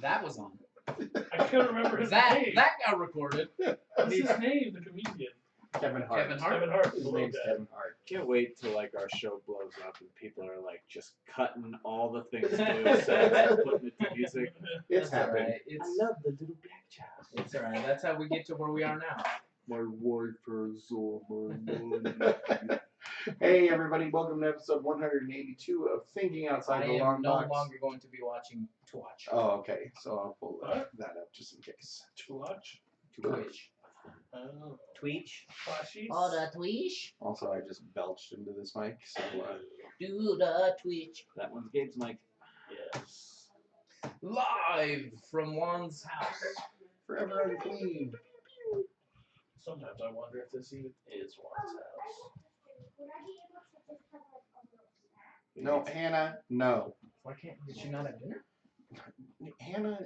That was on. I can't remember his That name. got recorded. What's his name? The comedian. Kevin Hart. Kevin Hart. Kevin Hart. His Love name's that. Kevin Hart. Can't wait till like our show blows up and people are like just cutting all the things to so putting it to music. It's That's happened. alright. It's love the little black child. it's alright. That's how we get to where we are now. My wife is all my money. Hey everybody, welcome to episode 182 of Thinking I Outside the am Long no Box. longer going to be watching Twitch. Oh, okay. So I'll pull What? that up just in case. To watch. Twitch. Oh. Twitch. Flashies. Oh, the Twitch. Also, I just belched into this mic, so Do the Twitch. That one's Gabe's mic. Yes. Live from Juan's house. forever unclean. Sometimes I wonder if this even is Juan's house. No, Hannah, no. Why can't? Did she not have dinner? Hannah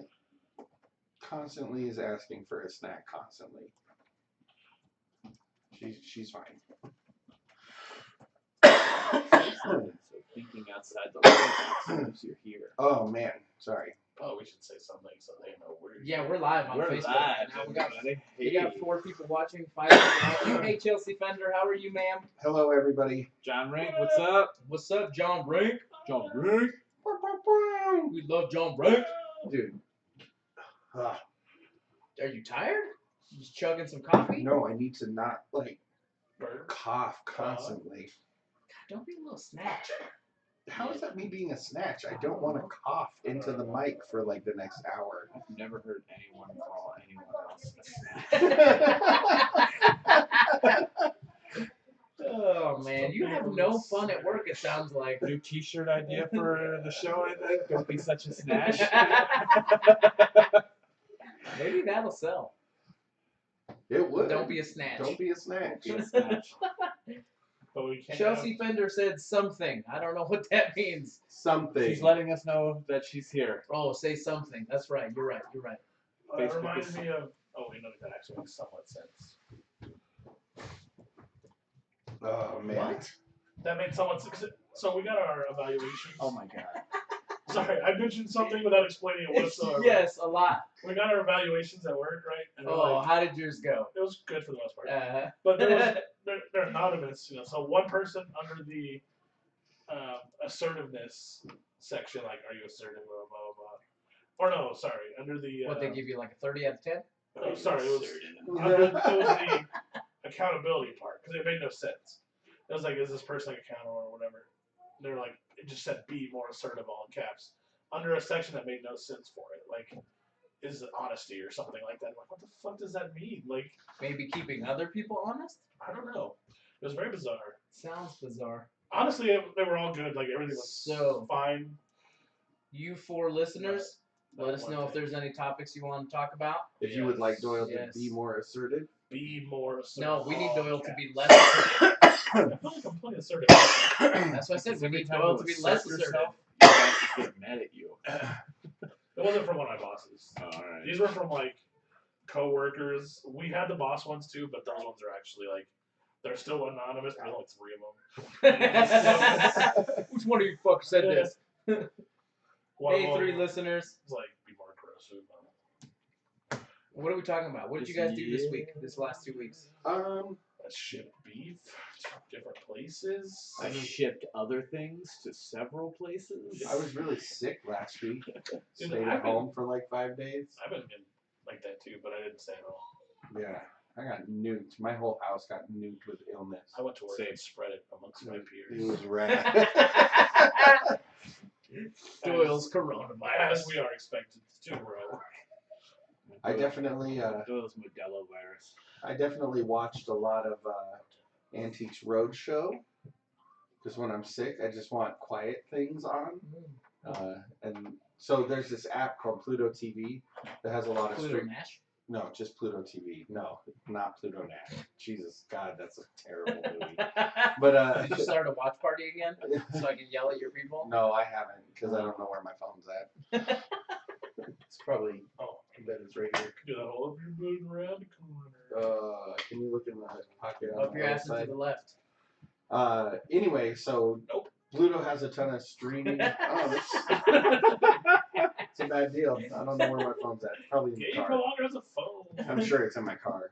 constantly is asking for a snack constantly. She's fine. So thinking outside the box you're here. Oh man, sorry. Oh, we should say something so they know we're Yeah, we're live on We're Facebook. live, Now we got everybody. we Hey, got 4 people watching, 5 people watching. Hey, Chelsea Fender, how are you, ma'am? Hello everybody. John Rank, what's up? What's up, John Brink? John Rank. We love John Brink. Dude. Ah, Are you tired? Just chugging some coffee? no, I need to not like Bird. cough constantly. God, don't be a little snatch. How is that me being a snatch? I don't want to cough into the mic for like the next hour. I've never heard anyone call anyone else a snack. Oh man, you have no fun at work. It sounds like. New T-shirt idea for the show, I think. Don't be such a snatch. Maybe that'll sell. It would. Don't be a snatch. Don't be a snatch. Be a snatch. But we can't. Chelsea Fender said something. I don't know what that means. Something. She's letting us know that she's here. Oh, say something. That's right. You're right. You're right. It Facebook reminds is- me of. Oh, wait, no, that actually makes somewhat sense. Oh man. What? That made somewhat sense. So we got our evaluations. Oh my god. Sorry, I mentioned something without explaining it whatsoever. Yes, a lot. We got our evaluations at work, right? And they're Oh, like, how did yours go? it was good for the most part. Uh, But there was, they're anonymous, you know. So one person under the assertiveness section, like, are you assertive, blah blah blah. Or no, sorry, under the. what they give you like a 30 out of 10? Oh, sorry, it was under, it was the accountability part because it made no sense. It was like, is this person accountable or whatever? They're like, it just said be more assertive all in caps under a section that made no sense for it. Like, is it honesty or something like that? I'm like, what the fuck does that mean? Like, Maybe keeping other people honest? I don't know. It was very bizarre. Sounds bizarre. Honestly, they were all good. Like, everything was So- fine. You 4 listeners, That let us one know if thing. there's any topics you want to talk about. If you would like Doyle Yes. to be more assertive. Be more assertive. No, we need all Doyle to caps. be less assertive. I feel like I'm playing assertive. That's what I said. We Every need time Doyle you to be assert less yourself, assertive. you guys just get mad at you. It wasn't from one of my bosses. Oh, alright. These were from like co-workers. We had the boss ones too, but those ones are actually like they're still anonymous. There's like 3 of them. Which one of you fuckers said this? One of Hey, them 3 listeners. was like be more aggressive. What are we talking about? What did you guys do this week? This last 2 weeks? I ship beef to different places. I've shipped other things to several places. I was really sick last week. Dude, Stayed I've at been- home for like 5 days. I've been like that too, but I didn't say it all. Yeah, I got nuked. My whole house got nuked with illness. I went to work Same. and spread it amongst my It peers. was rad. Doyle's As coronavirus. we are expected to grow. I definitely, Doyle's Modelo virus. I definitely watched a lot of Antiques Roadshow because when I'm sick, I just want quiet things on. And so there's this app called Pluto TV that has a lot of Pluto stream. Nash. No, just Pluto TV. No, not Pluto Nash. Jesus God, that's a terrible movie. But Did you start a watch party again so I can yell at your people? no, I haven't because I don't know where my phone's at. It's probably. Oh, I bet it's right here. Do that whole if you're moving around the corner. Can you look in the pocket on Up the your other ass and side? to the left. Anyway, so Nope. Pluto has a ton of streaming. Oh, that's it's a bad deal. I don't know where my phone's at. Probably in the Gabe no car. longer has a phone. I'm sure it's in my car.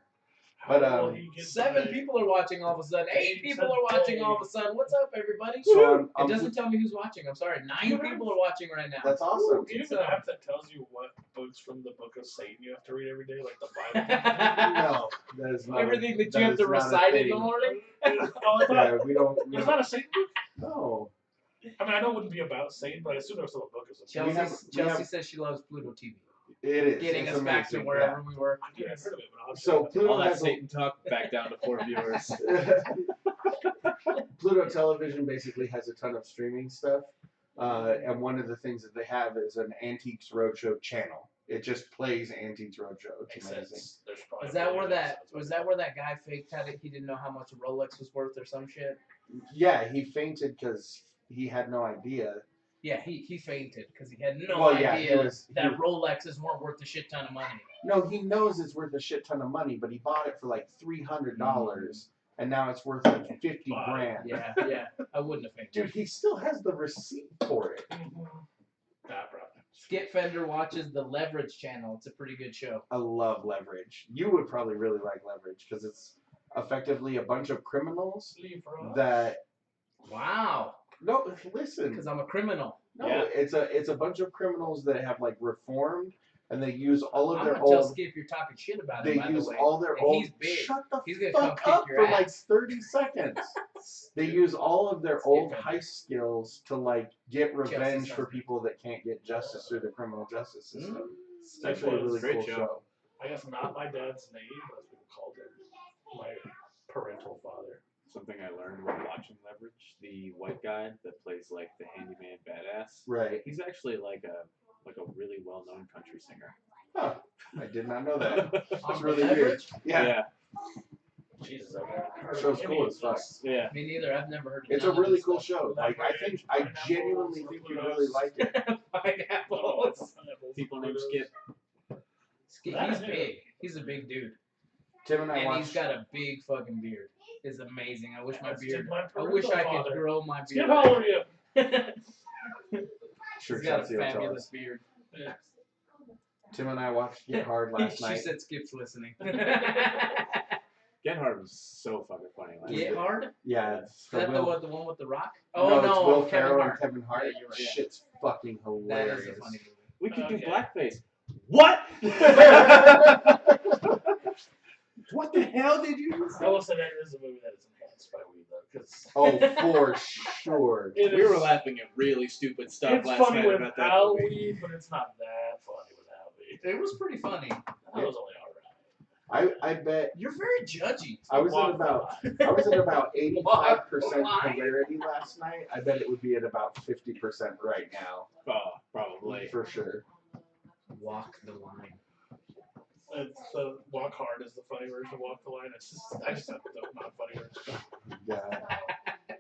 How But, will he get 7 by? people are watching all of a sudden. 8 people are watching all of a sudden. What's up, everybody? So It doesn't tell me who's watching. I'm sorry. 9 people are watching right now. that's awesome. Do you have an app that tells you what books from the Book of Satan you have to read every day, like the Bible? No, that is not. Everything that that you have is to not a recite in the thing. morning. Oh, I thought, Yeah, we don't. it's not a Satan book? No. I mean, I know it wouldn't be about Satan, but I assume there's still a book of Satan. Chelsea, have- we Chelsea have- says she loves Pluto TV. It is. Getting It's us back to amazing, wherever we were. I didn't Yes. heard of it, but I'll So check it Pluto All that has a, Satan talk back down to 4 viewers. Pluto Television basically has a ton of streaming stuff, and one of the things that they have is an Antiques Roadshow channel. It just plays Antiques Roadshow. It's Makes amazing. sense. There's probably Is that where millions that of episodes. was that where that guy faked had it? He didn't know how much a Rolex was worth or some shit. Yeah, he fainted because he had no idea. Yeah, he fainted because he had no Well, yeah, he idea was- that Rolexes weren't worth a shit ton of money. No, he knows it's worth a shit ton of money, but he bought it for like $300, and now it's worth like 50 Wow. grand. Yeah, yeah, I wouldn't have fainted. Dude, he still has the receipt for it. Nah, probably. Skip Fender watches the Leverage channel. It's a pretty good show. I love Leverage. You would probably really like Leverage because it's effectively a bunch of criminals Leave for us. that. Wow, No, listen. because I'm a criminal. No, Yeah. it's a bunch of criminals that have like reformed, and they use all of I'm their gonna tell old. Skip you're talking shit about They him. By use the way, all their And old. he's big. Shut the He's gonna fuck come kick up your for like ass. 30 seconds. They use all of their Skip old Fender. heist skills to like get revenge for husband. people that can't get justice through the criminal justice system. It's Skip actually a was really great cool show. show. I guess not my dad's name, but as people called him, my parental father. Something I learned while watching Leverage, the white guy that plays like the handyman badass, Right. he's actually like a really well-known country singer. Huh. I did not know that. That's On really Leverage? weird. Yeah. Jesus, I've never heard Show's of cool any as of fuck. this. Yeah. Me neither. I've never heard. It's a none of really this cool stuff. show. Like I genuinely think you'd really like it. Pineapples. People named Skip. He's big. He's a big dude, Tim and I and watched. he's got a big fucking beard. It's amazing. I wish my That's beard. my I wish I parental could father. grow my beard. Skip, how old are you? Sure, He's got a Chelsea will tell fabulous us. beard. Tim and I watched Get Hard last She night. said Skip's listening. Get Hard was so fucking funny last Get night. hard? Yeah, it's Is the that Will. the one with the Rock? No, Oh it's no, Will Kevin Ferrell Hart. and Kevin Hart. Yeah, you're right. Shit's fucking That hilarious. is a funny movie. We could do Okay. blackface. What? What the hell did you just I will say that is a movie that is enhanced by weed, though, because Oh, for sure. We were laughing at really stupid stuff It's last funny night about that without movie. weed, but it's not that funny without weed. It was pretty funny. That was only alright. I bet You're very judgy. I was Walk at about the line. I was at about 85% Why? hilarity last night. I bet it would be at about 50% right now, Oh, probably. for sure. Walk the line. It's Walk Hard is the funny version of Walk the Line. It's just I just have the not funny version. Yeah.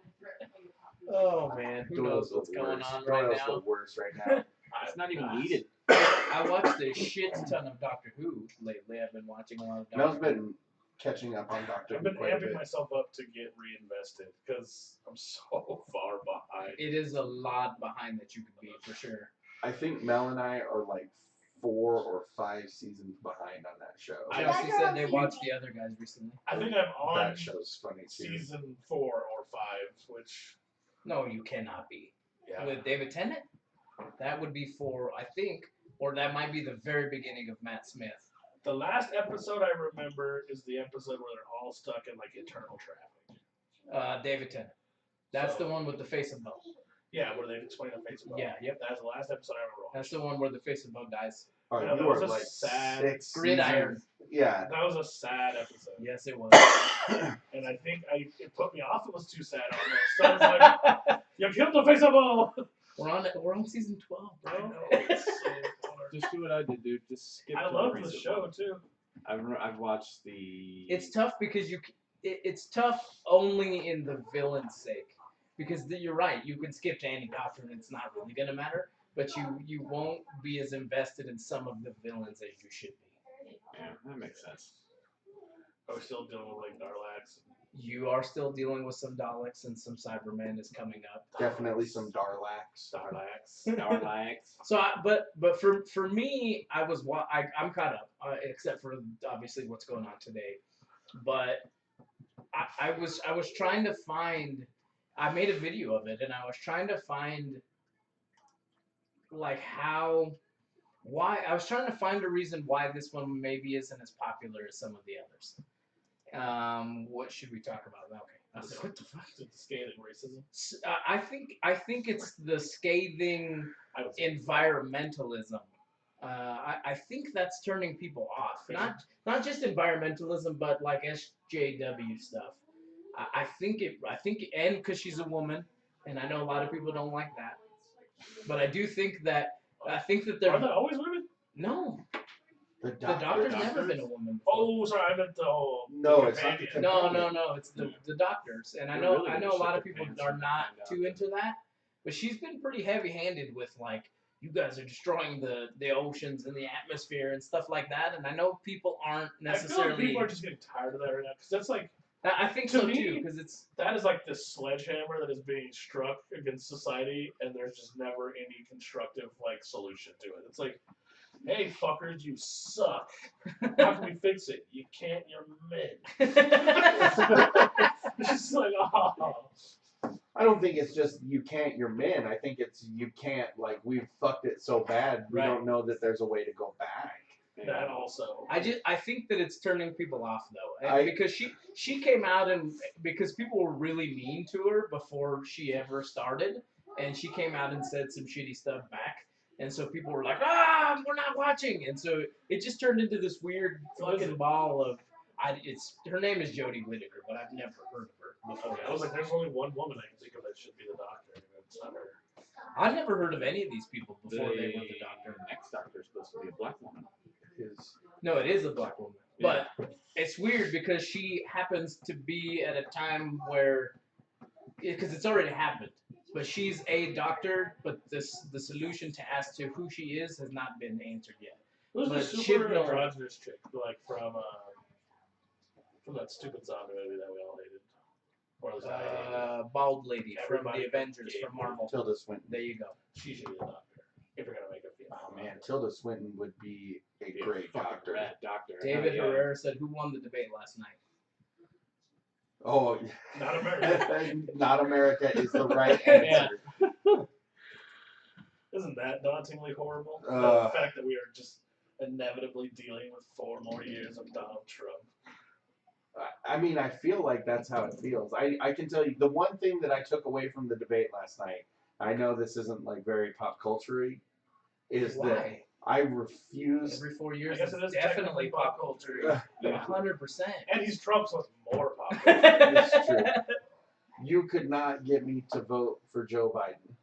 Oh man, who knows Doyle's the what's going worst. on right Doyle's now? the worst right now. It's not even needed. I watched a shit ton of Doctor Who lately. I've been watching a lot of Doctor Mel's Who. been catching up on Doctor I've Who been quite a amping bit. myself up to get reinvested because I'm so far behind. It is a lot behind that you could be for sure. I think Mel and I are like 4 or 5 seasons behind on that show. Chelsea said they watched the other guys recently. I think I'm on That show's funny too. season 4 or 5, which No, you cannot be. yeah. With David Tennant, that would be for, I think, or that might be the very beginning of Matt Smith. The last episode I remember is the episode where they're all stuck in like eternal traffic. David Tennant. That's So- the one with the face of bug. Yeah, where they explain the face of bug. Yeah, yep. That's the last episode I remember That's watching. the one where the face of bug dies. Oh, Yeah, you that was were a like sad 6 Gridiron. seasons. Yeah. That was a sad episode, Yes, it was. and I think it put me off. It was too sad almost. So I was like, "You killed the face of bug." We're on season 12, I bro. know. It's so hard. Just do what I did, dude. Just skip. I to love the recent show one. too. I've watched the. It's tough because it's tough only in the villain's sake. Because you're right, you can skip to any doctor and it's not really gonna matter. But you won't be as invested in some of the villains as you should be. Yeah, that makes sense. Are we still dealing with like Darlax? You are still dealing with some Daleks and some Cybermen is coming up. Definitely some Darlax. Darlax. Darlax. So, but for me, I'm caught up, except for obviously what's going on today. But I was trying to find. I made a video of it, and I was trying to find like why I was trying to find a reason why this one maybe isn't as popular as some of the others. What should we talk about? Okay. I was like, what the fuck? Is it the scathing racism? I think it's the scathing I would say environmentalism. I think that's turning people off. Not just environmentalism, but like SJW stuff. I think, and because she's a woman, and I know a lot of people don't like that, but I think that they're Are they always women? no. The The doctor's never doctors? been a woman. Before. Oh, sorry, I meant the whole. No, the it's not the companion. No, it's the doctors, and I We're know really I know a gonna lot shit of their people pants are when they not find out too that- into that, but she's been pretty heavy-handed with like you guys are destroying the oceans and the atmosphere and stuff like that, and I know people aren't I feel like necessarily. people are just getting tired of that right now because that's like I think to so me, too, because it's that is like this sledgehammer that is being struck against society, and there's just never any constructive like solution to it. It's like, hey fuckers, you suck. How can we fix it? You can't. You're men. It's just like, oh. I don't think it's just you can't, you're men. I think it's you can't, like, we've fucked it so bad, we Right. don't know that there's a way to go back. That also. I think that it's turning people off though, I- because she came out and because people were really mean to her before she ever started, and she came out and said some shitty stuff back, and so people were like, we're not watching, and so it just turned into this weird fucking ball of. Her name is Jodie Whittaker, but I've never heard of her before. I was like, there's only one woman I can think of that should be the doctor, and it's not her. I've never heard of any of these people The before they were the doctor. next doctor is supposed to be a black woman. Is No, it is a black woman. Yeah. But it's weird because she happens to be at a time where, because it's already happened. But she's a doctor, but the solution to as to who she is has not been answered yet. Who's But the super Chibnall- androgynous chick, like from that stupid zombie movie that we all hated? Or was that Bald lady from Everybody the Avengers gave from Marvel. Tilda Swinton. There you go. she should be the doctor if you're gonna make a female. Oh man, Tilda Swinton would be a Be a great fucking doctor. rat doctor. David Hell yeah. Herrera said, "Who won the debate last night?" Oh, Not America. not America is the right Yeah. answer. Isn't that dauntingly horrible? Uh. The fact that we are just inevitably dealing with 4 more years of Donald Trump. I mean, I feel like that's how it feels. I can tell you the one thing that I took away from the debate last night. I know this isn't like very pop culture-y, is that Why? I refuse. Every 4 I years guess is it is definitely technically pop culture. Yeah. 100%. And he's Trump, so it's more popular. It's true. You could not get me to vote for Joe Biden.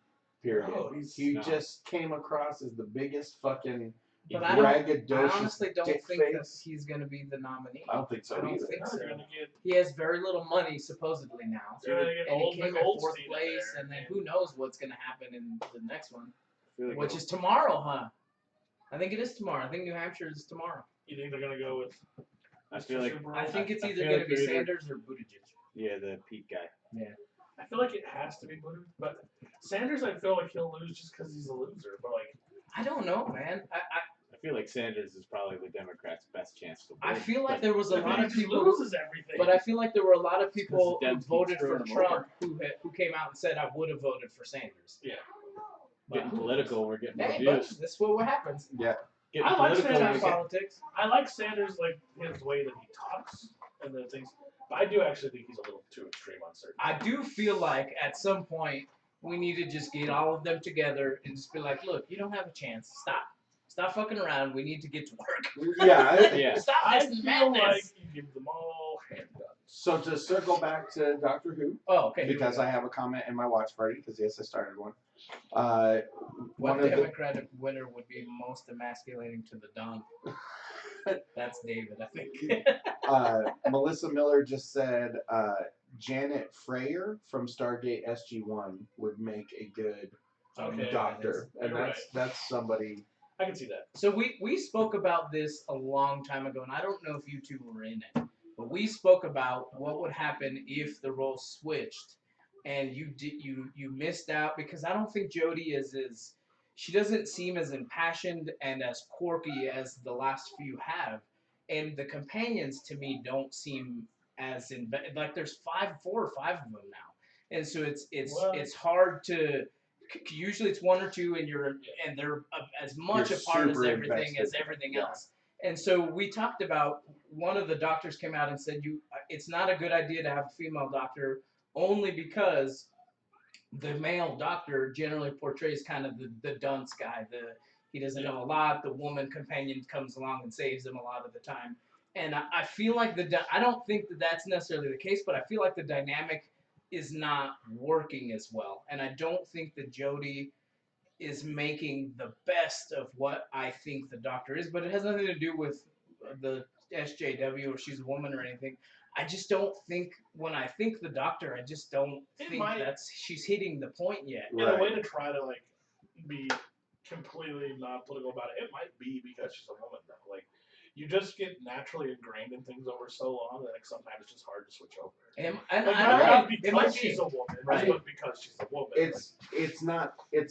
Period. No, He no. just came across as the biggest fucking But I braggadocious honestly don't dick think that face. he's going to be the nominee. I don't think so I don't either. think so. You're gonna get He has very little money, supposedly, now. You're gonna get And he old came in fourth Goldstein in place, there, and then and- who knows what's going to happen in the next one, I feel like which is tomorrow, huh? I think it is tomorrow. I think New Hampshire is tomorrow. You think they're gonna go with? I feel like I think it's I either feel going like to be they're either- Sanders or Buttigieg. yeah, the Pete guy. I feel like it has to be Buttigieg, but Sanders, I feel like he'll lose just because he's a loser. But like, I don't know, man. I feel like Sanders is probably the Democrats' best chance to win. I feel like but there was a I mean, lot he of just people, loses everything. but I feel like there were a lot of It's 'cause people the who Dems keep voted for screwing 'em Trump who came out and said I would have voted for Sanders. Yeah. getting But- political, we're getting Hey, reduced. but this is what happens. Yeah. Getting I like political, Sanders. we're Time getting- politics. I like Sanders, like his way that he talks and the things, but I do actually think he's a little too extreme on certain. I do feel like at some point we need to just get all of them together and just be like, look, you don't have a chance. Stop fucking around. We need to get to work. Yeah. Yeah. Stop I this feel madness. like you give them all handguns. So to circle back to Doctor Who, Oh, okay. here we because go. I have a comment in my watch party, because yes, I started one. What One of the Democratic winner would be most emasculating to the Don? That's David, I think. Melissa Miller just said Janet Freyer from Stargate SG-1 would make a good Okay, doctor, and you're that's somebody. I can see that. So we spoke about this a long time ago, and I don't know if you two were in it, but we spoke about what would happen if the roles switched, and you missed out because I don't think Jodie is she doesn't seem as impassioned and as quirky as the last few have, and the companions to me don't seem as like there's four or five of them now, and so it's hard to. Usually it's one or two, and they're as much You're a part as super everything invested. as everything Yeah. else. And so we talked about one of the doctors came out and said it's not a good idea to have a female doctor only because the male doctor generally portrays kind of the dunce guy. He doesn't know a lot. The woman companion comes along and saves him a lot of the time. And I feel like I don't think that that's necessarily the case, but I feel like the dynamic is not working as well. And I don't think that Jodie is making the best of what I think the Doctor is, but it has nothing to do with the SJW or she's a woman or anything. I just don't think when I think the Doctor, I just don't think she's hitting the point yet. In a way to try to like be completely not political about it, it might be because she's a woman though. Like you just get naturally ingrained in things over so long that like, sometimes it's just hard to switch over. And Like, I not don't because it might be. she's a woman, Right. but because she's a woman. It's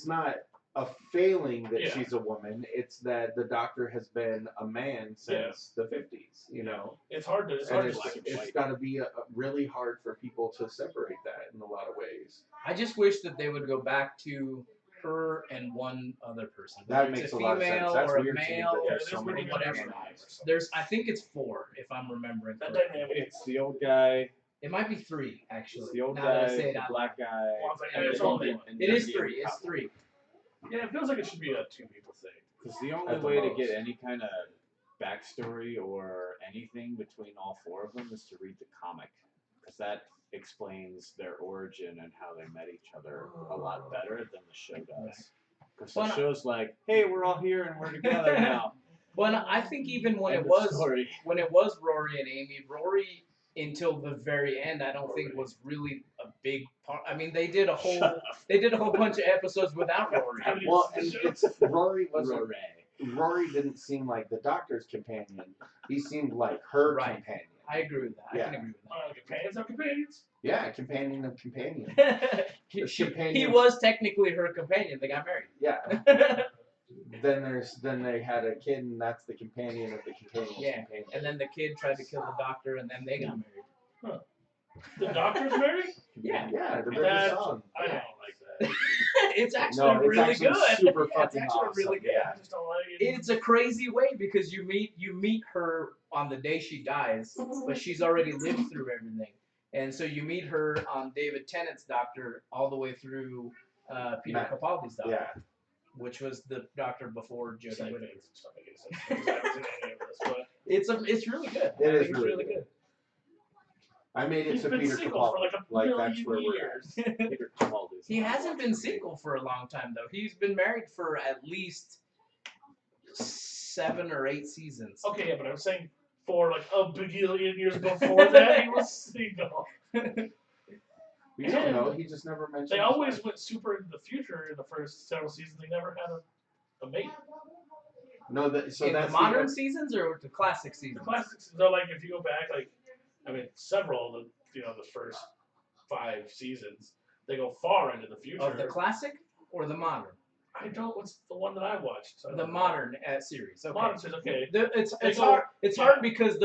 not a failing that Yeah. she's a woman. It's that the Doctor has been a man since the 50s. You know, It's hard to. It's and hard it's, to switch. it's got to be really hard for people to separate that in a lot of ways. I just wish that they would go back to her and one other person. That Whether makes it's a lot of sense. female That's or a weird to me male that Yeah, there's there's so many really whatever. dynamics. There's, I think it's 4, if I'm remembering That correctly. dynamic. It's the old guy, It might be 3, actually. it's the old now that I guy, say it the out black guy, Well, it's like, and it's the only woman. one. It is the 3. It's cop. 3. Yeah, it feels like it should be a two people thing. Because the only At the way to most. get any kind of backstory or anything between all 4 of them is to read the comic. Because that explains their origin and how they met each other a lot better than the show does. Because Well, the show's like, hey, we're all here and we're together now. Well, I think even when End it of was story. Rory and Amy, Rory until the very end, I don't think was really a big part. I mean, they did a whole bunch of episodes without Rory. Well, and it's Rory wasn't. Rory. Rory didn't seem like the Doctor's companion. He seemed like her Right. companion. I agree with that. I Yeah. can agree with Companions have companions. Yeah, companion of companion. that. he companion. was technically her companion. They got Yeah. married. Then they had a kid, and that's the companion of the companion's Yeah. companion. And then the kid tried to kill the doctor, and then they got married. The Doctor's married? Yeah. Yeah, the very That's- song. I don't like that. It's actually No, it's really actually good. super It's fucking actually awesome. really good. I just don't like it. It's a crazy way because you meet her on the day she dies, but she's already lived through everything, and so you meet her on David Tennant's Doctor all the way through Peter Matt. Capaldi's Doctor, Yeah. which was the Doctor before Jodie Same Whittaker. things. It's not making sense because I haven't seen any of this, but It's really good. It I is think it's really really good. good. I made it he's to been Peter single for Capaldi. like a Like million that's where we're at. years. Peter Capaldi's He not hasn't been watching me. single for a long time though. He's been married for at least 7 or 8 seasons. Okay, yeah, but I'm saying for like a bagillion years before that, he was single. We don't know. He just never mentioned. They his always wife. went super into the future in the first several seasons. They never had a mate. No, so In the that's modern seasons or the classic The seasons? classics, so like if you go back, like I mean, several of the the first 5 seasons, they go far into the future. Of the classic or the modern? I don't. What's the one that I watched? I don't The know. modern series. Okay. Modern series. Okay. It's They go- hard. It's hard because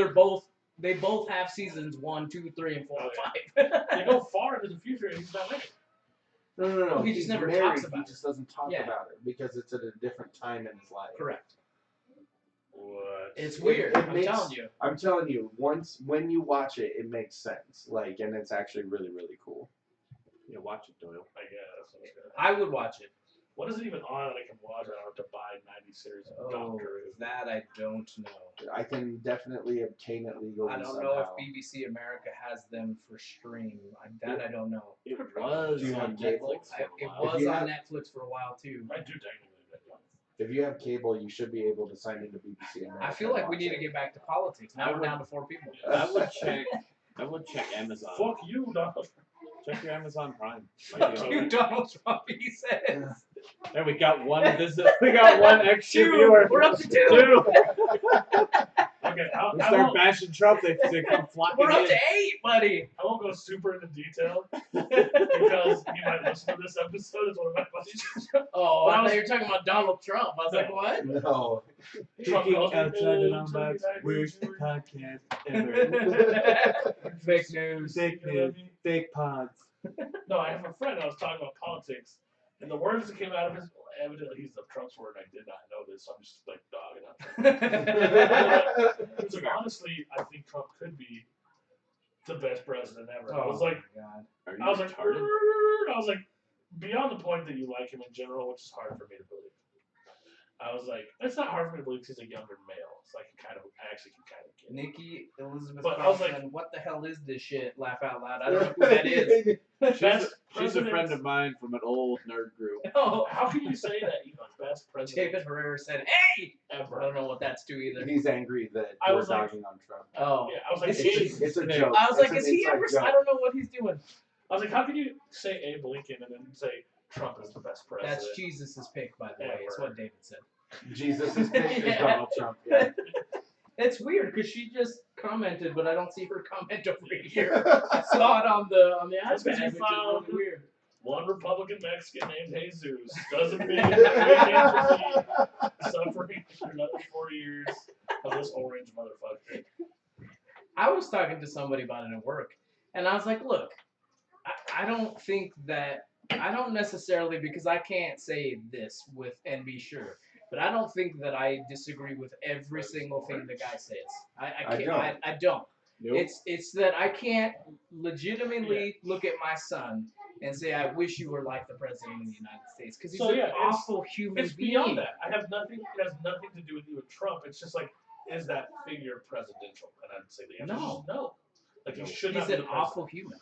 they both have seasons 1, 2, 3, and 4, Oh, and 5. They go far into the future, and he's not in it. No. He just He's never married. talks about he it. just doesn't talk Yeah. about it because it's at a different time in his life. Correct. What? It's weird. It I'm makes- telling you. I'm telling you, when you watch it, it makes sense. Like, and it's actually really, really cool. Yeah, watch it, Doyle. I guess. Okay. I would watch it. What is it even on that I can watch? I don't have to buy 90 series of Oh, Doctor Who. that I don't know. I can definitely obtain it legally. I don't somehow. know if BBC America has them for stream. I don't know. It was Do you on have cable? Netflix for a It while. was you on have- Netflix for a while too. I do technically. If you have cable, you should be able to sign into BBC America. I feel like we and need to watch get back to politics. Now I we're would- down to 4 people. I would check Amazon. Fuck you, Donald. Check your Amazon Prime. Fuck Like, You Donald Trump, he says. and we got one. We got one extra Two. viewer. We're up to 2. Okay, We start bashing Trump. They come flocking We're up in. to 8, buddy. I won't go super into detail because he might listen to this episode as one of my buddies. Oh, But I I was- thought you were talking about Donald Trump. I was like, what? it. No. Trump Speaking calls me, outside the "Hey, non-box, Tony, worst Tony, podcast ever. Fake news. Fake news, fake pods. No, I have a friend. I was talking about politics, and the words that came out of his evidently he's the Trump's word. And I did not know this, so I'm just like dogging on Trump. So honestly, I think Trump could be the best president ever. I was like, my God. Are you I was like, retarded? I was like, beyond the point that you like him in general, which is hard for me to believe. I was like, it's not hard for me to believe because he's a younger male, so I actually can kind of get it. Nikki Elizabeth But I was like- Carlson, what the hell is this shit? Laugh out loud. I don't know who that is. She's a friend of mine from an old nerd group. Oh, How can you say that? You know, best president David Herrera said, "Hey." I ever. don't know what that's to either. He's angry that I we're was like- dogging on Trump. Oh, Yeah, I was like, Is It's, he- Jesus. it's a Christ. joke. I was It's like, an is he inside ever? joke. I don't know what he's doing. I was like, how can you say Abe Lincoln and then say Trump is the best president? That's Jesus' pick, by the way. It's Ever. what David said. Jesus' pick is Yeah. Donald Trump. Yeah. It's weird because she just commented, but I don't see her comment over here. I saw it on the That's 'cause iPad, you which is found- really weird. One Republican Mexican named Jesus doesn't mean that we need to be suffering for another 4 years of this orange motherfucker. I was talking to somebody about it at work, and I was like, look, I don't think that, I don't necessarily, because I can't say this with and be sure, but I don't think that I disagree with every single thing the guy says. I can't. I don't. Nope. It's that I can't legitimately look at my son and say I wish you were like the president of the United States because he's So, an yeah, it's- awful human It's being. beyond that. It has nothing to do with you and Trump. It's just like, is that figure presidential? And I'd say the answer No. is no. Like, he should not He's be an the president. awful human.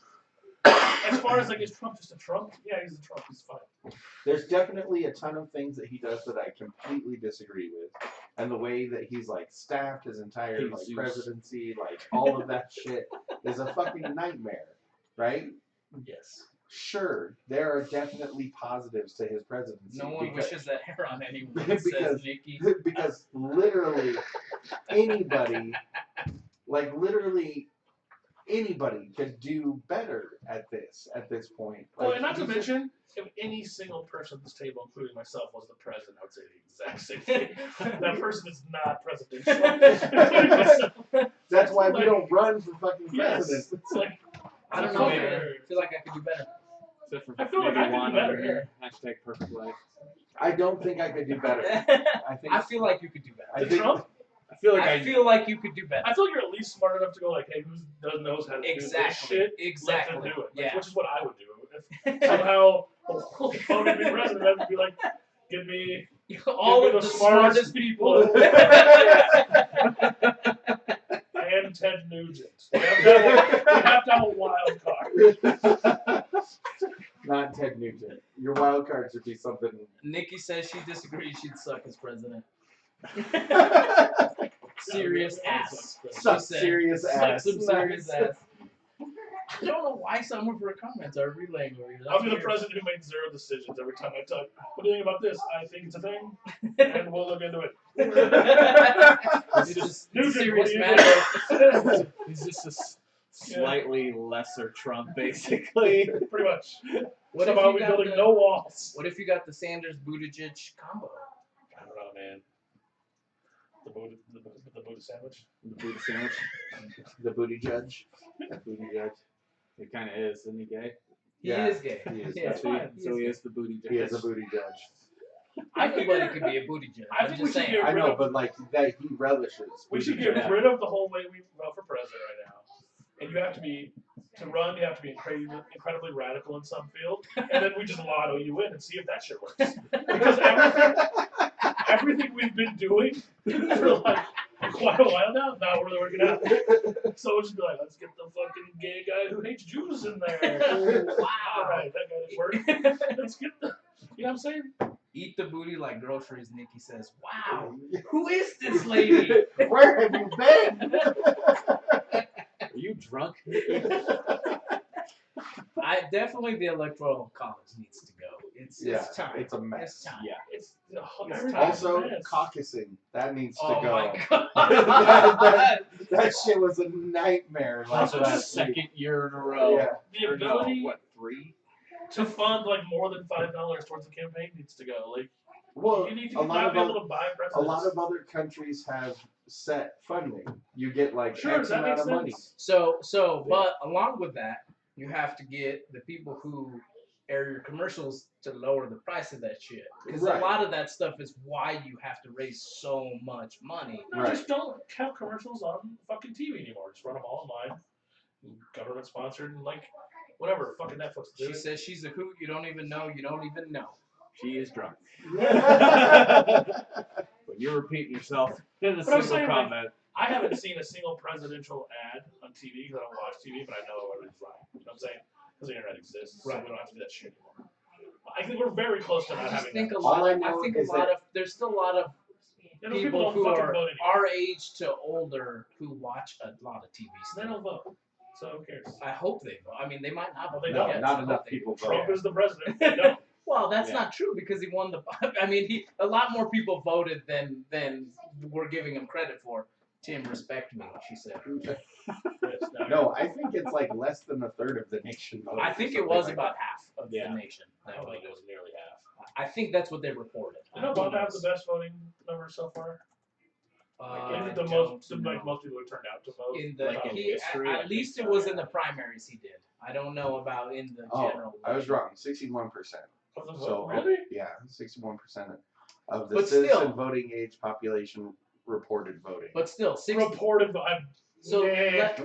As far as like, is Trump just a Trump? Yeah, he's a Trump. He's fine. There's definitely a ton of things that he does that I completely disagree with. And the way that he's like staffed his entire like Jesus. presidency, like all of that shit is a fucking nightmare. Right? Yes. Sure, there are definitely positives to his presidency. No one because, wishes that hair on anyone, Because- says Nikki. because literally anybody, like literally anybody could do better at this point. Well, Like, and not to he's just- mention, if any single person at this table, including myself, was the president, I would say the exact same thing. That person is not presidential. Including myself. that's why we like- don't run for fucking Yes. president. It's like, I don't know, fucker. man. I feel like I could do better. Except for I feel like maybe I could do one better on here. Hashtag perfect life. I don't think I could do better. I think I feel like you could do better. I the think Trump, I feel like I feel like you could do better. I feel like you're at least smart enough to go like, hey, who knows how to do this Exactly. shit? Exactly. Let them do it. Like, Yeah. Which is what I would do. If somehow voted me president, I would be like, give me All give me of the smartest people. and Ted Nugent. We have to have a wild card. not Ted Nugent. Your wild cards would be something. Nikki says she disagrees. She'd suck as president. Serious ass. Suck said, serious Suck ass. some serious ass. I don't know why some of her comments are relaying over here. I'll That's be the weird. president who made 0 decisions every time I talk. What do you think about this? I think it's a thing, and we'll look into it. It's just Nugent, serious what do you matter. he's just a slightly lesser Trump, basically. Pretty much. What So if about you we got building the, no walls? What if you got the Sanders Buttigieg combo? I don't know, man. The Buddha sandwich. The booty sandwich. The booty judge. Booty judge. He kind of is, isn't he gay? He Yeah, is gay. he is Yeah, That's So he, fine. so he is the booty judge. He is a booty judge. Anybody could be a booty judge. I I'm think just we should saying. get I rid know, of- but like that he relishes. We should booty get judge. rid of the whole way we vote for president right now. And you have to be, to run, you have to be incredibly radical in some field, and then we just lotto you in and see if that shit works. Because everything we've been doing for like quite a while now, not really working out. So we'll just be like, let's get the fucking gay guy who hates Jews in there. Wow. Alright, that guy didn't work. Let's get the, you know what I'm saying? Eat the booty like groceries, Nikki says. Wow. Who is this lady? Where have you been? Are you drunk? Definitely the electoral college needs to go. It's time. it's a It's mess. time. Yeah. It's It's time. Also, mess. caucusing that needs to Oh go. my god. That shit was a nightmare Also, the last week. second year in a row. Yeah. The Or no, ability what, 3? to fund like more than $5 towards the campaign needs to go. Like, Well, you need to a lot not of be able oth- to buy a presidents. lot of other countries have set funding. You get like Sure, X that amount makes of money. sense. So, but along with that, you have to get the people who air your commercials to lower the price of that shit. Because Right. a lot of that stuff is why you have to raise so much money. No, Right. just don't count commercials on fucking TV anymore. Just run them all online. Government sponsored and like whatever. Fucking Netflix. She says she's a hoot you don't even know. You don't even know. She is drunk. But you're repeating yourself in a But I'm single saying, like, comment. I haven't seen a single presidential ad on TV because I don't watch TV, but I know everything's right. You know what I'm saying? Because the internet exists, so Right. we don't have to do that shit anymore. I think we're very close to I not just having think that. a lot. All I I know think is a lot of there's still a lot of You know, people don't who fucking are vote anymore. our age to older who watch a lot of TV They stuff. don't vote. So who cares? I hope they vote. I mean, they might not Well, vote they No, don't. yet, not so I enough hope they people vote. Trump is the president. They don't. Well, that's Yeah. not true because he won the. I mean, a lot more people voted than we're giving him credit for. Tim, respect me, she said. Yes, No, I think it's like less than a third of the nation voted. I or think it something was like about that. half of Yeah. the nation. I That don't think voted. it was nearly half. I think that's what they reported. You know, Obama has the best voting numbers so far. Like, the most people who turned out to vote. In the like in he, history, I at think least it so, was yeah. in the primaries he did. I don't know about in the Oh, general. I was wrong. 61%. Of the vote. So Really? yeah, 61% of the But citizen still- voting age population reported voting. But still, 60. Reported, but I'm So yeah,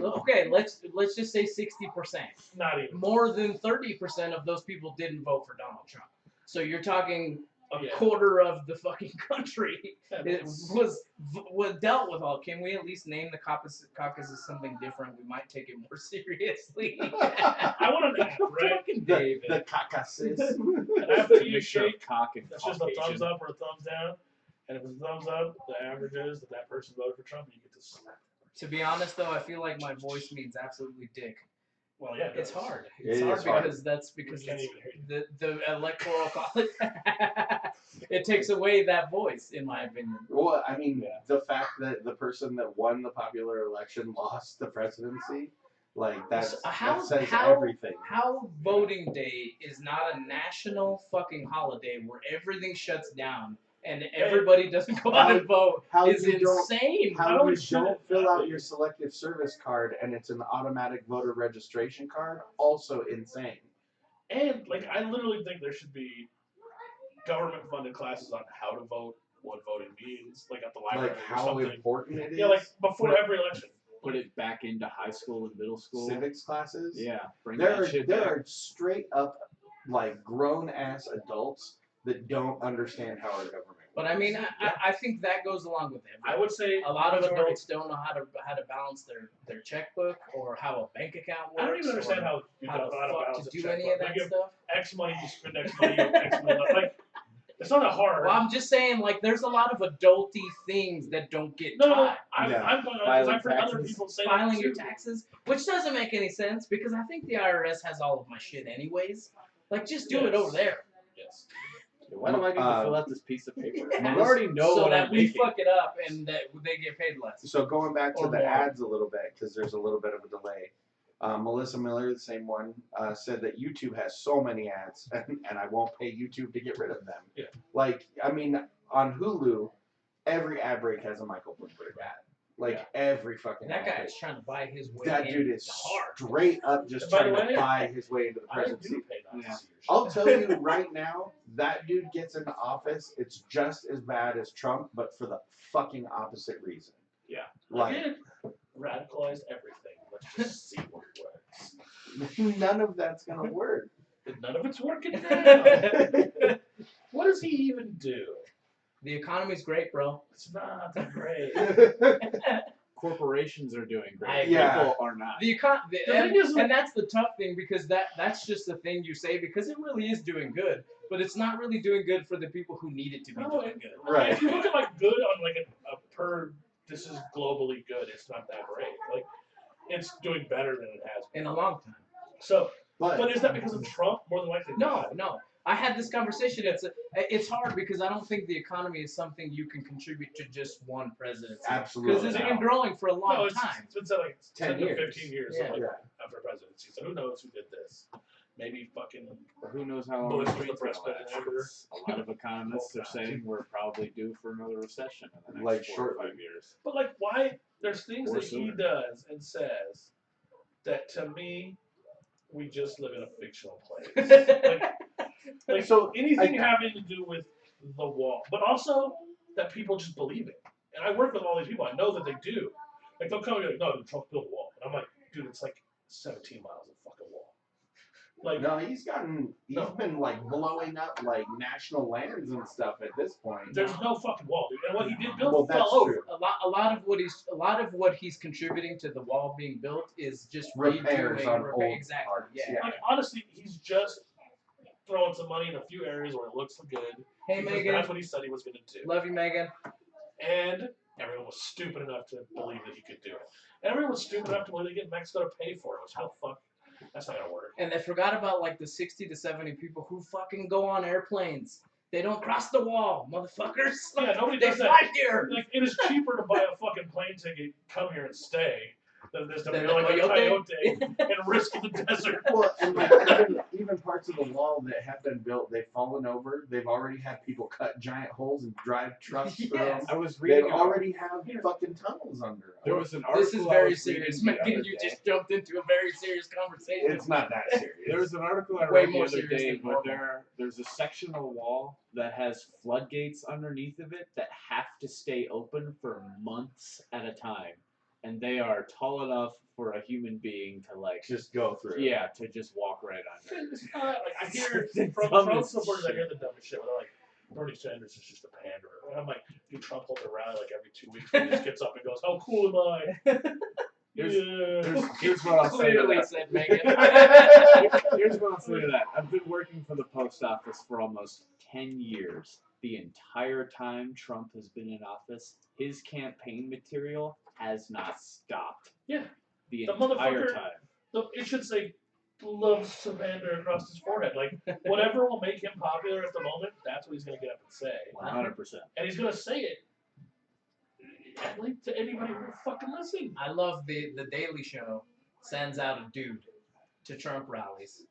let's just say 60%. not even. More than 30% of those people didn't vote for Donald Trump. So you're talking a Yeah. quarter of the fucking country Yeah, it that's- was dealt with all. Can we at least name the caucus as something different? We might take it more seriously. I want an app, right? Fucking The David. Caucasus. An app that you Mixture of shake. cock and That's just a thumbs Caucasian. up or a thumbs down. And if it's a thumbs up, the average is that person voted for Trump, and you get to slap. To be honest, though, I feel like my voice means absolutely dick. Well, yeah, It's does. hard. It It's is hard hard. because that's because We can't it's even hear the electoral college. It takes away that voice, in my opinion. Well, I mean, Yeah. the fact that the person that won the popular election lost the presidency, like that's, So how- that says how- everything. How voting day is not a national fucking holiday where everything shuts down and everybody doesn't go out and vote How is you don't insane. Not how only you should don't it fill out happen- your selective service card and it's an automatic voter registration card, also insane. And like, I literally think there should be government-funded classes on how to vote, what voting means, like at the library Like or how something. important it is. Yeah, like before every election. Put it back into high school and middle school. civics classes. Yeah, bring There that are shit there back. are straight up like grown ass adults that don't understand how our government. But I mean, I think that goes along with I it. would say A lot of majority- adults don't know how to balance their checkbook or how a bank account works. I don't even understand or how you how don't the know how to fuck balance to a do any checkbook. of that Like, if stuff. X money, you spend X money, you have X money left. Like, it's not that hard. Well, I'm just saying, like, there's a lot of adulty things that don't get no, taught. I'm Yeah. I'm going on because Filing I've heard other taxes. people say Filing that your too. taxes, which doesn't make any sense because I think the IRS has all of my shit anyways. Like, just do it Yes. over there. Yes. Why do I need to fill out this piece of paper? Yeah. You already know so what that I'm we making. fuck it up and that they get paid less. So going back to Or the more. ads a little bit because there's a little bit of a delay. Melissa Miller, the same one, said that YouTube has so many ads, and I won't pay YouTube to get rid of them. Yeah. Like, I mean, on Hulu, every ad break has a Michael Bloomberg ad. Like, every fucking That ad guy break. is trying to buy his way. That dude is hard. straight up just And by the trying to way, buy his way into the I presidency. do pay not Yeah. to see your shit. I'll tell you right now, that dude gets into office, it's just as bad as Trump, but for the fucking opposite reason. Yeah. Like, Again, radicalize everything. Let's just see what works. none of that's gonna work. None of it's working now. What does he even do? The economy's great, bro. It's not that great. Corporations are doing I great. agree. Yeah. People are not. The thing is, and that's the tough thing because that's just the thing you say because it really is doing good, but it's not really doing good for the people who need it to be No, doing good. Right. If you look at like good on like a per, this is globally good. It's not that great. Like, it's doing better than it has been. In a long time. So, But but is that because of Trump? More than likely, No, not. no. I had this conversation. It's hard because I don't think the economy is something you can contribute to just one presidency. Because absolutely. it's been growing for a long No, it's time. been said like 10 10 to years. 15 years Yeah. like, Yeah. after presidency. So who knows who did this? Maybe fucking Or who knows how long Bush the was the street's gonna president last. ever. A lot of economists are saying we're probably due for another recession in the next Like 4 or shortly. 5 years. But like, why? There's things Or that he sooner. does and says that to me, we just live in a fictional place. Like So, anything having to do with the wall, but also that people just believe it. And I work with all these people. I know that they do. Like they'll come and be like, "No, Trump built a wall," and I'm like, "Dude, it's like 17 miles of fucking wall." Like, no, he's No. been like blowing up like national lands and stuff at this point. there's no fucking wall, dude. And what he did build Well, fell that's over. true. a lot of what he's contributing to the wall being built is just Repairs redoing on repair- old exactly. parts, Yeah. yeah. Like honestly, he's just throwing some money in a few areas where it looks good. Hey because Megan, that's what he said he was going to do. love you, Megan. And everyone was stupid enough to believe that he could do it. And everyone was stupid enough to believe that Mexico to pay for it. Which how fuck? That's not gonna work. And they forgot about like the 60 to 70 people who fucking go on airplanes. They don't cross the wall, motherfuckers. Yeah, nobody They does that. fly here. Like it is cheaper to buy a fucking plane ticket, come here and stay, than it is to Than be the like a coyote? coyote and risk the desert. Well, and like even parts of the wall that have been built, they've fallen over. They've already had people cut giant holes and drive trucks through Yes. them. I was They reading. an- already have fucking tunnels under There them. was an article. This is I very was reading serious. the Megan, other you day. just jumped into a very serious conversation. It's not that serious. There was an article I Way read the more other serious day than where normal. there's a section of the wall that has floodgates underneath of it that have to stay open for months at a time, and they are tall enough for a human being to like Just go through. yeah to just walk right under. It's not like I hear The from Trump dumbest supporters. I shit. hear the dumbest shit. Where they're like, Bernie Sanders is just a panderer. And I'm like, dude, Trump holds a rally like every 2 weeks. And he just gets up and goes, "How cool am I?" Here's what I'll say to Clearly that. said Megan. Here's what I'll say to that. I've been working for the post office for almost 10 years. The entire time Trump has been in office, his campaign material has not stopped. Yeah. The The entire motherfucker- time. It should say loves Savander across his forehead. Like whatever will make him popular at the moment, that's what he's gonna get up and say. 100%. And he's gonna say it to anybody who will fucking listen. I love the Daily Show sends out a dude to Trump rallies,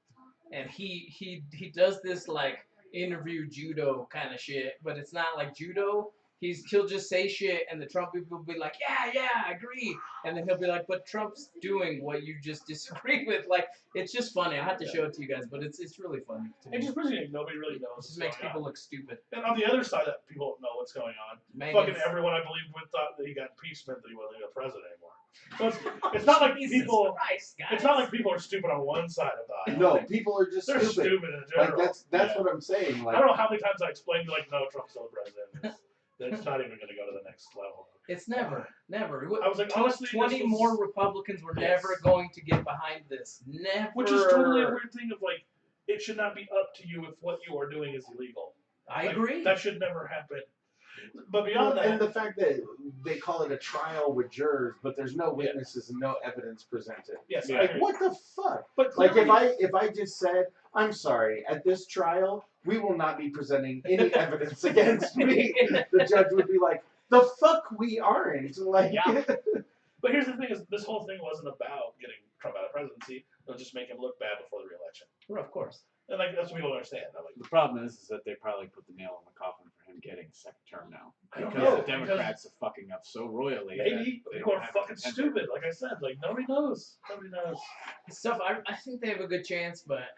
and he does this like interview judo kind of shit, but it's not like judo. He'll just say shit, and the Trump people will be like, yeah, I agree, and then he'll be like, but Trump's doing what you just disagree with. Like, it's just funny. I have to show it to you guys, but it's really funny to me. It just proves you nobody really knows. It what's just makes going people on. look stupid. And on the other side, that people don't know what's going on. Megan's- Fucking everyone I believed with thought that he got impeached meant that he wasn't a president anymore. So it's not like Jesus people. Christ, guys. It's not like people are stupid on one side of the aisle. No, Like, people are just they're stupid. stupid in Like general. that's Yeah. what I'm saying. I Like don't know how many times I explained to you, like, no, Trump's still the president. It's not even going to go to the next level. It's never. I was like, honestly, this 20 was- more Republicans were Yes. never going to get behind this. Never. Which is totally a weird thing of like, it should not be up to you if what you are doing is illegal. I Like, agree. That should never happen. But Well, beyond and that, the fact that they call it a trial with jurors, but there's no witnesses and no evidence presented. yes, Yeah. I agree. What the fuck? But Like clearly, if I just said, I'm sorry, at this trial we will not be presenting any evidence against me, the judge would be like, the fuck we aren't. Like Yeah. but here's the thing: is this whole thing wasn't about getting Trump out of presidency, they'll just make him look bad before the re-election. Well, of course. And like that's what people don't understand. I'm like, The problem is that they probably put the nail in the coffin for him getting a second term now. I don't Because know, the Democrats are fucking up so royally. maybe that they people don't are have a fucking contender. stupid. Like I said, like nobody knows. Nobody knows. Stuff. I think they have a good chance, but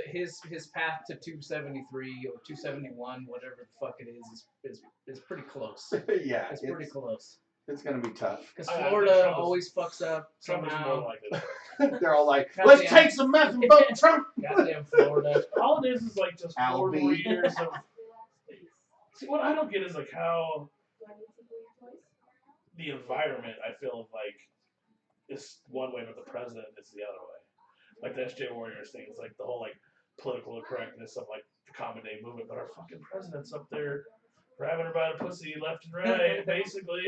his path to 273 or 271, whatever the fuck it is pretty close. Yeah, It's pretty close. it's gonna be tough. Because I think Florida Trump is- always fucks up Trump is more somehow. likely. They're all like, Goddamn. let's take some meth and vote Trump. Goddamn Florida. All it is like just 4 more Albie. years of. See, what I don't get is like how Do I need to leave twice? the environment I feel like is one way, but the president is the other way. Like the SJ Warriors thing, it's like the whole like political correctness of like the common day movement, but our fucking president's up there grabbing her by the pussy left and right, basically.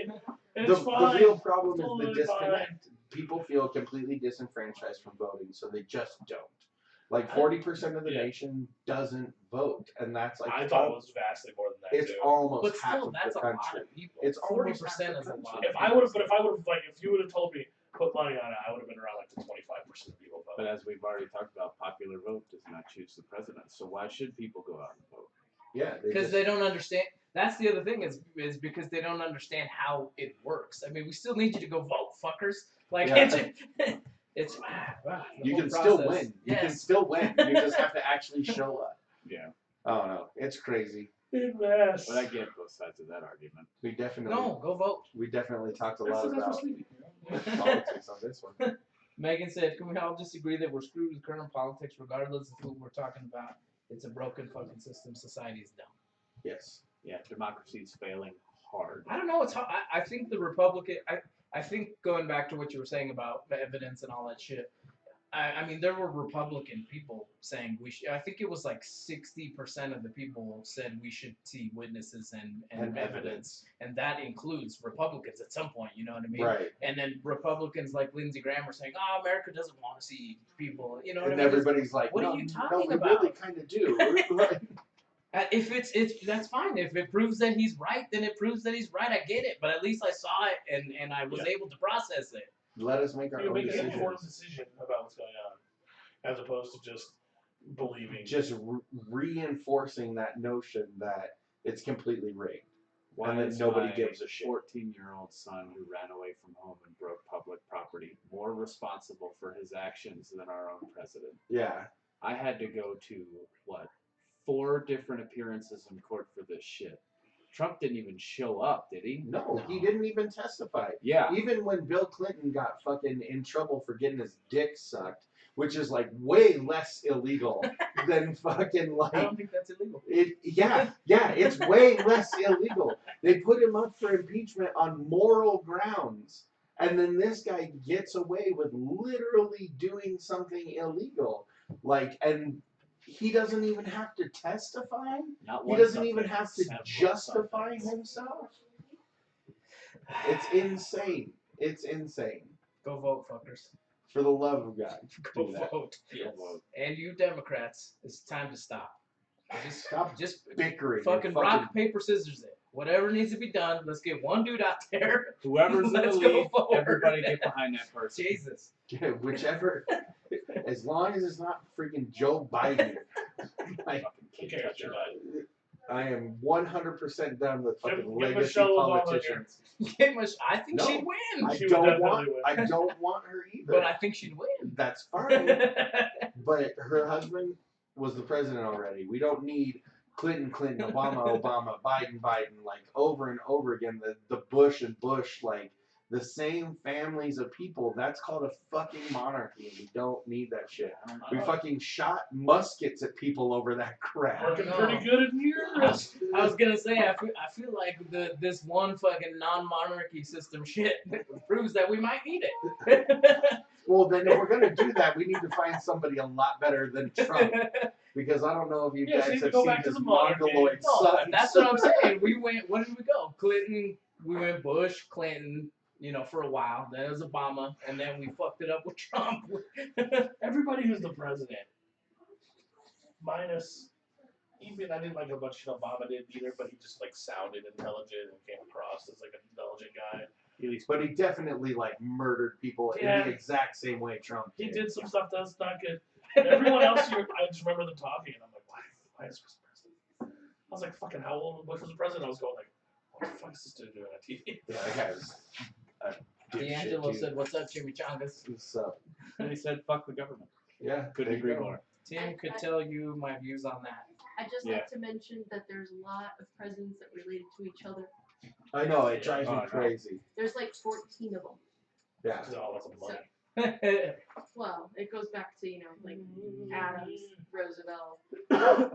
And The it's fine. real problem It's is the totally fine. disconnect. People feel completely disenfranchised from voting, so they just don't. Like 40% of the Yeah. nation doesn't vote, and that's like I thought it was vastly more than that it's too. almost But half still, of that's the a lot country. of people. It's almost 40% half is the a lot. country. If I would have like if you would have told me put money on it, I would have been around like the 25% of people But vote. as we've already talked about, popular vote does not choose the president. So why should people go out and vote? Yeah, Because they don't understand. That's the other thing is because they don't understand how it works. I mean, we still need you to go vote, fuckers. Like Yeah. it's the you whole can still process. win. You can Yes. still win. You just have to actually show up. Yeah. Oh no, it's crazy. Big mess. But I get both sides of that argument. We definitely No, go vote. we definitely talked a That's lot for about sleepy. politics on this one. Megan said, "Can we all just agree that we're screwed with current politics, regardless of who we're talking about? It's a broken fucking system. Society is dumb." Yes. Yeah, democracy is failing hard. I don't know. It's hard. I think the Republican. I think going back to what you were saying about the evidence and all that shit. I mean, there were Republican people saying we should. I think it was like 60% of the people said we should see witnesses and evidence, and that includes Republicans at some point. You know what I mean? Right. And then Republicans like Lindsey Graham were saying, "Oh, America doesn't want to see people." You know what And I mean? It's- everybody's like, what no, are you no, talking we about? really kind of do. Right. If it's that's fine. If it proves that he's right, then it proves that he's right. I get it, but at least I saw it and I was able to process it. Let us make our You own make an decisions. informed decision about what's going on, as opposed to just believing. Just reinforcing that notion that it's completely rigged. Why And then is nobody my gives a shit. 14-year-old son who ran away from home and broke public property more responsible for his actions than our own president? Yeah. I had to go to, 4 different appearances in court for this shit. Trump didn't even show up, did he? No, he didn't even testify. Yeah. Even when Bill Clinton got fucking in trouble for getting his dick sucked, which is like way less illegal than fucking I like don't think that's illegal. it's way less illegal. They put him up for impeachment on moral grounds. And then this guy gets away with literally doing something illegal. Like, and he doesn't even have to testify. Not He one doesn't even subject, have to several justify subjects. himself. It's insane. It's insane. Go vote, fuckers. For the love of God. Go Do that. vote. Go vote. And you Democrats, it's time to stop. Just Bickering. fucking rock, paper, scissors it. Whatever needs to be done, let's get one dude out there. Whoever's in the Let's go lead, forward. everybody get behind that person. Jesus. Yeah, whichever. As long as it's not freaking Joe Biden. Like, Fucking Who kid cares, toucher. Joe Biden? I am 100% done with fucking Give legacy Michelle Obama politicians. I think No. she'd win. I She would don't want. definitely win. I don't want her either. But I think she'd win. That's fine. But her husband was the president already. We don't need Clinton, Obama, Biden, like over and over again. The Bush and Bush, like the same families of people. That's called a fucking monarchy. We don't need that shit. We fucking shot muskets at people over that crap. I Working don't pretty know. good in yours. I was gonna say I feel like this one fucking non-monarchy system shit proves that we might need it. Well, then if we're gonna do that, we need to find somebody a lot better than Trump. Because I don't know if you Yeah, so guys you have go seen back to his the monarchy. mongoloid No, son. that's what I'm saying. We went. Where did we go? Clinton. We went Bush, Clinton. For a while. Then it was Obama, and then we fucked it up with Trump. Everybody who's the president, minus, even I didn't like a bunch of shit Obama did either, but he just like sounded intelligent and came across as like an intelligent guy. At least but he definitely like murdered people in Yeah. the exact same way Trump He did. did some stuff that's not good. Everyone else here, I just remember them talking, and I'm like, why is Bush president? I was like, fucking, how old when Bush was president? I was going like, what the fuck is this dude doing on TV? Yeah, that guy's a dipshit, D'Angelo dude. said, "What's up, chimichangas?" So, and he said, "Fuck the government." yeah, Couldn't there you agree go. more. Tim could tell you my views on that. I just Yeah. like to mention that there's a lot of presidents that related to each other. I know, it drives Oh, me no. crazy. There's like 14 of them. Yeah. Because all that's money. Well, it goes back to, like Adams, Roosevelt,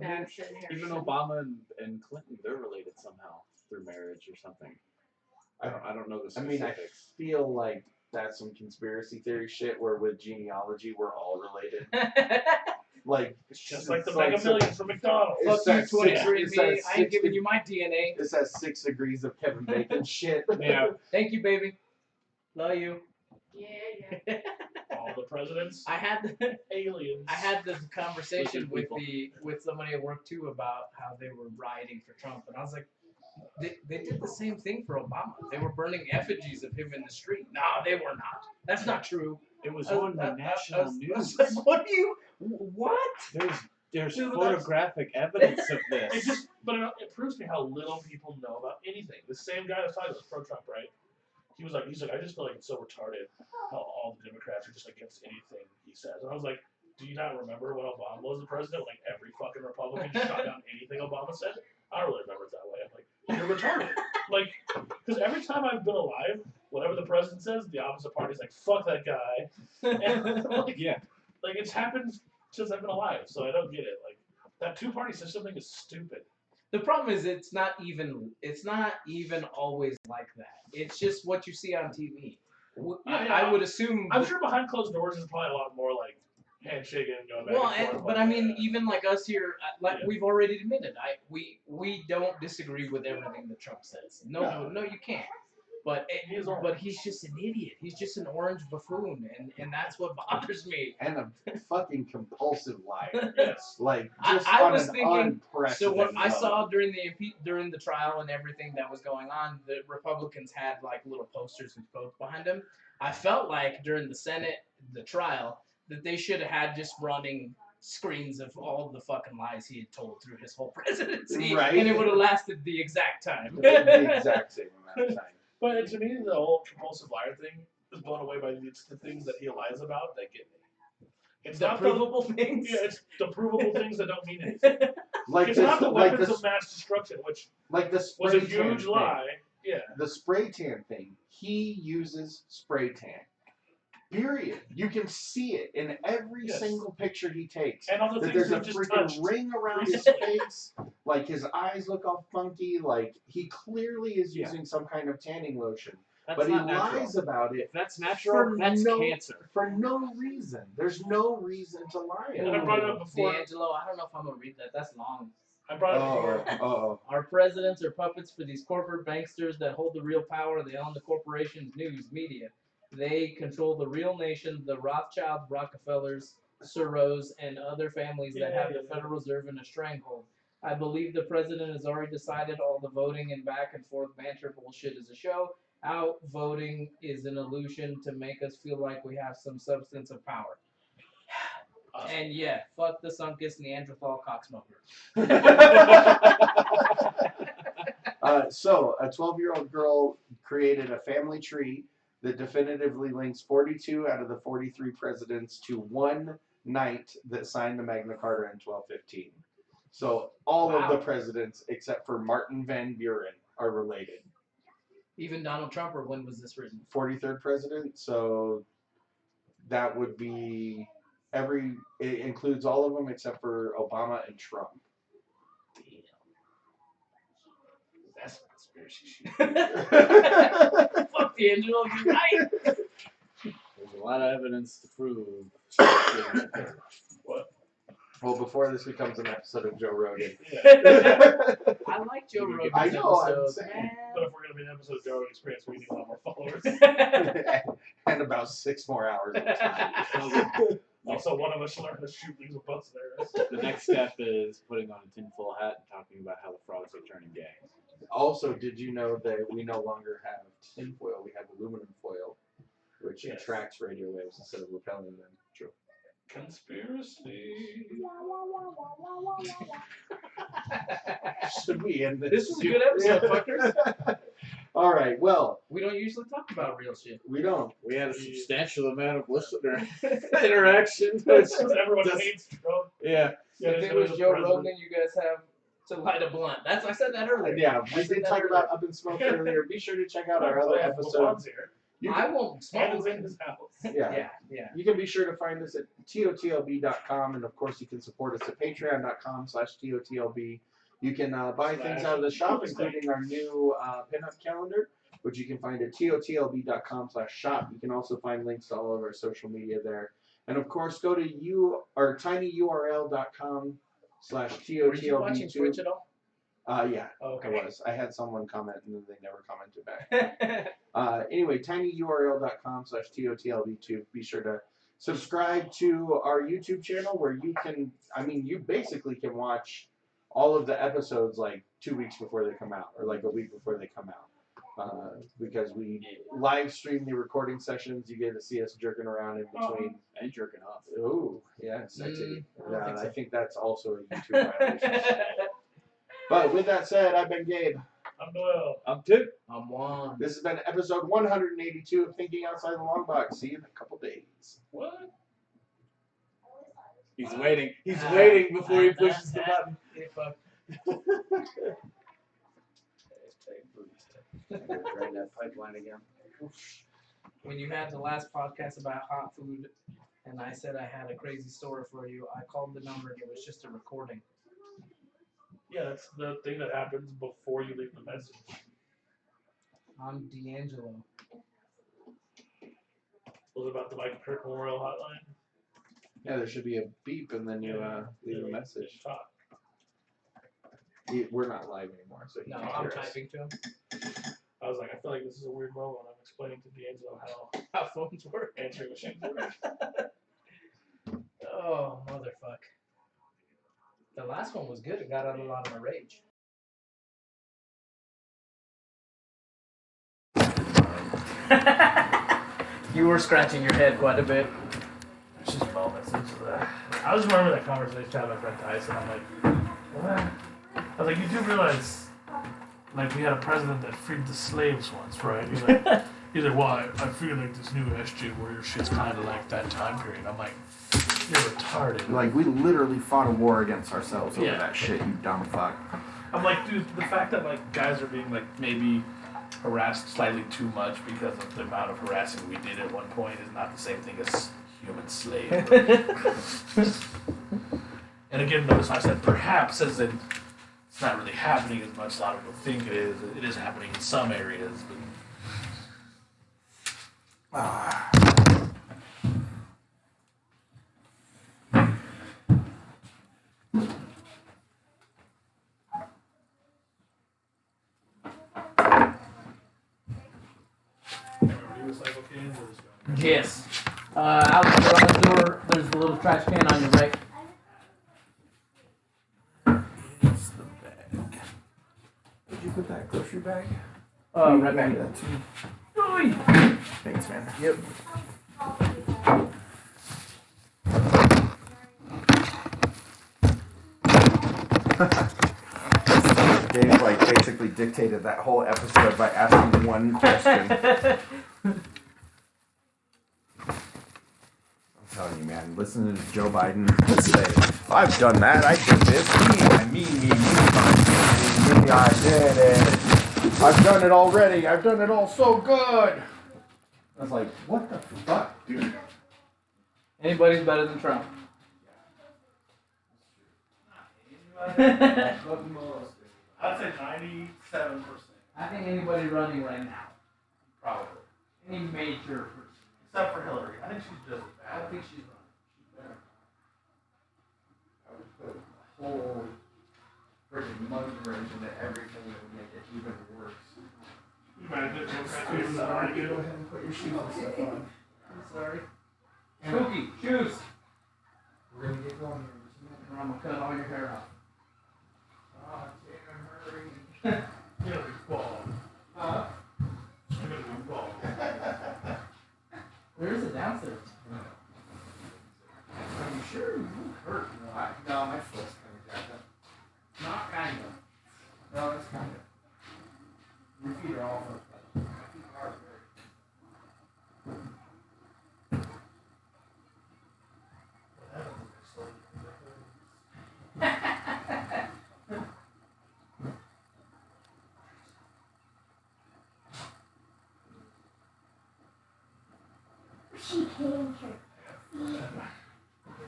Madison, Even Harrison. Obama and Clinton, they're related somehow through marriage or something. I don't know the I mean, I specifics. feel like that's some conspiracy theory shit where with genealogy we're all related. Like, It's just like the it's Mega some- Millions from McDonald's. It Fuck you, says 23 six- me. it I says ain't giving 60 you my DNA. This has 6 degrees of Kevin Bacon shit. Yeah. Thank you, baby. Love you. Yeah. All the presidents, I had aliens. the conversation Lizard with somebody at work too about how they were rioting for Trump, and I was like, they did the same thing for Obama. They were burning effigies of him in the street. No, they were not. That's not true. It was I was- on the I- I- I national was- I news. was like, what do you? What? There's Dude, photographic evidence of It this. just, but it proves to me how little people know about anything. The same guy that's talking was pro-Trump, right? He's like, I just feel like it's so retarded how all the Democrats are just against anything he says. And I was like, do you not remember when Obama was the president? Like every fucking Republican shot down anything Obama said. I don't really remember it that way. I'm like, you're retarded. Like, because every time I've been alive, whatever the president says, the opposite party's like, fuck that guy. And like, Yeah. like it's happened since I've been alive, so I don't get it. Like that two-party system thing is stupid. The problem is it's not even always like that. It's just what you see on TV. I would assume. I'm sure behind closed doors is probably a lot more like handshaking and going back Well, and forth. but I mean, even like us here, like Yeah. we've already admitted, we don't disagree with everything that Trump says. No, you can't. But He's orange. but he's just an idiot. He's just an orange buffoon, and that's what bothers me. And a fucking compulsive liar. yes. Like, I- just I on was an thinking- unprecedented So what I level. saw during the trial and everything that was going on, the Republicans had like little posters with quotes behind them. I felt like during the trial, that they should have had just running screens of all the fucking lies he had told through his whole presidency, Right. and it would have lasted the exact time. the exact same amount of time. But to me, the whole compulsive liar thing is blown away by the things that he lies about that get me. It's The not provable things. Yeah, it's the provable things that don't mean anything. Like It's this, not the like weapons this, of mass destruction, which like the was spray a tan huge thing. lie. Yeah. The spray tan thing. He uses spray tan. Period. You can see it in every Yes. single picture he takes. And all the That things there's a we've just freaking touched. ring around his recently. face. Like his eyes look all funky. Like he clearly is Yeah. using some kind of tanning lotion. That's But he not natural. lies about it If that's natural, for that's no- cancer. for no reason. There's no reason to lie And I about brought it it. up before. D'Angelo, I don't know if I'm gonna read that. That's long. I brought it up before. Oh. Our presidents are puppets for these corporate banksters that hold the real power. They own the corporations, news, media. They control the real nation, the Rothschilds, Rockefellers, Soros, and other families that have the Federal Reserve in a stranglehold. I believe the president has already decided all the voting and back and forth banter bullshit is a show. Outvoting is an illusion to make us feel like we have some substance of power. And yeah, fuck the Sunkus Neanderthal cocksmoker. So, a 12-year-old girl created a family tree that definitively links 42 out of the 43 presidents to one knight that signed the Magna Carta in 1215. So, all of Wow. the presidents except for Martin Van Buren are related. Even Donald Trump, or when was this written? 43rd president, so that would be it includes all of them except for Obama and Trump. That's conspiracy shit. Fuck D'Angelo, you're right. There's a lot of evidence to prove. What? Well, before this becomes an episode of Joe Rogan. Yeah. I like Joe Rogan's I know, I'm episodes, saying. man. But if we're gonna be an episode of Joe Rogan Experience, we need a lot more followers. And about 6 more hours of time. Also, one of us should learn how to shoot things with both of theirs. The next step is putting on a tinfoil hat and talking about how the frogs are turning gay. Also, did you know that we no longer have tin foil? We have aluminum foil, which Yes. attracts radio waves instead of repelling them. True. Conspiracy. Should we end this? This was a good episode, fuckers. All right. Well, We don't usually talk about real shit. we don't. We had a substantial amount of listener interaction. It's just everyone Just- hates Trump. Yeah. Yeah, If it's it was the Joe president. Rogan, you guys have to light a blunt. That's I said that earlier. Yeah, I we said did that talk earlier. about Up in Smoke earlier. Be sure to check out our other episodes. Here. You I can, won't And it's smoke. in his house. yeah. Yeah. You can be sure to find us at totlb.com, and of course you can support us at patreon.com/totlb. You can buy things out of the shop, including our new pinup calendar, which you can find at totlb.com/shop. You can also find links to all of our social media there. And of course, go to tinyurl.com/totlb2. Were you watching Twitch at all? Yeah, Okay. I was. I had someone comment and then they never commented back. Anyway, tinyurl.com/totlb2. Be sure to subscribe to our YouTube channel where you can, you basically can watch all of the episodes like 2 weeks before they come out or like a week before they come out. Because we live stream the recording sessions. You get to see us jerking around in between. And jerking off. Ooh, yeah, sexy. I don't think so. I think that's also a YouTube violation. But with that said, I've been Gabe. I'm Doyle. I'm two. I'm one. This has been episode 182 of Thinking Outside the Long Box. See you in a couple days. What? He's waiting. He's waiting before he pushes the button. Yeah, fuck. Right that pipeline again. When you had the last podcast about hot food, and I said I had a crazy story for you, I called the number and it was just a recording. Yeah, that's the thing that happens before you leave the message. I'm D'Angelo. Was it about the Mike Kirk Memorial Hotline? Yeah, there should be a beep and then you leave a Yeah, message. just talk. We're not live anymore, so he No, can't I'm hear us. typing to him. I was like, I feel like this is a weird moment. I'm explaining to D'Angelo how How phones work. answering machines work. Oh, motherfuck. The last one was good. It got out a lot of my rage. You were scratching your head quite a bit. It's just moments. I just remember that conversation I had with Brent Tyson. I'm like, what? I was like, you do realize, like, we had a president that freed the slaves once, right? He's like, well, I feel like this new SJ Warrior shit's kind of like that time period. I'm like, you're retarded. Like, we literally fought a war against ourselves over Yeah. that shit, you dumb fuck. I'm like, dude, the fact that like guys are being like maybe harassed slightly too much because of the amount of harassing we did at one point is not the same thing as human slave. And again, notice I said perhaps as in it's not really happening as much as a lot of people think it is. It is happening in some areas, but Yes. Out the garage door, there's the little trash can on your right. It's the bag. Did you put that grocery bag? Right back. That too. Oi! Thanks, man. Yep. Dave like basically dictated that whole episode by asking one question. I'm telling you, man. Listening to Joe Biden say, "I've done that. I did this. Me. I did it. I've done it already. I've done it all so good." I was like, "What the fuck, dude?" Anybody's better than Trump. I'd say 97%. I think anybody running right now. Probably. Any major person. Except for Hillary. I think she's just I bad. think she's running. She's better. I would put a whole freaking mugwort into everything that would make it even worse. You might have been Go ahead and put your shoes and stuff on. I'm sorry. Cookie, shoes. We're gonna get going here. Or I'm gonna cut all your hair off. Oh, it's in a hurry. Yeah,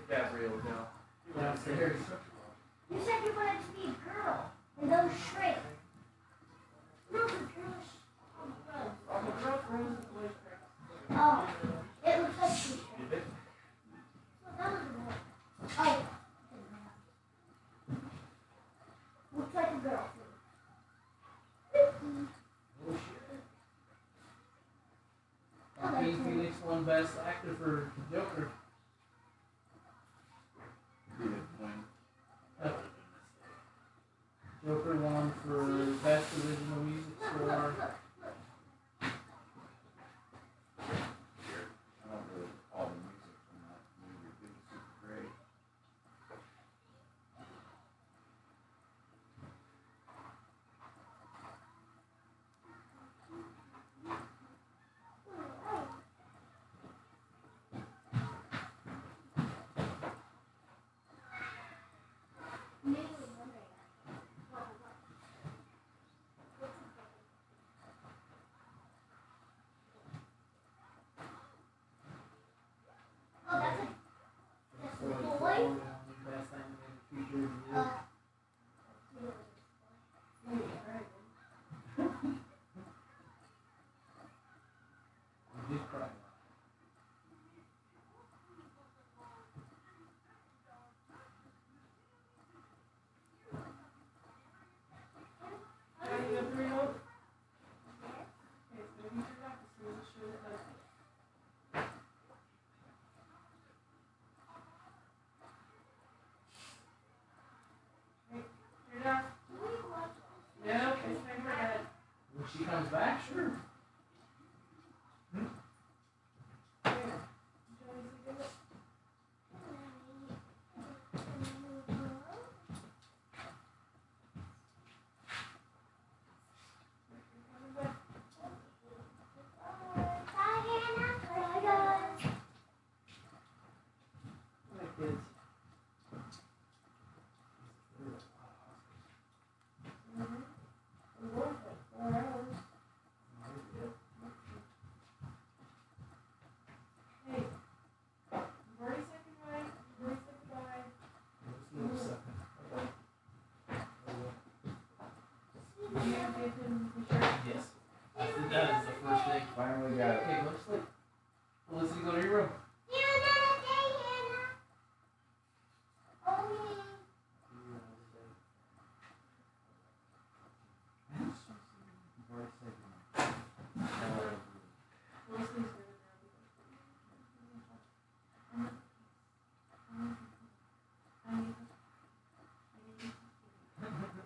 Gabrielle go downstairs. You said you wanted to be a girl, and those shrink. No, the girls. Oh, it looks like she shrink. So that was a boy. Oh. Looks like a girl. Joaquin Phoenix won Best Actor for Joker. Joker won for Best Original Music Score. I don't really all the music from that movie. It was super great. Oh, that's a boy? Best Animated Feature Review. I did cry. Yeah, okay, thank you for that. When she comes back, sure. Like kids. Yes. That is the first thing. Finally got it. Okay, go to sleep. Felicity, go to your room.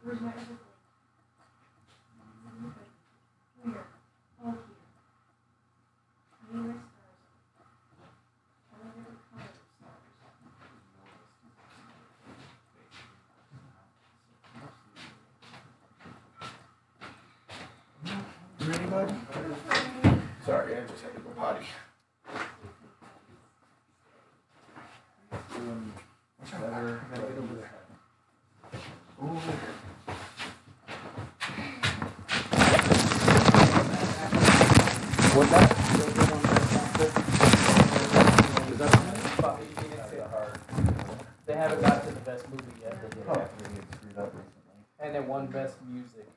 Where's my everything? Here. Oh, here. I need my stars. I like every color of stars. You ready, bud? Sorry, I just had to go potty. Doing much better. Gotta get over there. Ooh. What's that? They haven't got to the best movie yet. Oh, after he had screwed up recently. And they won best music.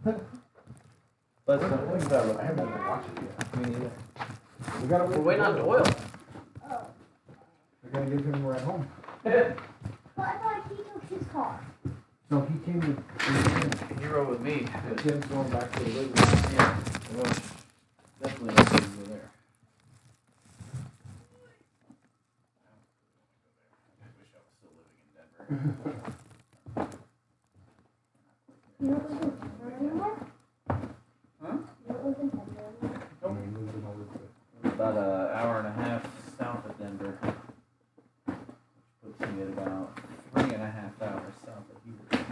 Let's look at that. I haven't even watched it yet. Me neither. We gotta We're waiting on Doyle. We're gonna give him a ride home. But I thought he took his car. So he came with You rode with me. Tim's going back to the living room. Yeah. Well, definitely not gonna go there. I wish I was still living in Denver. You don't live in Denver anymore? Huh? You don't live in Denver anymore? About an hour and a half south of Denver. Which puts me at about 3.5 hours south of here.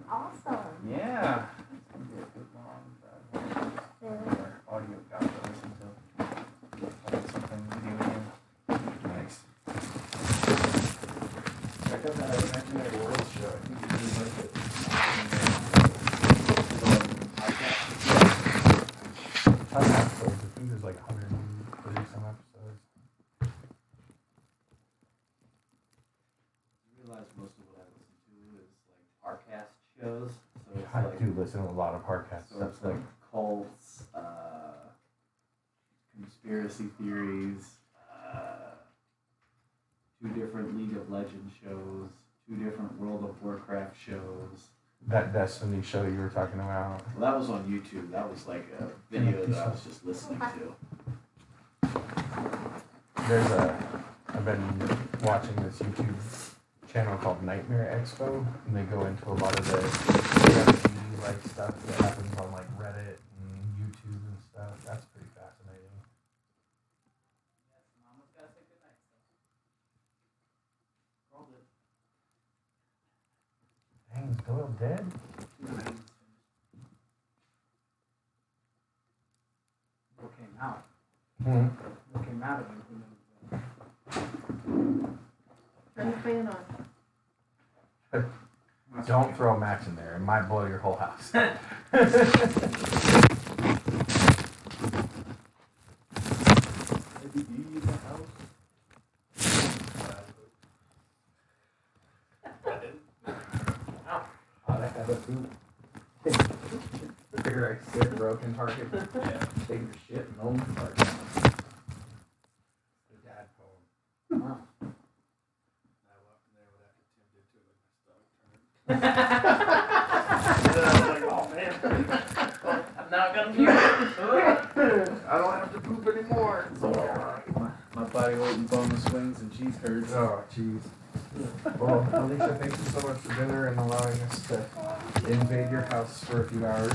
Awesome. Yeah. It's gonna be a good long drive home. Our audio guide to listen to. I'll get something video again. Nice. Check out that 1990 World Show. I think you really like it. Podcast. that's most of what I listen to is like Parcast shows. So it's I like do listen to a lot of podcasts. so it's like cults, conspiracy theories, 2 different League of Legends shows, 2 different World of Warcraft shows. That Destiny show you were talking about. Well, that was on YouTube. That was like a video that I was just listening to. I've been watching this YouTube channel called Nightmare Expo, and they go into a lot of the crazy like stuff that happens on like Reddit and YouTube and stuff. That's pretty fascinating. Yes, Mama's gotta say goodnight. Dang, is Doyle dead? What came out? Hmm. What came out of him? Turn the fan on. Don't throw a match in there. It might blow your whole house. Figure I sit broken target. Yeah. Taking a shit and only fart. The dad poem. Wow. I walked in there with after Tim did too, like my stomach turned. And then I was like, oh man. I'm not gonna puke. I don't have to poop anymore. It's alright. My body weight and bonus wings and cheese curds. Oh, jeez. Well, Alicia, thank you so much for dinner and allowing us to invade your house for a few hours.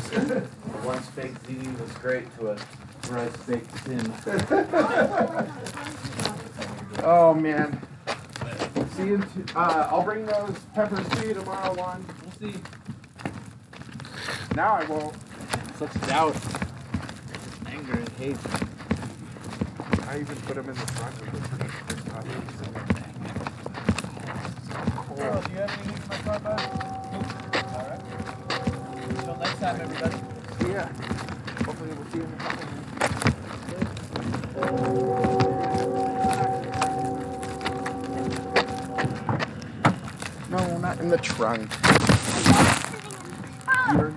Once baked ziti was great to a rice baked sin. Oh, man. See you. I'll bring those peppers to you tomorrow, Juan. We'll see. Now I won't. Such doubt. Anger and hate. I even put them in the front with the first copies. Oh, do you have anything for my car, bud? Alright. Until next time, everybody. See ya. Hopefully we'll see you in a couple minutes. No, not in the trunk. You're